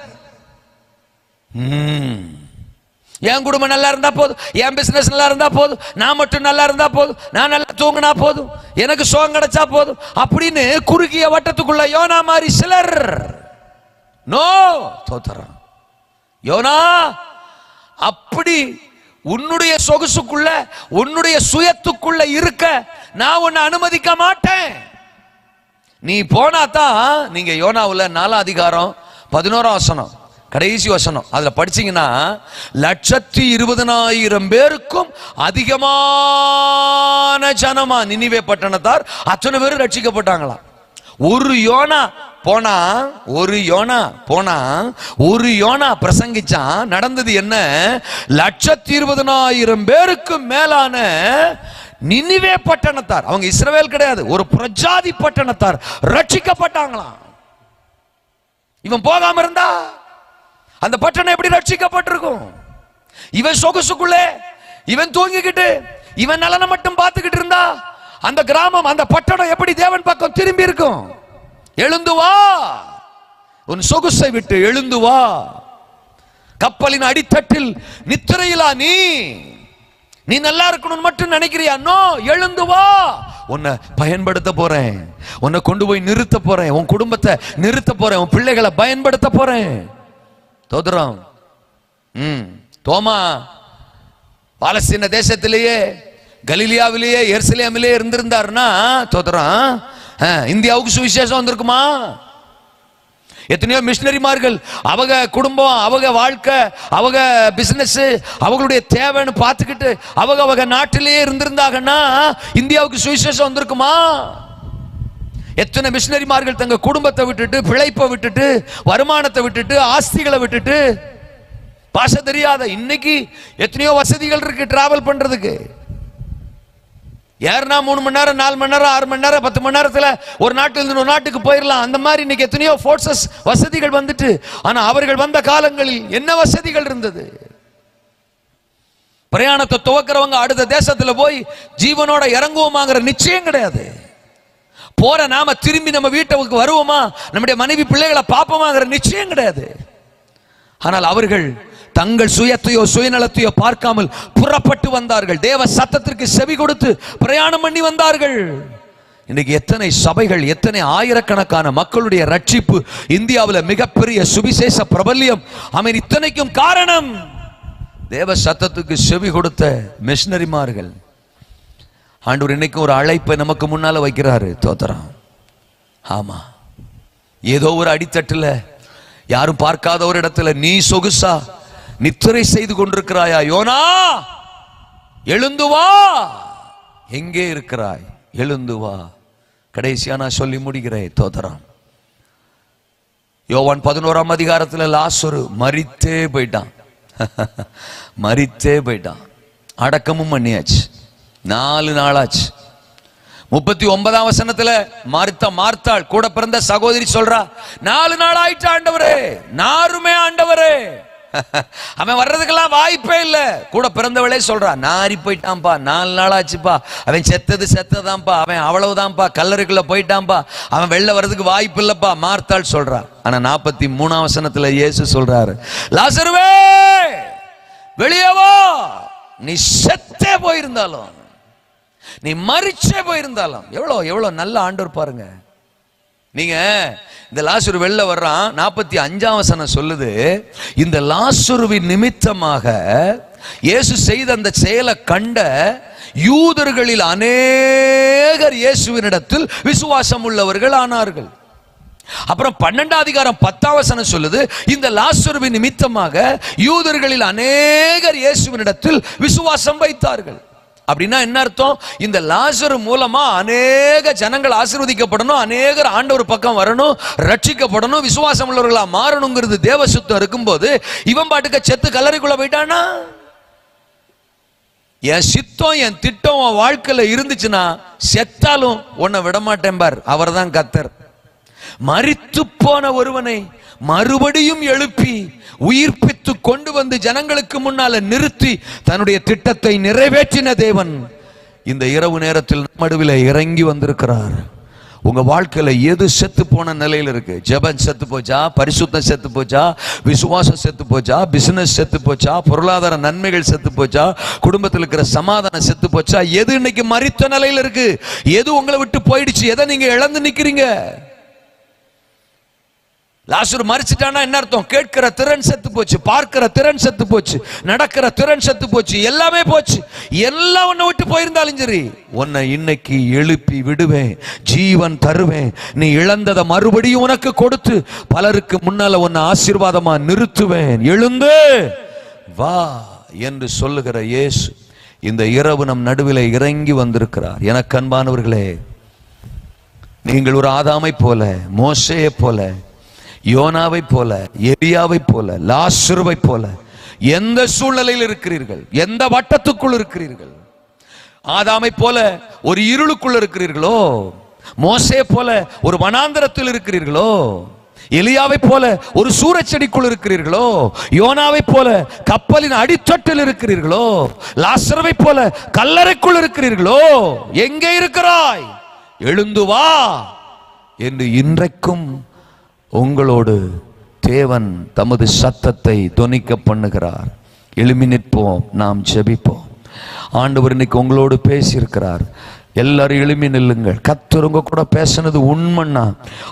என் குடும்பம் நல்லா இருந்தா போதும், என் பிசினஸ் நல்லா இருந்தா போதும், நான் மட்டும் நல்லா இருந்தா போதும், நான் நல்லா தூங்கினா போதும், எனக்கு சுகம் கிடைச்சா போதும் அப்படின்னு குறுகிய வட்டத்துக்குள்ள யோனா மாதிரி சிலர். நோ, தோத்தரம். யோனா, அப்படி உன்னுடைய சொகுசுக்குள்ள, உன்னுடைய சுயத்துக்குள்ள இருக்க நான் உன்னை அனுமதிக்க மாட்டேன். நீ போனா தான். நீங்க யோனாவுல 4 அதிகாரம் 11 வசனம் கடைசி வசனம் அதுல படிச்சீங்கன்னா 120,000 பேருக்கும் அதிகமான ஜனமா நினிவே பட்டணத்தார் அத்தனை பேரும் ரட்சிக்கப்பட்டாங்களாம். ஒரு யோனா பிரசங்கிச்சான். நடந்தது என்ன? 120,000 பேருக்கு மேலான நினிவே பட்டணத்தார், அவங்க இஸ்ரவேல் கிடையாது, ஒரு பிரஜாதி பட்டணத்தார் ரட்சிக்கப்பட்டாங்களாம். இவன் போகாம இருந்தா அந்த பட்டணம் எப்படி ரட்சிக்கப்பட்டிருக்கும்? இவன் சொகுசுக்குள்ளே, இவன் தூங்கிக்கிட்டு, இவன் நலனை மட்டும் பார்த்துக்கிட்டு இருந்தா அந்த கிராமம், அந்த பட்டணம் எப்படி தேவன் பக்கம் திரும்பி இருக்கும்? எழுந்து வா, உன் சொகுசை விட்டு எழுந்து வா. கப்பலின் அடித்தட்டில் நித்திரையிலா நீ நல்லா இருக்கணும்னு மட்டும் நினைக்கிறியா? நோ, எழுந்து வா. உன்னை பயன்படுத்த போறேன், உன்னை கொண்டு போய் நிறுத்த போறேன், உன் குடும்பத்தை நிறுத்த போறேன், உன் பிள்ளைகளை பயன்படுத்த போறேன். தோதுரம். தோமா பாலஸ்தீன தேசத்திலேயே, கலிலியாவிலேயே, எருசலேமிலே இருந்திருந்தாருன்னா தோதுரம் இந்தியாவுக்கு சுவிசேஷம் வந்திருக்குமா? எத்தனையோ மிஷனரிமார்கள் அவங்க குடும்பம், அவங்க வாழ்க்கை, அவங்க பிசினஸ், அவங்களுடைய தேவைன்னு பார்த்துக்கிட்டு அவங்க நாட்டிலேயே இருந்திருந்தாங்கன்னா இந்தியாவுக்கு சுவிசேஷம் வந்திருக்குமா? எத்தனை மிஷனரிமார்கள் தங்க குடும்பத்தை விட்டுட்டு, பிழைப்பை விட்டுட்டு, வருமானத்தை விட்டுட்டு, ஆஸ்திகளை விட்டுட்டு, பாஷை தெரியாத, இன்னைக்கு எத்தனையோ வசதிகள் இருக்கு டிராவல் பண்றதுக்கு. ஏன்னா 3 மணி நேரம், 4 மணி நேரம், 6 மணி நேரம், 10 மணி நேரத்துல ஒரு நாட்டில் இருந்து ஒரு நாட்டுக்கு போயிடலாம். அந்த மாதிரி இன்னைக்கு எத்தனையோ ஃபோர்சஸ் வசதிகள் வந்துட்டு. ஆனா அவர்கள் வந்த காலங்களில் என்ன வசதிகள் இருந்தது? பிரயாணத்தை துவக்கிறவங்க அடுத்த தேசத்துல போய் ஜீவனோட இறங்குவோமாங்கிற நிச்சயம் கிடையாது. போற நாம திரும்பி நம்ம வீட்டுக்கு வருவோமா, நம்முடைய மனைவி பிள்ளைகளை பார்ப்போமாங்கிற நிச்சயம் கிடையாது. ஆனால் அவர்கள் தங்கள் சுயத்தையோ சுயநலத்தையோ பார்க்காமல் புறப்பட்டு வந்தார்கள். தேவ சத்தத்திற்கு செவி கொடுத்து பிரயாணம் பண்ணி வந்தார்கள். இன்னைக்கு எத்தனை சபைகள், எத்தனை ஆயிரக்கணக்கான மக்களுடைய ரட்சிப்பு இந்தியாவில் மிகப்பெரிய சுவிசேஷ பிரபல்யம். அவன் இத்தனைக்கும் காரணம் தேவ சத்தத்துக்கு செவி கொடுத்த மிஷனரிமார்கள். ஆண்டவர் இன்னைக்கு ஒரு அழைப்பை நமக்கு முன்னால வைக்கிறாரு. தோத்தரம். ஆமா, ஏதோ ஒரு அடித்தட்டுல, யாரும் பார்க்காத ஒரு இடத்துல நீ சொகுசா நித்திரை செய்து கொண்டிருக்கிறாயா? யோனா, எழுந்து வா. எங்கே இருக்கிறாய்? எழுந்து வா. கடைசியா நான் சொல்லி முடிக்கிறேன். தோதரம். யோவான் 11ஆம் அதிகாரத்துல லாசரு மரித்தே போயிட்டான். மரித்தே போயிட்டான். அடக்கமும் பண்ணியாச்சு. 4 நாளாச்சு. 39ஆம் வசனத்துல மார்த்தாள் கூட பிறந்த சகோதரி சொல்றா, 4 நாள் ஆயிட்டு ஆண்டவரே, நாருமே ஆண்டவரே. அவன் வர்றதுக்கெல்லாம் வாய்ப்பே இல்ல. கூட பிறந்தவளே சொல்றா, நாரி போயிட்டான்பா, 4 நாள் ஆச்சுப்பா, அவன் செத்ததான்பா, அவன் அவ்வளவுதான்பா, கல்லறைக்குள்ள போயிட்டான்பா, அவன் வெளில வர்றதுக்கு வாய்ப்பு இல்லப்பா மார்த்தாள் சொல்றா. ஆனா 43ஆம் வசனத்துல இயேசு சொல்றாரு, லாசருவே வெளியே வா. நீ செத்தே போயிருந்தாலும், நீ மரிச்சே போயிருந்தாலும். எவ்வளவு நல்ல ஆண்டவர் பாருங்க. நீங்க இந்த லாசரு வெளில வர்றான். 45ஆம் வசனம் சொல்லுது, இந்த லாசருவின் நிமித்தமாக இயேசு செய்த அந்த செயலை கண்ட யூதர்களில் அநேகர் இயேசுவினிடத்தில் விசுவாசம் உள்ளவர்கள் ஆனார்கள். அப்புறம் 12ஆம் அதிகாரம் 10ஆம் வசனம் சொல்லுது, இந்த லாசருவின் நிமித்தமாக யூதர்களில் அநேகர் இயேசுவினிடத்தில் விசுவாசம் வைத்தார்கள். அப்படின்னா என்ன அர்த்தம்? இந்த லாசரு மூலமா அநேக ஜனங்கள் ஆசீர்வதிக்கப்படணும், அநேகர் ஆண்டவர் பக்கம் வரணும், ரட்சிக்கப்படணும், விசுவாசம் உள்ளவர்களா மாறணுங்கிறது தேவ சுத்தம் இருக்கும்போது இவன் பாட்டுக்க செத்து கல்லறைக்குள்ள போயிட்டானா? என் சித்தம் என் திட்டம் உன் வாழ்க்கையில இருந்துச்சுன்னா செத்தாலும் உன்னை விடமாட்டேன் பார். அவர் தான் கர்த்தர். மரித்து போன ஒருவனை மறுபடியும் எழுப்பி உயிர்ப்பித்து கொண்டு வந்து ஜனங்களுக்கு முன்னால நிறுத்தி தன்னுடைய திட்டத்தை நிறைவேற்றின தேவன் இந்த இரவு நேரத்தில் நடுவில் இறங்கி வந்திருக்கிறார். உங்க வாழ்க்கையில எது செத்து போன நிலையில் இருக்கு? ஜெபம் செத்து போச்சா? பரிசுத்தம் செத்து போச்சா? விசுவாசம் செத்து போச்சா? பிசினஸ் செத்து போச்சா? பொருளாதார நன்மைகள் செத்து போச்சா? குடும்பத்தில் இருக்கிற சமாதானம் செத்து போச்சா? எது இன்னைக்கு மரித்த நிலையில் இருக்கு? எது உங்களை விட்டு போயிடுச்சு? எதை நீங்க இழந்து நிக்கிறீங்க? லாசரு மரிச்சிட்டானா என்ன அர்த்தம்? கேட்கிற திறன் செத்து போச்சு, பார்க்கிற திறன் செத்து போச்சு, நடக்கிற திறன் செத்து போச்சு, எல்லாமே போச்சு. எல்லாம் உன்னை விட்டு போயிருந்தாலும் சரி, உன்னை இன்னைக்கு எழுப்பி விடுவேன், ஜீவன் தருவேன், நீ இழந்ததை மறுபடியும் உனக்கு கொடுத்து பலருக்கு முன்னால உன்னை ஆசீர்வாதமா நிறுத்துவேன், எழுந்து வா என்று சொல்லுகிற இயேசு இந்த இரவு நம் நடுவில் இறங்கி வந்திருக்கிறார். எனக்கு அன்பானவர்களே, நீங்கள் ஒரு ஆதாமை போல, மோசேயை போல, யோனாவை போல, எலியாவை போல, லாசருவை போல எந்த சூழ்நிலையில் இருக்கிறீர்கள், எந்த வட்டத்துக்குள் இருக்கிறீர்கள்? ஆதாமை போல ஒரு இருளுக்குள் இருக்கிறீர்களோ? மோசே போல ஒரு வனாந்தரத்தில் இருக்கிறீர்களோ? எலியாவை போல ஒரு சூரச்செடிக்குள் இருக்கிறீர்களோ? யோனாவை போல கப்பலின் அடித்தட்டில் இருக்கிறீர்களோ? லாசருவை போல கல்லறைக்குள் இருக்கிறீர்களோ? எங்கே இருக்கிறாய்? எழுந்து வா என்று இன்றைக்கும் உங்களோடு தேவன் தமது சத்தத்தை தொனிக்க பண்ணுகிறார். எழும்பி நிற்போம், நாம் ஜெபிப்போம். ஆண்டவர் இன்னைக்கு உங்களோடு பேசியிருக்கிறார். எல்லாரும் எழும்பி நில்லுங்கள். கர்த்தர் உங்க கூட பேசினது உண்மைன்னா,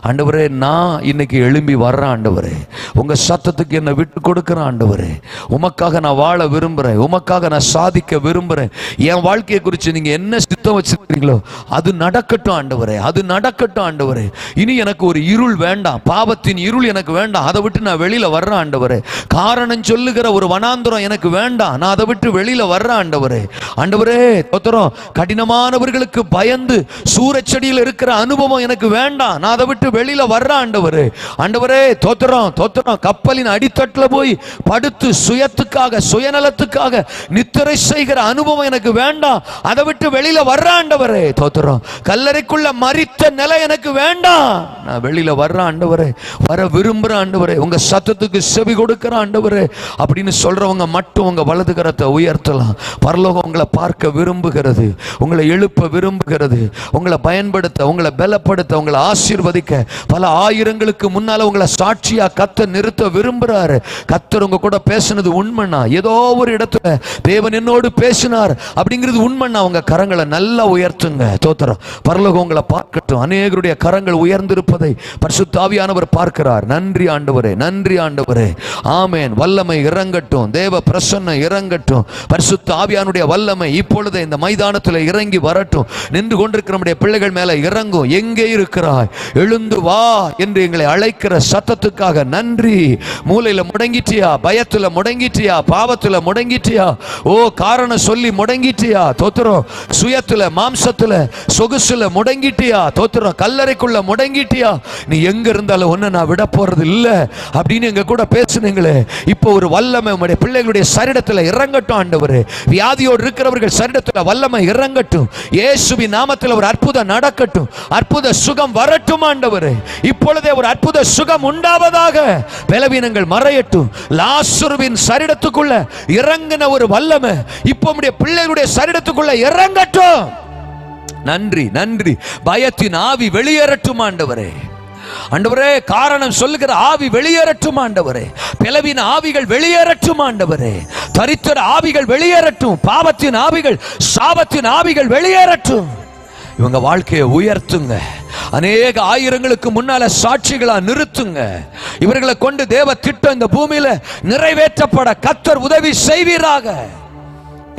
ஆண்டவரே நான் இன்னைக்கு எழும்பி வர்றேன், ஆண்டவரே உங்க சத்தத்துக்கு என்னை விட்டு கொடுக்கிறேன், ஆண்டவரே உமக்காக நான் வாழ விரும்புறேன், உமக்காக நான் சாதிக்க விரும்புறேன், என் வாழ்க்கையை குறித்து நீங்க என்ன சித்தம் வச்சிருக்கீங்களோ அது நடக்கட்டும் ஆண்டவரே, அது நடக்கட்டும் ஆண்டவரே. இனி எனக்கு ஒரு இருள் வேண்டாம், பாவத்தின் இருள் எனக்கு வேண்டாம், அதை விட்டு நான் வெளியில வர்றேன் ஆண்டவரே. காரணம் சொல்லுகிற ஒரு வனாந்தரம் எனக்கு வேண்டாம், நான் அதை விட்டு வெளியில வர்றேன் ஆண்டவரே. ஆண்டவரே தோத்திரம், கடினமானவர்களுக்கு பயந்து சூரச்செடியில் இருக்கிற அனுபவம் எனக்கு வேண்டாம், நான் அதை விட்டு வெளியில வர்றேன் ஆண்டவரே. ஆண்டவரே தோத்திரம் தோத்திரம், கப்பலின் அடித்தட்டுல போய் படுத்து சுயத்துக்காக சுயநலத்துக்காக நித்திரை செய்கிற அனுபவம் எனக்கு வேண்டாம், அதை விட்டு வெளியில வர்றேன் ஆண்டவரே. தோத்திரம், கல்லறைக்குள்ள மரித்த நிலை எனக்கு வேண்டாம், நான் வெளியில வர்றேன் ஆண்டவரே, வர விரும்புறேன் ஆண்டவரே, உங்க சத்தத்துக்கு செவி கொடுக்கிற ஆண்டவரே அப்படின்னு சொல்றவங்க மட்டும் உங்க வலது கரத்தை உயர்த்தலாம். பரலோகம் உங்களை பார்க்க விரும்புகிறது, உங்களை எழுப்ப விரும்புகிறது, உங்களை பயன்படுத்த, உங்களை பலப்படுத்த, உங்களை ஆசீர்வதிக்க, பல ஆயிரங்களுக்கு முன்னால உங்களை சாட்சியா கத்த நிறுத்த விரும்புறாரு. கத்தர் உங்க கூட பேசினது உண்மைன்னா, ஏதோ ஒரு இடத்துல தேவன் என்னோடு பேசினார் அப்படிங்கிறது உண்மைன்னா உங்க கரங்களை நல்லா உயர்த்துங்க. தோத்திரம், பரலோகம் உங்களை பார்க்கட்டும். அநேகருடைய கரங்கள் உயர்ந்திருப்பதை பரிசுத்த ஆவியானவர் பார்க்கிறார். நன்றி ஆண்டவரே, நன்றி ஆண்டவரே. ஆமென். வல்லமை இறங்கட்டும், தேவ பிரசன்னம் இறங்கட்டும், பரிசுத்த ஆவியானுடைய வல்லமை இப்பொழுது இந்த மைதானத்தில் இறங்கி வரட்டும். நின்று கொண்டிருக்கிற நம்முடைய பிள்ளைகள் மேல இறங்கும். எங்கே இருக்கிறாய்? எழுந்து வா என்று எங்களை அழைக்கிற சத்தத்துக்காக நன்றி. மூலையில முடங்கிட்டியா? பயத்துல முடங்கிட்டியா? பாவத்துல முடங்கிட்டியா? ஓ காரணம் சொல்லி முடங்கிட்டியா? தோத்திரம், சுயத்துல மாம்சத்துல சொகுசுல முடங்கிட்டியா? தோத்திரம், கல்லறைக்குள்ள முடங்கிட்டியா? நீ எங்க இருந்தாலும் ஒன்னு நான் விட போறது இல்ல அப்படின்னு எங்க கூட பேசுனீங்களே, இப்போ ஒரு வல்லமை உம்முடைய பிள்ளைகளுடைய சரீரத்துல இறங்கட்டும் ஆண்டவரே. வியாதியோடு இருக்கிறவர்கள் சரீரத்துல வல்லமை இறங்கட்டும். இயேசுவின் நாமத்தில் ஒரு அற்புதம் நடக்கட்டும், அற்புத சுகம் வரட்டும் ஆண்டவரே. இப்பொழுதே ஒரு அற்புத சுகம் உண்டாவதாக. பலவீனங்கள் மறையட்டும். லாசருவின் சரீரத்துக்குள்ள இறங்கின ஒரு வல்லமை இப்போ நம்முடைய பிள்ளைகளுடைய சரீரத்துக்குள்ள இறங்கட்டும். நன்றி நன்றி. பயத்தின் ஆவி வெளியேறட்டும் ஆண்டவரே. ஆண்டவரே, காரணம் சொல்லுகிற ஆவி வெளியேறட்டும் ஆண்டவரே. பலவீன ஆவிகள் வெளியேறட்டும் ஆண்டவரே. தரித்திர ஆவிகள் வெளியேறட்டும். பாவத்தின் ஆவிகள், சாபத்தின் ஆவிகள் வெளியேறட்டும். இவங்க வாழ்க்கையை உயர்த்துங்க. அநேக ஆயிரங்களுக்கு முன்னால சாட்சிகளா நிறுத்துங்க. இவர்களை கொண்டு தேவ திட்டம் இந்த பூமியில நிறைவேற்றப்பட கர்த்தர் உதவி செய்வீராக.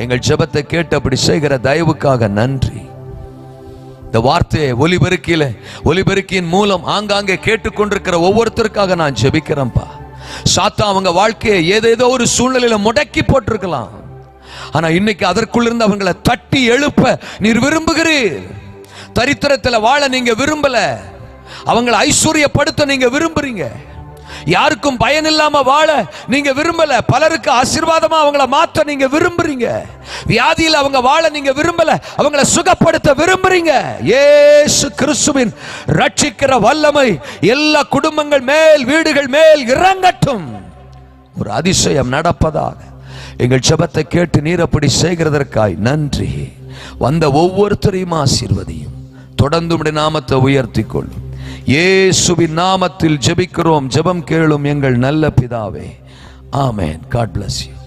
எங்கள் ஜெபத்தை கேட்டு அப்படி செய்கிற தயவுக்காக நன்றி. இந்த வார்த்தையை ஒலிபெருக்கியின் மூலம் ஆங்காங்கே கேட்டுக்கொண்டிருக்கிற ஒவ்வொருத்தருக்காக நான் ஜெபிக்கிறேன்ப்பா. சாத்தான் அவங்க வாழ்க்கையை ஏதேதோ ஒரு சூழ்நிலையில முடக்கி போட்டிருக்கலாம். ஆனா இன்னைக்கு அதற்குள்ளிருந்து அவங்களை தட்டி எழுப்ப நீர் விரும்புகிறீர். தரித்திரத்தில் வாழ நீங்க விரும்பல, அவங்களை ஐஸ்வர்யப்படுத்த நீங்க விரும்புறீங்க. யாருக்கும் பயன் இல்லாம வாழ நீங்க விரும்பல, பலருக்கு ஆசீர்வாதமா அவங்கள மாற்ற நீங்க விரும்புறீங்க. வியாதியில் அவங்க வாழ நீங்க விரும்பல, அவங்கள சுகப்படுத்த விரும்புறீங்க. இயேசு கிறிஸ்துவின் ரட்சிக்கிற வல்லமை எல்லா குடும்பங்கள் மேல், வீடுகள் மேல் இறங்கட்டும். ஒரு அதிசயம் நடப்பதாக. எங்கள் ஜெபத்தை கேட்டு நீர் அப்படி செய்கிறதற்காய் நன்றி. வந்த ஒவ்வொருத்தரையும் ஆசீர்வதியும். தொடர்ந்து உம்முடைய நாமத்தை உயர்த்திக் கொள்ளும். இயேசுவின் நாமத்தில் ஜெபிக்கிறோம். ஜெபம் கேளும் எங்கள் நல்ல பிதாவே. ஆமென். God bless you.